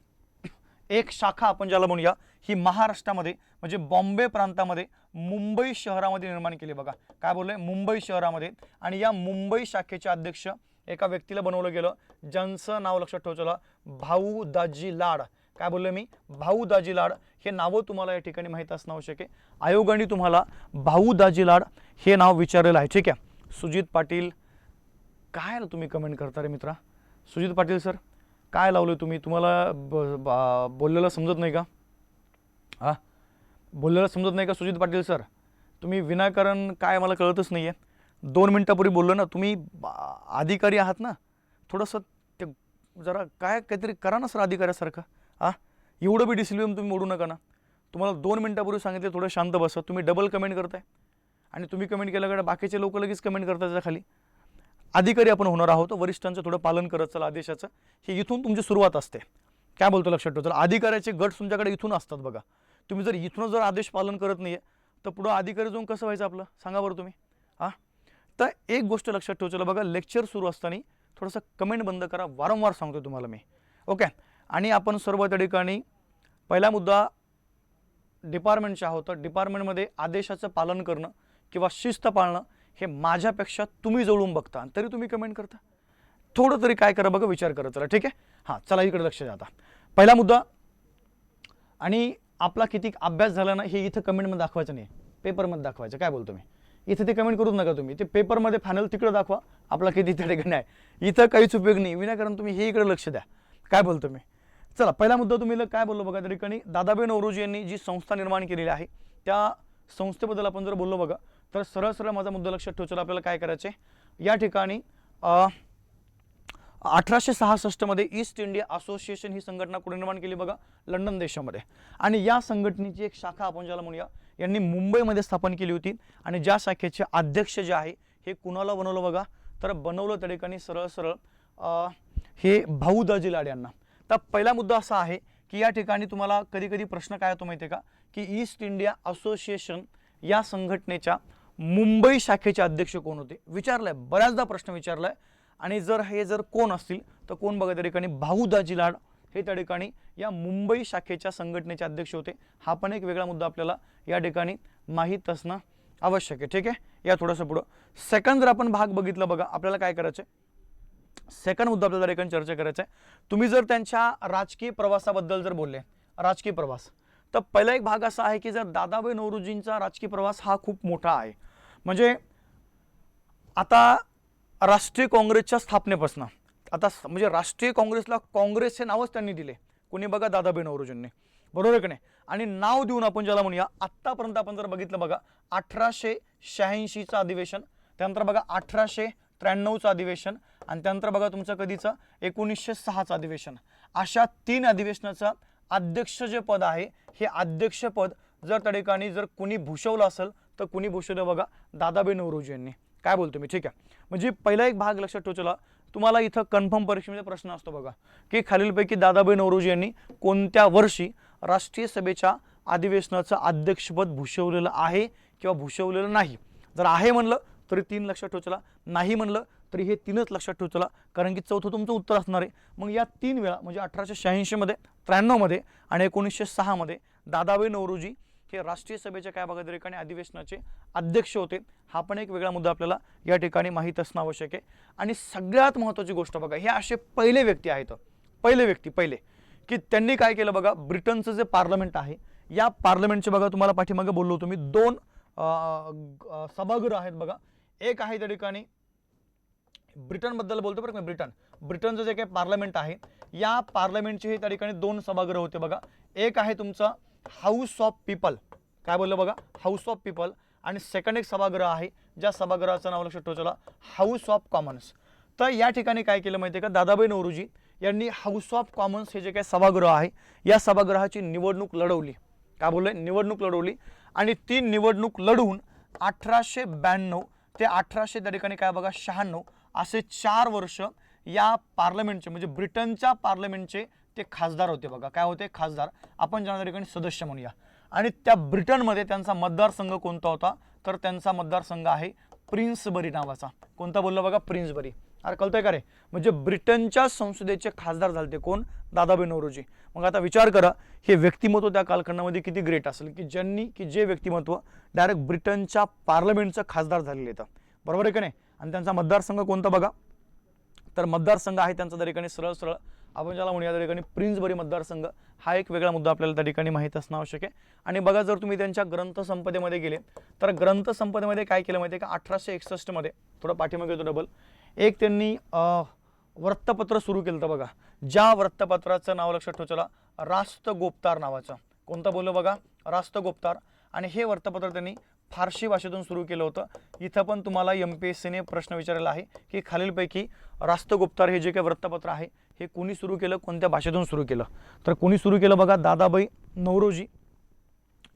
S1: एक शाखा आपण ज्याला म्हणूया ही महाराष्ट्रामध्ये म्हणजे बॉम्बे प्रांतामध्ये मुंबई शहरामध्ये निर्माण केली बघा. काय बोलले, मुंबई शहरामध्ये. आणि या मुंबई शाखेचे अध्यक्ष एका व्यक्तीला बनवलं गेलं, ज्यांचं नाव लक्षात ठेवायचं, भाऊ दाजी लाड. काय बोलले मी, भाऊ दाजी लाड. हे नाव तुम्हाला या ठिकाणी माहीत असणं आवश्यक आहे. आयोगाने तुम्हाला भाऊ दाजी लाड हे नाव विचारलेलं आहे. ठीक आहे. सुजित पाटील, काय तुम्ही कमेंट करता रे मित्रा. सुजित पाटील सर काय लावलं तुम्ही, तुम्हाला बोललेलं समजत नाही का? हा, बोललेलं समजत नाही का सुजित पाटील सर? तुम्ही विनाकारण काय मला कळतच नाही आहे. 2 मिनिटापूर्वी बोललो ना, तुम्ही अधिकारी आहात ना, थोडंसं ते जरा काय काहीतरी करा ना सर अधिकाऱ्यासारखं. हा, एवढं बी डिसिप्लिन तुम्ही मोडू नका ना. तुम्हाला 2 मिनिटापूर्वी सांगितले थोडं शांत बसा, तुम्ही डबल कमेंट करताय. आणि तुम्ही कमेंट केल्याकडे बाकीचे लोक लगेच कमेंट करतात त्याच्या खाली. अधिकारी आपण होणार आहोत, वरिष्ठांचं थोडं पालन करत चला आदेशाचं. हे इथून तुमची सुरुवात असते. काय बोलतो लक्षात ठेवा, अधिकाऱ्याचे गट तुमच्याकडे इथून असतात बघा. तुम्ही जर इथून जर आदेश पालन करत नाही तर पुढं अधिकारी जाऊन कसं व्हायचं आपलं, सांगा बरं तुम्ही. हां, तर एक गोष्ट लक्षात ठेवा बघा, लेक्चर सुरू असताना थोडंसं कमेंट बंद करा, वारंवार सांगतो तुम्हाला मी. ओके, आणि आपण सर्व त्या ठिकाणी पहिला मुद्दा डिपार्टमेंटचा होता. डिपार्टमेंटमध्ये आदेशाचं पालन करणं किंवा शिस्त पाळणं हे माझ्यापेक्षा तुम्ही जवळून बघता तरी तुम्ही कमेंट करता. थोडं तरी काय करा बघा, विचार करत चला. ठीक आहे. हां, चला इकडे लक्ष द्या. आता पहिला मुद्दा, आणि आपला किती अभ्यास झाला ना हे इथं कमेंटमध्ये दाखवायचं नाही, पेपरमध्ये दाखवायचं. काय बोलतो मी, इथं ते कमेंट करूच नका तुम्ही, ते पेपरमध्ये फायनल तिकडे दाखवा आपला किती त्या ठिकाणी आहे. इथं काहीच उपयोग नाही, विनाकारण तुम्ही हे इकडे लक्ष द्या. काय बोलतो मी. चला पहिला मुद्दा तुम्ही काय बोललो बघा, त्या ठिकाणी दादाभाई नौरोजी यांनी जी संस्था निर्माण केलेली आहे त्या संस्थेबद्दल आपण जर बोललो बघा तर सरळ सरळ माझा मुद्दा लक्षात ठेवायचा. आपल्याला काय करायचे, या ठिकाणी 1866 मध्ये ईस्ट इंडिया असोसिएशन ही संघटना कुठे निर्माण केली बघा, लंडन देशामध्ये. आणि या संघटनेची एक शाखा आपण ज्याला म्हणूया यांनी मुंबईमध्ये स्थापन केली होती. आणि ज्या शाखेचे अध्यक्ष जे आहे हे कुणाला बनवलं बघा, तर बनवलं त्या ठिकाणी सरळ सरळ हे भाऊ दाजी लाड यांना. तर पहिला मुद्दा असा आहे की या ठिकाणी तुम्हाला कधी कधी प्रश्न काय होतो माहिती आहे का, की ईस्ट इंडिया असोसिएशन या संघटनेच्या मुंबई शाखेचे अध्यक्ष कोण होते, विचारलाय बऱ्याचदा प्रश्न विचारलाय. आणि जर हे जर कोण असतील तर कोण बघा, त्या ठिकाणी भाऊ दाजी लाड हे त्या ठिकाणी या मुंबई शाखेच्या संघटनेचे अध्यक्ष होते. हा पण एक वेगळा मुद्दा आपल्याला या ठिकाणी माहीत असणं आवश्यक आहे. ठीक आहे. या थोडंसं पुढं सेकंड जर आपण भाग बघितला बघा, आपल्याला काय करायचं आहे, सेकंड मुद्दा आपल्याला ठिकाणी चर्चा करायचा आहे. तुम्ही जर त्यांच्या राजकीय प्रवासाबद्दल जर बोलले, राजकीय प्रवास, तर पहिला एक भाग असा आहे की जर दादाभाई नौरोजींचा राजकीय प्रवास हा खूप मोठा आहे. म्हणजे आता राष्ट्रीय काँग्रेसच्या स्थापनेपासून आता म्हणजे राष्ट्रीय काँग्रेसला काँग्रेस हे नावच त्यांनी दिले. कोणी बघा, दादाभाई नौरोजींनी, बरोबर आहे की नाही. आणि नाव देऊन आपण ज्याला म्हणूया आत्तापर्यंत आपण जर बघितलं बघा, 1886चं अधिवेशन, त्यानंतर बघा 1893चं अधिवेशन, आणि त्यानंतर बघा तुमचं कधीचं 1906चं अधिवेशन. अशा 3 अधिवेशनाचं अध्यक्ष जे पद आहे हे अध्यक्षपद जर त्या ठिकाणी जर कुणी भूषवलं असेल तर कुणी भूषवलं बघा, दादाभाई नौरोजी यांनी. काय बोलतो मी. ठीक आहे. म्हणजे पहिला एक भाग लक्षात ठेवा, तुम्हाला इथं कन्फर्म परीक्षेमध्ये प्रश्न असतो बघा की खालीलपैकी दादाभाई नौरोजी यांनी कोणत्या वर्षी राष्ट्रीय सभेच्या अधिवेशनाचं अध्यक्षपद भूषवलेलं आहे किंवा भूषवलेलं नाही. जर आहे म्हणलं तरी 3 लक्षात ठेवा, नाही म्हणलं तरी हे 3च लक्षात ठेवा, कारण की चौथं तुमचं उत्तर असणार आहे. मग या 3 वेळा म्हणजे 1886 मध्ये, 93 मध्ये आणि 1906 मध्ये दादाभाई नौरोजी हे राष्ट्रीय सभेच्या काय बघा त्या ठिकाणी अधिवेशनाचे अध्यक्ष होते. हा पण एक वेगळा मुद्दा आपल्याला या ठिकाणी माहीत असणं आवश्यक आहे. आणि सगळ्यात महत्त्वाची गोष्ट बघा, हे असे पहिले व्यक्ती आहेत, पहिले की त्यांनी काय केलं बघा, ब्रिटनचं जे पार्लमेंट आहे या पार्लमेंटचे बघा तुम्हाला पाठीमागे बोललो होतो मी, 2 सभागृह आहेत बघा. एक आहे त्या ठिकाणी ब्रिटनबद्दल बोलतो बरं का, ब्रिटनचं जे काही पार्लमेंट आहे या पार्लमेंटचे हे त्या ठिकाणी 2 सभागृह होते बघा. एक आहे तुमचा हाऊस ऑफ पीपल, काय बोललं बघा, हाऊस ऑफ पीपल. आणि सेकंड एक सभागृह आहे ज्या सभागृहाचं नाव लक्षात ठेवा, हाऊस ऑफ कॉमन्स. तर या ठिकाणी काय केलं माहिती आहे का, दादाभाई नौरोजी यांनी हाऊस ऑफ कॉमन्स हे जे काही सभागृह आहे या सभागृहाची निवडणूक लढवली. काय बोललोय, निवडणूक लढवली आणि ती निवडणूक लढवून 1892 ते 1800 त्या ठिकाणी काय बघा 96 असे 4 वर्ष या पार्लमेंटचे म्हणजे ब्रिटनच्या पार्लमेंटचे ते खासदार होते बघा. काय होते, खासदार. आपण ज्या ठिकाणी सदस्य म्हणूया. आणि त्या ब्रिटनमध्ये त्यांचा मतदारसंघ कोणता होता, तर त्यांचा मतदारसंघ आहे प्रिन्सबरी नावाचा. कोणता बोललो बघा, प्रिन्सबरी. अरे कळतंय का रे, म्हणजे ब्रिटनच्या संसदेचे खासदार झाले कोण, दादाभाई नौरोजी. मग आता विचार करा हे व्यक्तिमत्व त्या कालखंडामध्ये किती ग्रेट असेल की जे व्यक्तिमत्व डायरेक्ट ब्रिटनच्या पार्लमेंटचं खासदार झालेले आहेत. बरोबर आहे का नाही. आणि त्यांचा मतदारसंघ कोणता बघा, तर मतदारसंघ आहे त्यांचा त्या ठिकाणी सरळ सरळ आपण ज्याला म्हणूया त्या ठिकाणी प्रिन्सबरी मतदारसंघ. हा एक वेगळा मुद्दा आपल्याला त्या ठिकाणी माहीत असणं आवश्यक आहे. आणि बघा जर तुम्ही त्यांच्या ग्रंथसंपदेमध्ये गेले तर ग्रंथसंपदेमध्ये काय केलं माहिती आहे का, 1861 मध्ये, थोडं पाठीमागे येतो डबल, एक त्यांनी वृत्तपत्र सुरू केलं होतं बघा. ज्या वृत्तपत्राचं नाव लक्षात ठेवा, राष्ट्रगोपतार नावाचं. कोणतं बोललो बघा, राष्ट्रगोपतार. आणि हे वृत्तपत्र त्यांनी फारसी भाषेतून सुरू केलं होतं. इथं पण तुम्हाला MPSCने प्रश्न विचारलेला आहे की खालीलपैकी राष्ट्रगुप्तार हे जे काही वृत्तपत्र आहे हे कोणी सुरू केलं, कोणत्या भाषेतून सुरू केलं, तर कोणी सुरू केलं बघा, दादाभाई नौरोजी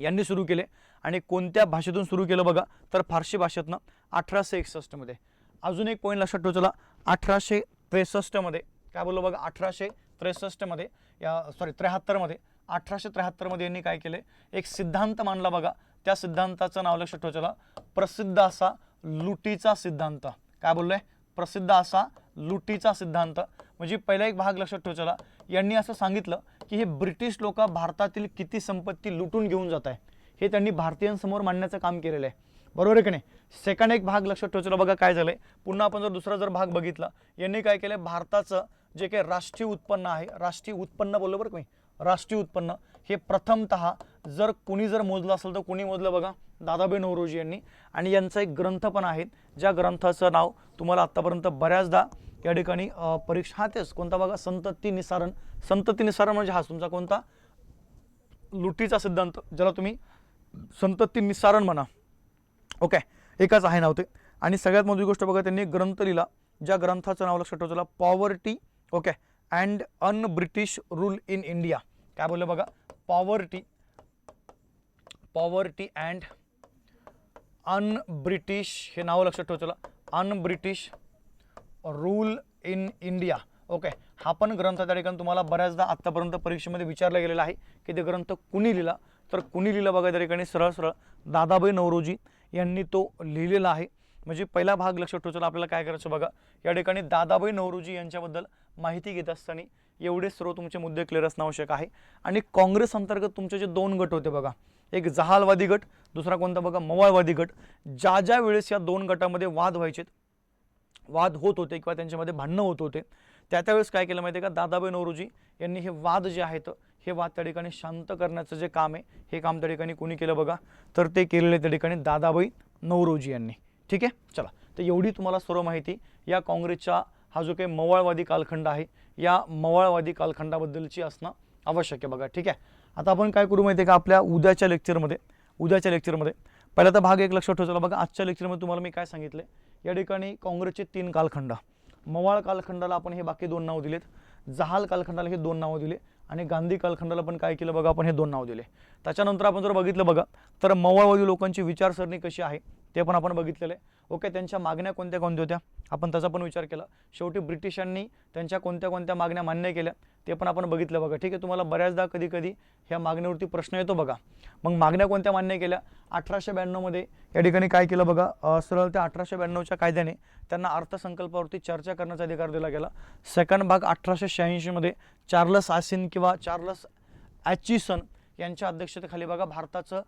S1: यांनी सुरू केले. आणि कोणत्या भाषेतून सुरू केलं बघा, तर फारसी भाषेतनं 1861 मध्ये. अजून एक पॉईंट लक्षात ठेवा, 1863 मध्ये काय बोललो बघा, 1863 मध्ये 73 मध्ये 1873 मध्ये यांनी काय केले, एक सिद्धांत मांडला बघा. त्या सिद्धांताचं नाव लक्षात ठेवा, प्रसिद्ध असा लुटीचा सिद्धांत. काय बोललोय, प्रसिद्ध असा लुटीचा सिद्धांत. म्हणजे पहिला एक भाग लक्षात ठेवा, यांनी असं सांगितलं की हे ब्रिटिश लोक भारतातील किती संपत्ती लुटून घेऊन जात आहे हे त्यांनी भारतीयांसमोर मांडण्याचं काम केलेलं आहे. बरोबर आहे की नाही. सेकंड एक भाग लक्षात ठेवा बघा काय झालंय, पुन्हा आपण जर दुसरा भाग बघितला, यांनी काय केलंय, भारताचं जे काही राष्ट्रीय उत्पन्न आहे, राष्ट्रीय उत्पन्न बोललो बरं तुम्ही, राष्ट्रीय उत्पन्न हे प्रथमतः जर कोणी जर मोजलं असेल तर कोणी मोजलं बघा, दादाभाई नौरोजी यांनी. आणि यांचा एक ग्रंथ पण आहे, ज्या ग्रंथाचं नाव तुम्हाला आतापर्यंत बऱ्याचदा या ठिकाणी परीक्षा, तेच कोणता बघा, संतती निसारण. संतती निसारण म्हणजे हा तुमचा कोणता, लुटीचा सिद्धांत, ज्याला तुम्ही संतती निसारण म्हणा. ओके, एकच आहे नाव ते. आणि सगळ्यात मोठी गोष्ट बघा, त्यांनी ग्रंथ लिहिला, ज्या ग्रंथाचं नाव लक्षात ठेवा, poverty okay and un British rule in India. काय बोललं बघा, पॉवर्टी अँड अन ब्रिटिश, हे नाव लक्षात ठेवा, un British rule in India. Okay, हा पण ग्रंथ त्या ठिकाणी तुम्हाला बऱ्याचदा आतापर्यंत परीक्षेमध्ये विचारला गेलेला आहे की ते ग्रंथ कुणी लिहिला, तर कुणी लिहिला बघा, त्या ठिकाणी सरळ सरळ दादाभाई नौरोजी यांनी तो लिहिलेला आहे. म्हणजे पहिला भाग लक्षात ठेवा, आपल्याला काय करायचं बघा, या ठिकाणी दादाभाई नौरोजी यांच्याबद्दल माहिती घेत असताना एवढे सर्व तुमचे मुद्दे क्लिअर असणं आवश्यक आहे. आणि काँग्रेस अंतर्गत तुमचे जे 2 गट होते बघा, एक जहालवादी गट, दुसरा कोणता बघा, मवाळवादी गट. ज्या वेळेस या 2 गटामध्ये वाद होत होते किंवा त्यांच्यामध्ये भांडणं होत होते, त्यावेळेस काय केलं माहिती आहे का, दादाभाई नौरोजी यांनी हे वाद जे आहेत हे वाद त्या ठिकाणी शांत करण्याचं जे काम आहे हे काम त्या ठिकाणी कोणी केलं बघा, तर ते केलेले त्या ठिकाणी दादाभाई नौरोजी यांनी. ठीक आहे, चला, तर एवढी तुम्हाला सर्व माहिती या काँग्रेसच्या हा जो काही मवाळवादी कालखंड आहे या मवाळवादी कालखंडाबद्दलची असणं आवश्यक आहे बघा. ठीक आहे, आता आपण काय करू माहिती आहे का, आपल्या उद्याच्या लेक्चरमध्ये पहिला तर भाग 1 लक्षात ठेवा बघा. आजच्या लेक्चरमध्ये तुम्हाला मी काय सांगितले, या ठिकाणी काँग्रेसचे 3 कालखंड, मवाळ कालखंडाला आपण हे बाकी 2 नाव दिलेत, जहाल कालखंडाला हे 2 नावं दिले, आणि गांधी कालखंडाला पण काय केलं बघा, आपण हे 2 नाव दिले. त्याच्यानंतर आपण जर बघितलं बघा, तर मवाळवादी लोकांची विचारसरणी कशी आहे ते पण आपण बघितलेलं आहे. ओके, त्यांच्या मागण्या कोणत्या होत्या आपण त्याचा पण विचार केला. शेवटी ब्रिटिशांनी त्यांच्या कोणत्या मागण्या मान्य केल्या ते पण आपण बघितलं बघा. ठीक आहे, तुम्हाला बऱ्याचदा कधी ह्या मागण्यावरती प्रश्न येतो बघा. मग मागण्या कोणत्या मान्य केल्या, 1892 मध्ये या ठिकाणी काय केलं बघा, सरळ त्या 1892च्या कायद्याने त्यांना अर्थसंकल्पावरती चर्चा करण्याचा अधिकार दिला गेला. सेकंड भाग 1886 मध्ये चार्लस आसिन किंवा चार्लस ॲचिसन यांच्या अध्यक्षतेखाली बघा भारताचं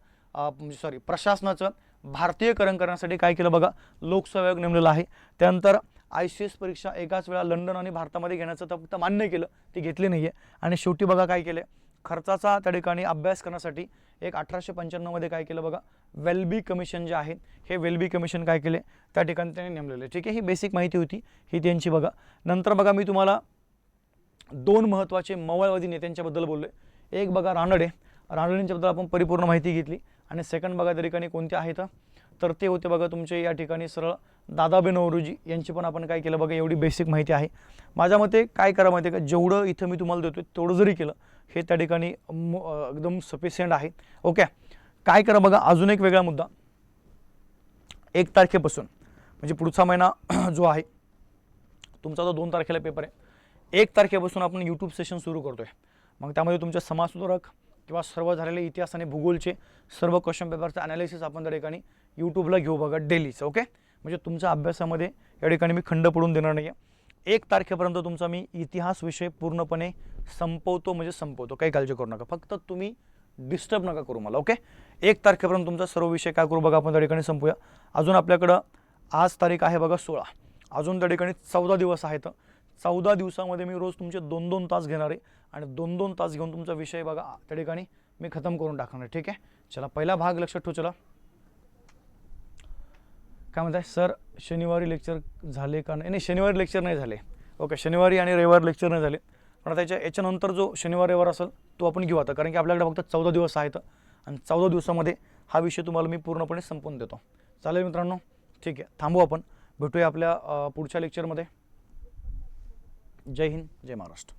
S1: प्रशासनाचं भारतीयकरण करण्यासाठी काय केलं बघा, लोकसेवा आयोग नेमलेला आहे. त्यानंतर ICS परीक्षा एकाच वेळा लंडन आणि भारतामध्ये घेण्याचं तर फक्त मान्य केलं, ती घेतली नाही आहे. आणि शेवटी बघा काय केलं, खर्चाचा त्या ठिकाणी अभ्यास करण्यासाठी एक 1895 मध्ये काय केलं बघा, वेल्बी कमिशन जे आहे हे वेल्बी कमिशन काय केले त्या ठिकाणी त्यांनी नेमलेले. ठीक आहे, ही बेसिक माहिती होती ही त्यांची बघा. नंतर बघा मी तुम्हाला 2 महत्त्वाचे मवाळवादी नेत्यांच्याबद्दल बोललोय. एक बघा रानडेंच्याबद्दल आपण परिपूर्ण माहिती घेतली. आणि सेकंड बघा त्या ठिकाणी कोणते आहेत, तर ते होते बघा तुमचे या ठिकाणी सरळ दादाभाई नौरोजी यांची पण आपण काय केलं बघा, एवढी बेसिक माहिती आहे. माझ्या मते काय करा माहिती आहे का, जेवढं इथं मी तुम्हाला देतोय तेवढं जरी केलं हे त्या ठिकाणी एकदम सफिशियंट आहे. ओके, काय करा बघा, अजून एक वेगळा मुद्दा, 1 तारखेपासून म्हणजे पुढचा महिना जो आहे तुमचा, तो 2 तारखेला पेपर आहे. 1 तारखेपासून आपण यूट्यूब सेशन सुरू करतोय. मग त्यामध्ये तुमच्या समाजसुधारक किंवा सर्व झालेले इतिहास आणि भूगोलचे सर्व क्वेश्चन पेपरचं ॲनालिसिस आपण त्या ठिकाणी यूट्यूबला घेऊ बघा डेलीचं. ओके, म्हणजे तुमच्या अभ्यासामध्ये या ठिकाणी मी खंड पडून देणार नाही आहे. 1 तारखेपर्यंत तुमचा मी इतिहास विषय पूर्णपणे संपवतो, म्हणजे संपवतो, काही काळजी करू नका. फक्त तुम्ही डिस्टर्ब नका करू मला. ओके, 1 तारखेपर्यंत तुमचा सर्व विषय काय करू बघा आपण त्या ठिकाणी संपूया. अजून आपल्याकडं आज तारीख आहे बघा 16, अजून त्या ठिकाणी 14 दिवस आहेत. 14 दिवसामध्ये मी रोज तुमचे 2-2 तास घेणार आहे आणि 2-2 तास घेऊन तुमचा विषय बघा त्या ठिकाणी मी खतम करून टाकणार. ठीक आहे, चला पहिला भाग लक्षात ठेवू. चला, काय म्हणताय सर, शनिवारी लेक्चर झाले का नाही? शनिवारी लेक्चर नाही झाले. ओके, शनिवारी आणि रविवारी लेक्चर नाही झाले, पण आता याच्यानंतर जो शनिवार रविवार असेल तो आपण घेऊ आता, कारण की आपल्याकडे फक्त 14 दिवस आहेत आणि 14 दिवसामध्ये हा विषय तुम्हाला मी पूर्णपणे संपवून देतो. चालेल मित्रांनो, ठीक आहे, थांबू आपण, भेटूया आपल्या पुढच्या लेक्चरमध्ये. जय हिंद, जय महाराष्ट्र.